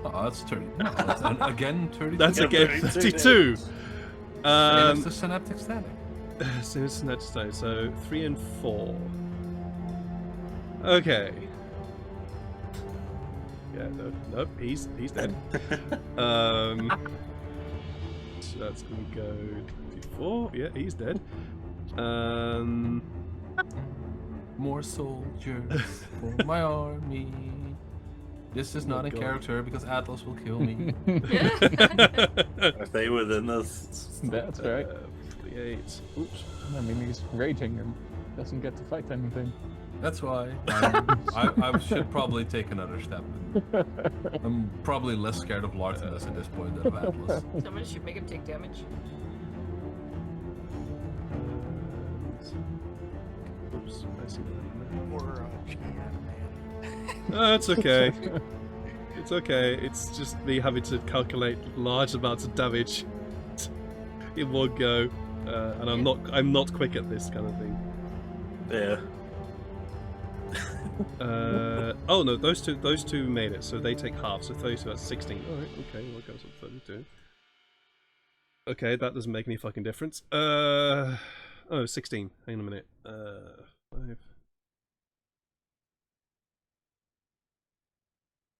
Oh, that's 30. No, that's again 32. That's Yeah, again 32. 32. It's the synaptic static. So it's not so 3 and 4. Okay. Yeah, nope, he's dead. So that's gonna go 4. Yeah, he's dead. More soldiers for my army. This is not a God. character because Atlas will kill me. Are they within this? That's right. 48. Oops. I mean, he's raging and doesn't get to fight anything. That's why I should probably take another step. I'm probably less scared of Lartinus at this point than of Atlas. Someone should make him take damage. Oops, I see that. Or, man. Oh, it's okay. It's okay. It's just me having to calculate large amounts of damage in one go, and I'm not quick at this kind of thing. Yeah. Oh no, those two made it, so they take half, so 32, that's 16. Alright, okay, what goes up 32? Okay, that doesn't make any fucking difference. Oh, 16. Hang on a minute. 5.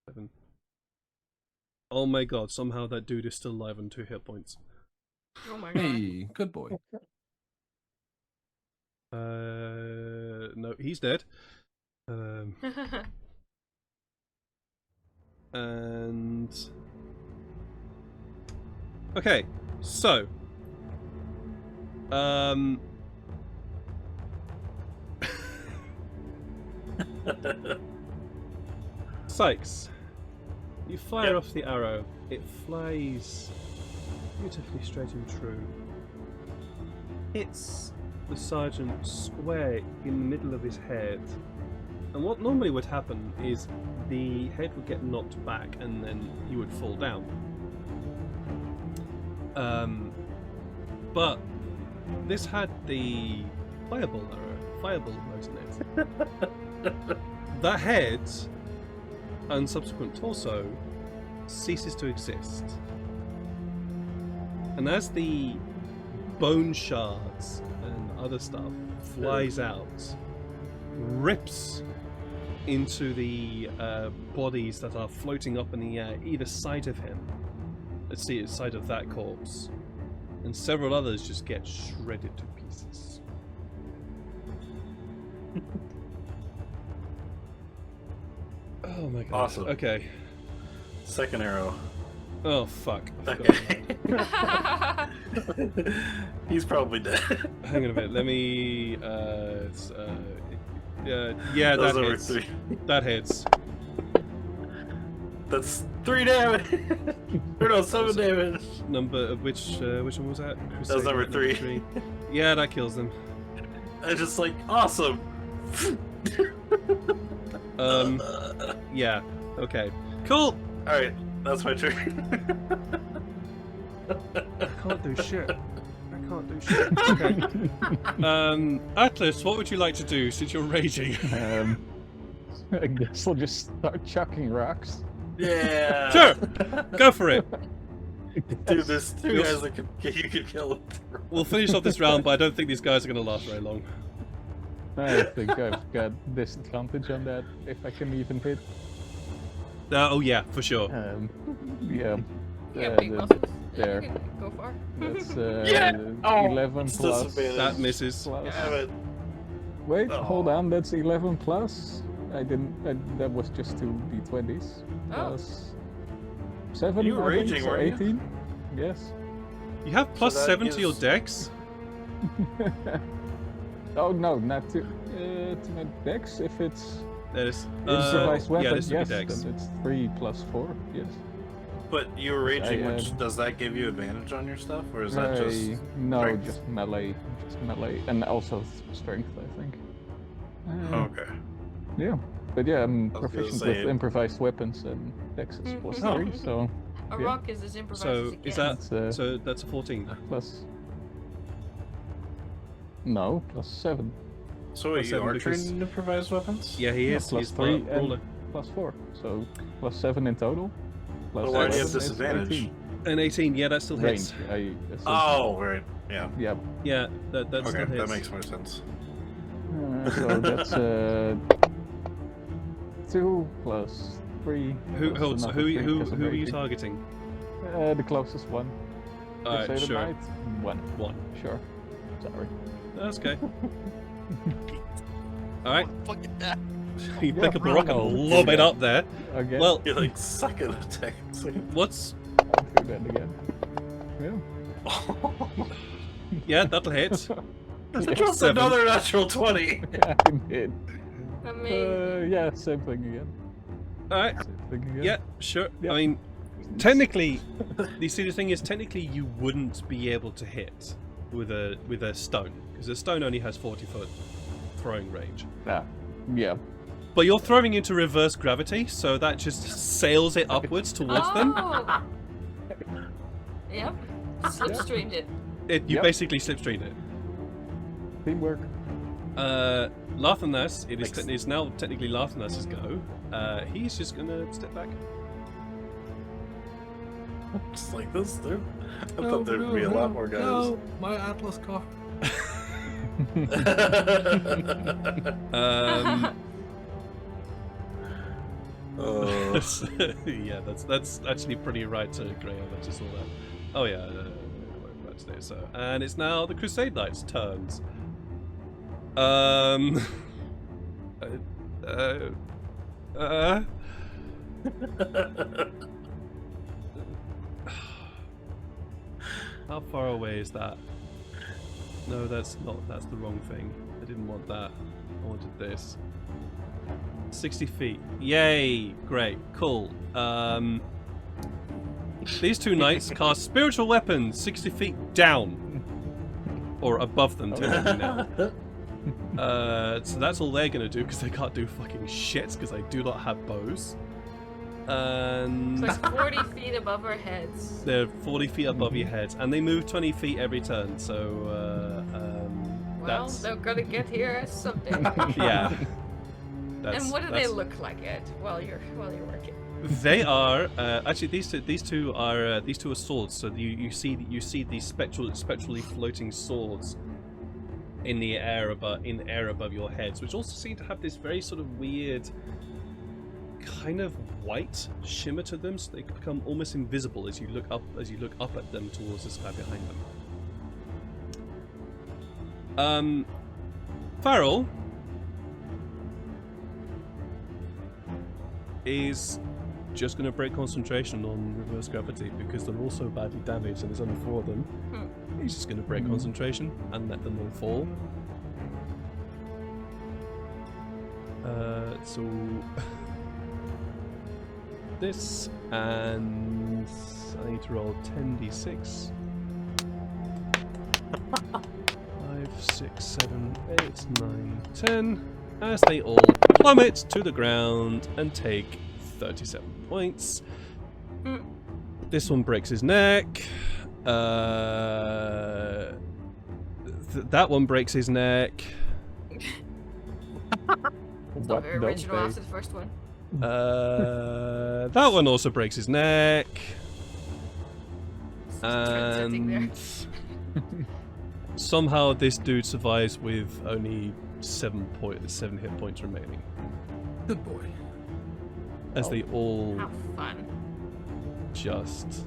7. Oh my god, somehow that dude is still alive on 2 hit points. Oh my god. Hey, good boy. No, he's dead. And okay, so Sykes, you fire off the arrow. It flies beautifully straight and true. Hits the sergeant square in the middle of his head, And what normally would happen is the head would get knocked back and then he would fall down. But this had the fireball note in it. That head and subsequent torso ceases to exist. And as the bone shards and other stuff flies out, rips into the bodies that are floating up in the air either side of him. Let's see, it's side of that corpse. And several others just get shredded to pieces. Oh my god. Awesome. Okay. Second arrow. Oh fuck. I forgot. Okay. He's probably dead. Hang on a minute. Let me. Yeah, That was that over hits. 3. That hits. That's 3 damage. Or no, 7 damage. Number which one was that? That was number Crusade, 3. Yeah, that kills them. I just like awesome. Yeah. Okay. Cool. All right, that's my turn. I can't do shit. I can't do shit. Okay. Atlas, what would you like to do since you're raging? I guess I'll just start chucking rocks. Yeah. Sure. Go for it. Dude, there's 2 We'll- guys that you could kill him. We'll finish off this round, but I don't think these guys are going to last very long. I think I've got disadvantage on that, if I can even hit. Oh yeah, for sure. Yeah. You got Uh, big the- muscles. there. You can go far. That's Yeah! Oh, 11 it's plus. disadvantage. That misses. plus. Damn it. Wait, hold Oh. on, that's 11 plus. I didn't. That was just 2 d20s. Oh. Plus 7. You were I think, raging, so weren't you? 18. Yes. You have plus that 7 to your gives- dex. Oh no, not to my dex. If it's That is. improvised weapon, yeah, this would yes, be dex. then it's 3 plus 4. Yes. But you were raging, I, which does that give you advantage on your stuff, or is that just no, strength? just melee, and also strength, I think. okay? Yeah, but yeah, I'm I was gonna proficient say- with improvised weapons and dexes plus Oh. 3, so A Yeah. rock is as improvised So as it is gets. that it's so? That's a 14. plus. No, plus 7, So Plus you 7 are because- trained in improvised weapons? Yeah, he Yeah, is. plus He's 3 the and- ruler. plus 4, so plus 7 in total. Plus But why do you have 11 is disadvantage? 18. An 18. Yeah, that still Range. hits. Oh, right. Yeah. Yeah. Yeah, that still Okay, hits. that makes more sense. So that's 2 plus 3. Who plus holds? another Who 3 who because I'm who are you raging. targeting? The closest one. Alright, Crusader sure. Knight, 1. 1. Sure. Sorry. That's okay. Alright, Fuck it, that. you Yeah, pick up the rock I'll and do lob it that. up there. Again. Well, You're like, suck at attack. It's like, what's? I'll do that again. Yeah. Yeah, that'll hit. just 7. another natural 20. I'm hit. I mean, Yeah, same thing again. Alright, Same thing again. yeah, sure. Yeah. I mean, technically, you see, the thing is, technically, you wouldn't be able to hit with a stone because a stone only has 40-foot throwing range. Ah, yeah. But you're throwing into reverse gravity, so that just sails it upwards towards them. oh. Yep. Slipstreamed it. You Yep. basically slipstream it. Teamwork. Lathanas, Thanks. it's now technically Lathanas' go. He's just gonna step back. Just like this, dude. I thought there'd be a lot more guys. No, my Atlas cough. Um, Oh. yeah, that's actually pretty right to Graham. I just saw that. Oh yeah, that's there. So, and it's now the Crusade Knights' turns. How far away is that? No, that's not. That's the wrong thing. I didn't want that. I wanted this. 60 feet. Yay! Great. Cool. These two knights cast spiritual weapons 60 feet down. Or above them, technically now. So that's all they're gonna do because they can't do fucking shit because they do not have bows. And It's like 40 feet above our heads. they're 40 feet above your heads, and they move 20 feet every turn. So Well, that's they're gonna get here someday. yeah. And what do they look like, Ed? While you're working. They are actually these two are swords. So you see these spectrally floating swords in the air above your heads, which also seem to have this very sort of weird kind of white shimmer to them, so they become almost invisible as you look up at them towards the sky behind them. Farrell is just going to break concentration on reverse gravity because they're also badly damaged and there's only 4 of them. He's just going to break concentration and let them all fall. So this, and I need to roll 10d6. 5, 6, 7, 8, 9, 10. As they all plummet to the ground and take 37 points. This one breaks his neck. That one breaks his neck. It's not very original after the first one. That one also breaks his neck. And somehow this dude survives with only 7 hit points remaining. Good boy. As they all How fun. just...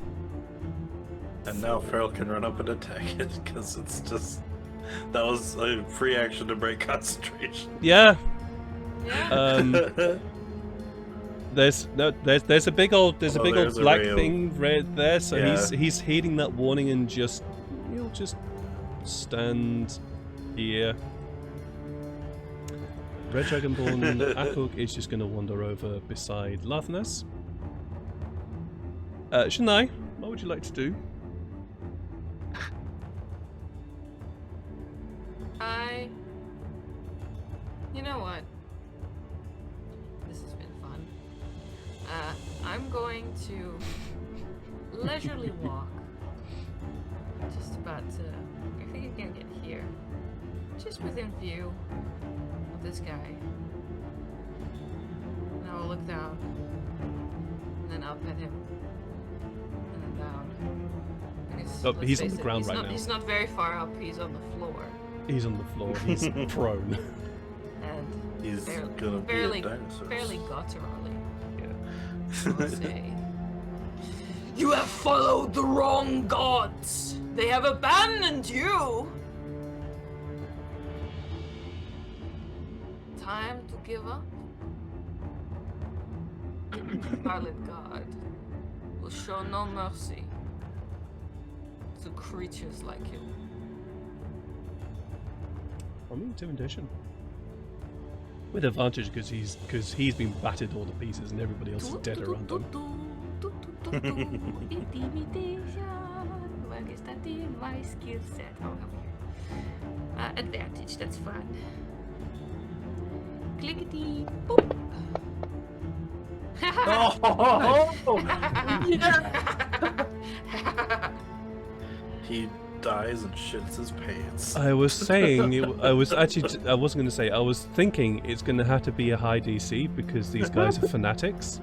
And now Farrell can run up and attack it because it's just... That was a free action to break concentration. Yeah. Yeah. There's a big old There's black a thing right there, so Yeah. he's heeding that warning and he'll just stand here. Red Dragonborn Akuk is just gonna wander over beside Lathanas. Shania, what would you like to do? You know what? This has been fun. I'm going to leisurely walk. Just about to... I think I can get here. Just within view of this guy. And I will look down. And then up at him. And then down. Because, Oh, let's he's on face the it, ground right now. He's not very far up, he's on the floor. He's on the floor, he's prone. And He's barely, gonna be barely, a dinosaur. barely gutturally. Yeah. I'll say, you have followed the wrong gods. They have abandoned you. Time to give up. Scarlet Guard will show no mercy to creatures like you. Only intimidation. With advantage because he's been battered all to pieces and everybody else is dead around him. Intimidation. Where is that in my skill set? Oh, over here. Advantage, that's fun. Clickety boop. He dies and shits his pants. I was saying, I wasn't going to say, I was thinking it's going to have to be a high DC because these guys are fanatics.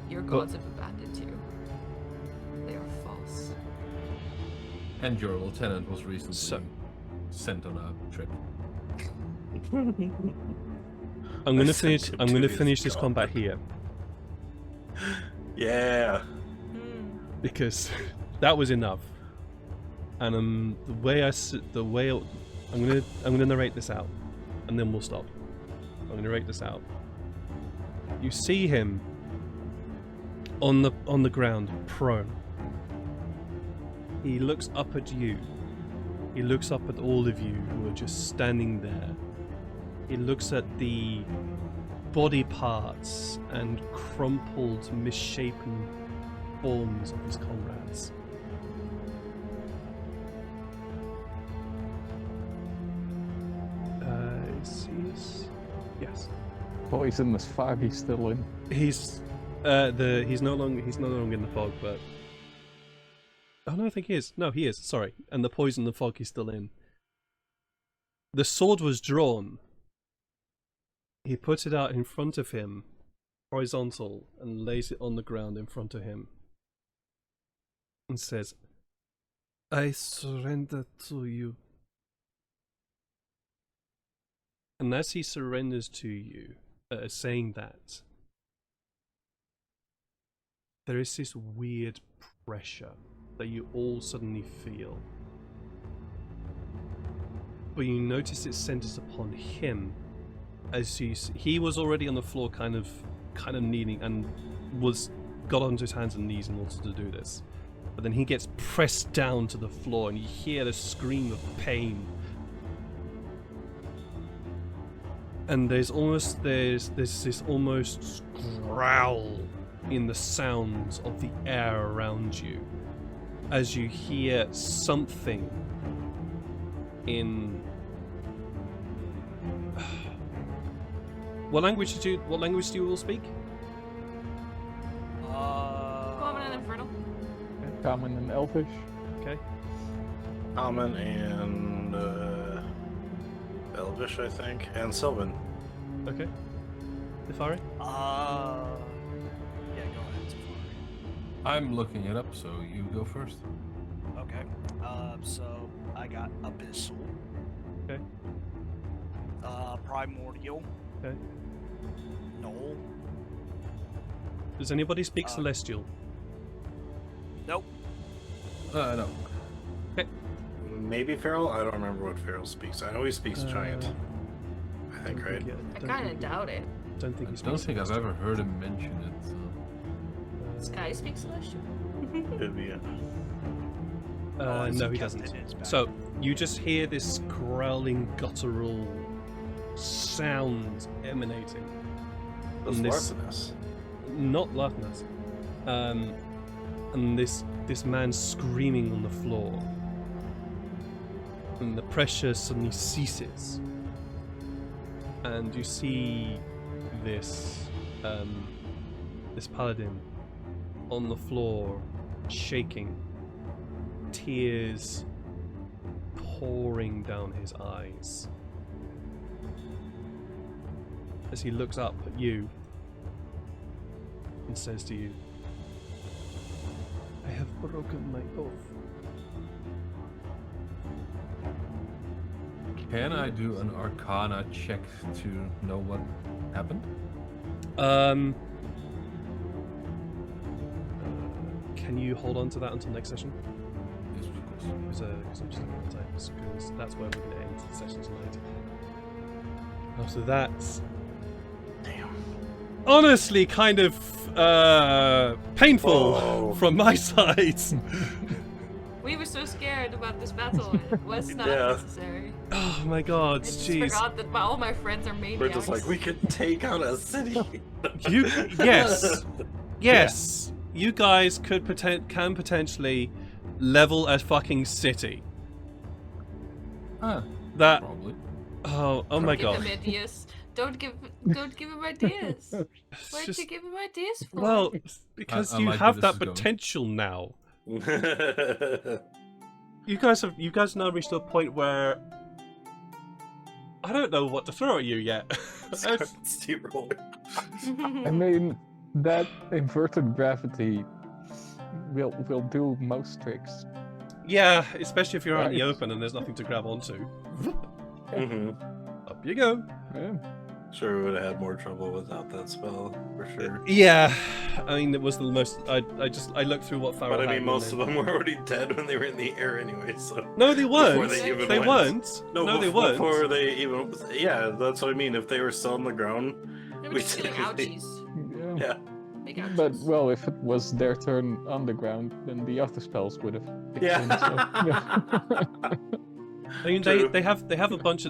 Your gods have abandoned you. They are false. And your lieutenant was recently sent on a trip. I'm going to finish this combat here Yeah. because that was enough. And I'm going to narrate this out, and then we'll stop. I'm going to narrate this out. You see him on the ground, prone. He looks up at you. He looks up at all of you who are just standing there. He looks at the body parts and crumpled, misshapen forms of his comrades. Yes. Poisonous fog he's still in. He's no longer in the fog, but oh no, I think he is. No, he is. Sorry, and the poison, the fog, he's still in. The sword was drawn. He put it out in front of him, horizontal, and lays it on the ground in front of him, and says, "I surrender to you." And as he surrenders to you, saying that, there is this weird pressure that you all suddenly feel. But you notice it centers upon him, as he was already on the floor, kind of kneeling, and got onto his hands and knees in order to do this. But then he gets pressed down to the floor, and you hear the scream of pain. And there's this almost growl in the sounds of the air around you, as you hear something in what language do you all speak? Common and Infernal. Common and Elvish. Okay. Common and Elvish, I think, and Sylvan. Okay. Nefari? Yeah, go ahead, Safari. I'm looking it up, so you go first. Okay. So I got Abyssal. Okay. Primordial. Okay. Null. Does anybody speak Celestial? Nope. No. Maybe Feral? I don't remember what Feral speaks. I know he speaks Giant. I think, right? I kind of doubt it. Don't think I he don't speaks. think I've ever heard him mention it. So. Sky speaks Celestial. Could be it. Unless No, he kept doesn't. it in his back. So you just hear this growling, guttural sound emanating. That's And this- Larfinus. Not Larfnas. And this man screaming on the floor. And the pressure suddenly ceases. And you see this paladin on the floor, shaking, tears pouring down his eyes, as he looks up at you and says to you, "I have broken my oath." Can I do an Arcana check to know what happened? Can you hold on to that until next session? Yes, of course. Because I'm just looking at the times, because that's where we're going to end the session tonight. After that, Damn. honestly, kind of painful Whoa. from my side. We were so scared about this battle, and it was not Yeah. necessary. Oh my god, I just jeez. forgot that all my friends are maniacs. We're just like, we could take out a city. Yes, you guys can potentially level a fucking city. That Probably. oh my Give god. him ideas. Don't give him ideas. It's Why'd just- you give him ideas for? well, because I you like have where that this is going. potential now. You guys now reached a point where I don't know what to throw at you yet. Steamroller. I mean, that inverted gravity will do most tricks. Yeah, especially if you're out in the Right. open and there's nothing to grab onto. Mm-hmm. Up you go. Yeah. Sure, we would have had more trouble without that spell, for sure. Yeah, I mean it was the most. I looked through what Farrell But I had mean, and most then- of them were already dead when they were in the air anyway, so... No, they weren't. they even They went. weren't. No, they weren't. Before they even... Yeah, that's what I mean. If they were still on the ground... They were we just feeling technically- ouchies. Yeah. Yeah. Big ouchies. But well, if it was their turn on the ground, then the other spells would have kicked Yeah. in. So, yeah. I mean, True. they have a bunch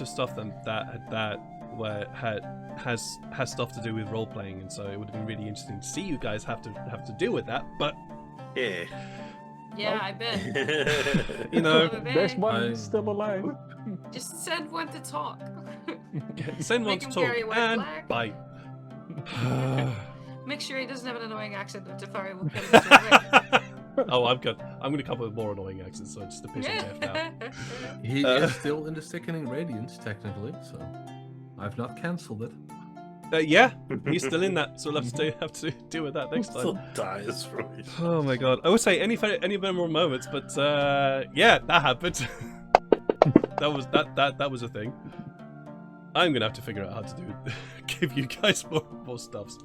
of stuff then that has stuff to do with role playing, and so it would have been really interesting to see you guys have to deal with that. But Yeah. Yeah, I bet. you know, Bye-bye. There's one I- still alive. Just send one to talk. Send one Make to him talk carry a white and flag. bye. Make sure he doesn't have an annoying accent, or Tefari will kill him straight away. Oh, I'm good. I'm going to come up with more annoying accents, so just to piss him off now. He is still in the sickening radiance, technically, so I've not cancelled it. Yeah, he's still in that, so we'll have to deal with that next Still time. dies from it. Oh my god. I would say any more moments, but yeah, that happened. that was a thing. I'm gonna have to figure out how to do it. Give you guys more stuffs.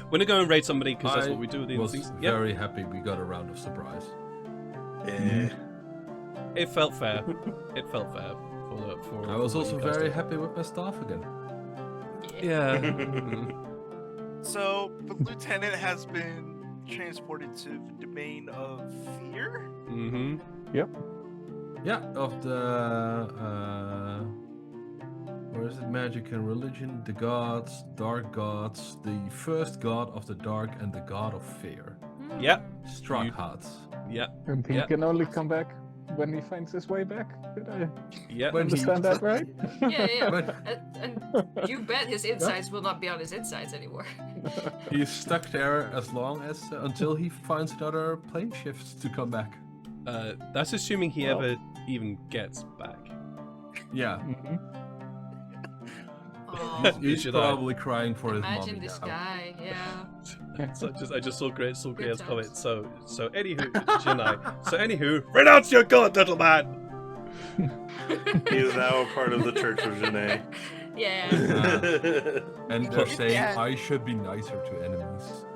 We're gonna go and raid somebody because that's what we do with I these was things. very happy we got a round of surprise. Yeah. It felt fair. It felt fair. I was for also you guys very to- happy with my staff again. Yeah. So the lieutenant has been transported to the domain of fear. Mm-hmm. Yeah, of the where is it? Magic and religion, the gods, dark gods, the first god of the dark, and the god of fear. Yeah. Straghats. Yeah. And he Yeah. can only come back when he finds his way back. Did I Yeah. When he- understand that right? Yeah. But And you bet his insides will not be on his insides anymore. he's stuck there as long as until he finds another plane shift to come back. That's assuming he Well. ever even gets back. Yeah, Mhm. Aw, he's should I? probably crying for his imagine mommy this now. guy, yeah. So I just saw Good Graham's times. comment. So anywho, Jinai. So anywho, renounce your god, little man. He is now a part of the Church of Janae. Yeah. And they're saying Yeah. I should be nicer to enemies.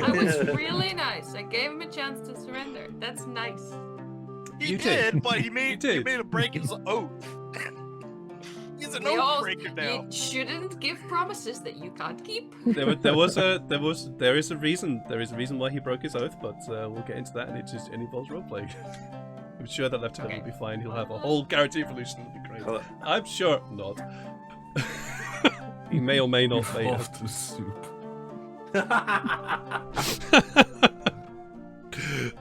I was really nice. I gave him a chance to surrender. That's nice. He You did. did, but he made did. him break his oath. He's an We oath all- breaker now. You shouldn't give promises that you can't keep. There is a reason. There is a reason why he broke his oath, but we'll get into that, and it involves roleplaying. I'm sure that Lieutenant Okay. will be fine. He'll have a whole character evolution. It'll be great. Hello. I'm sure not. He may or may not may have. Off to soup.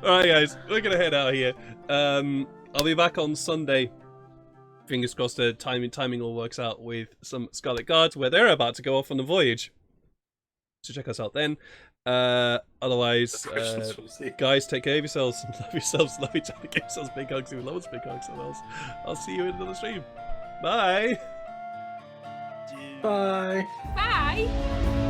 Alright guys, we're gonna head out here. I'll be back on Sunday. Fingers crossed the timing all works out with some Scarlet Guards where they're about to go off on a voyage. So check us out then. Otherwise, guys, take care of yourselves. Love yourselves, love each other, give yourselves big hugs. If you love us, big hugs. And I'll see you in another stream. Bye! Dude. Bye. Bye.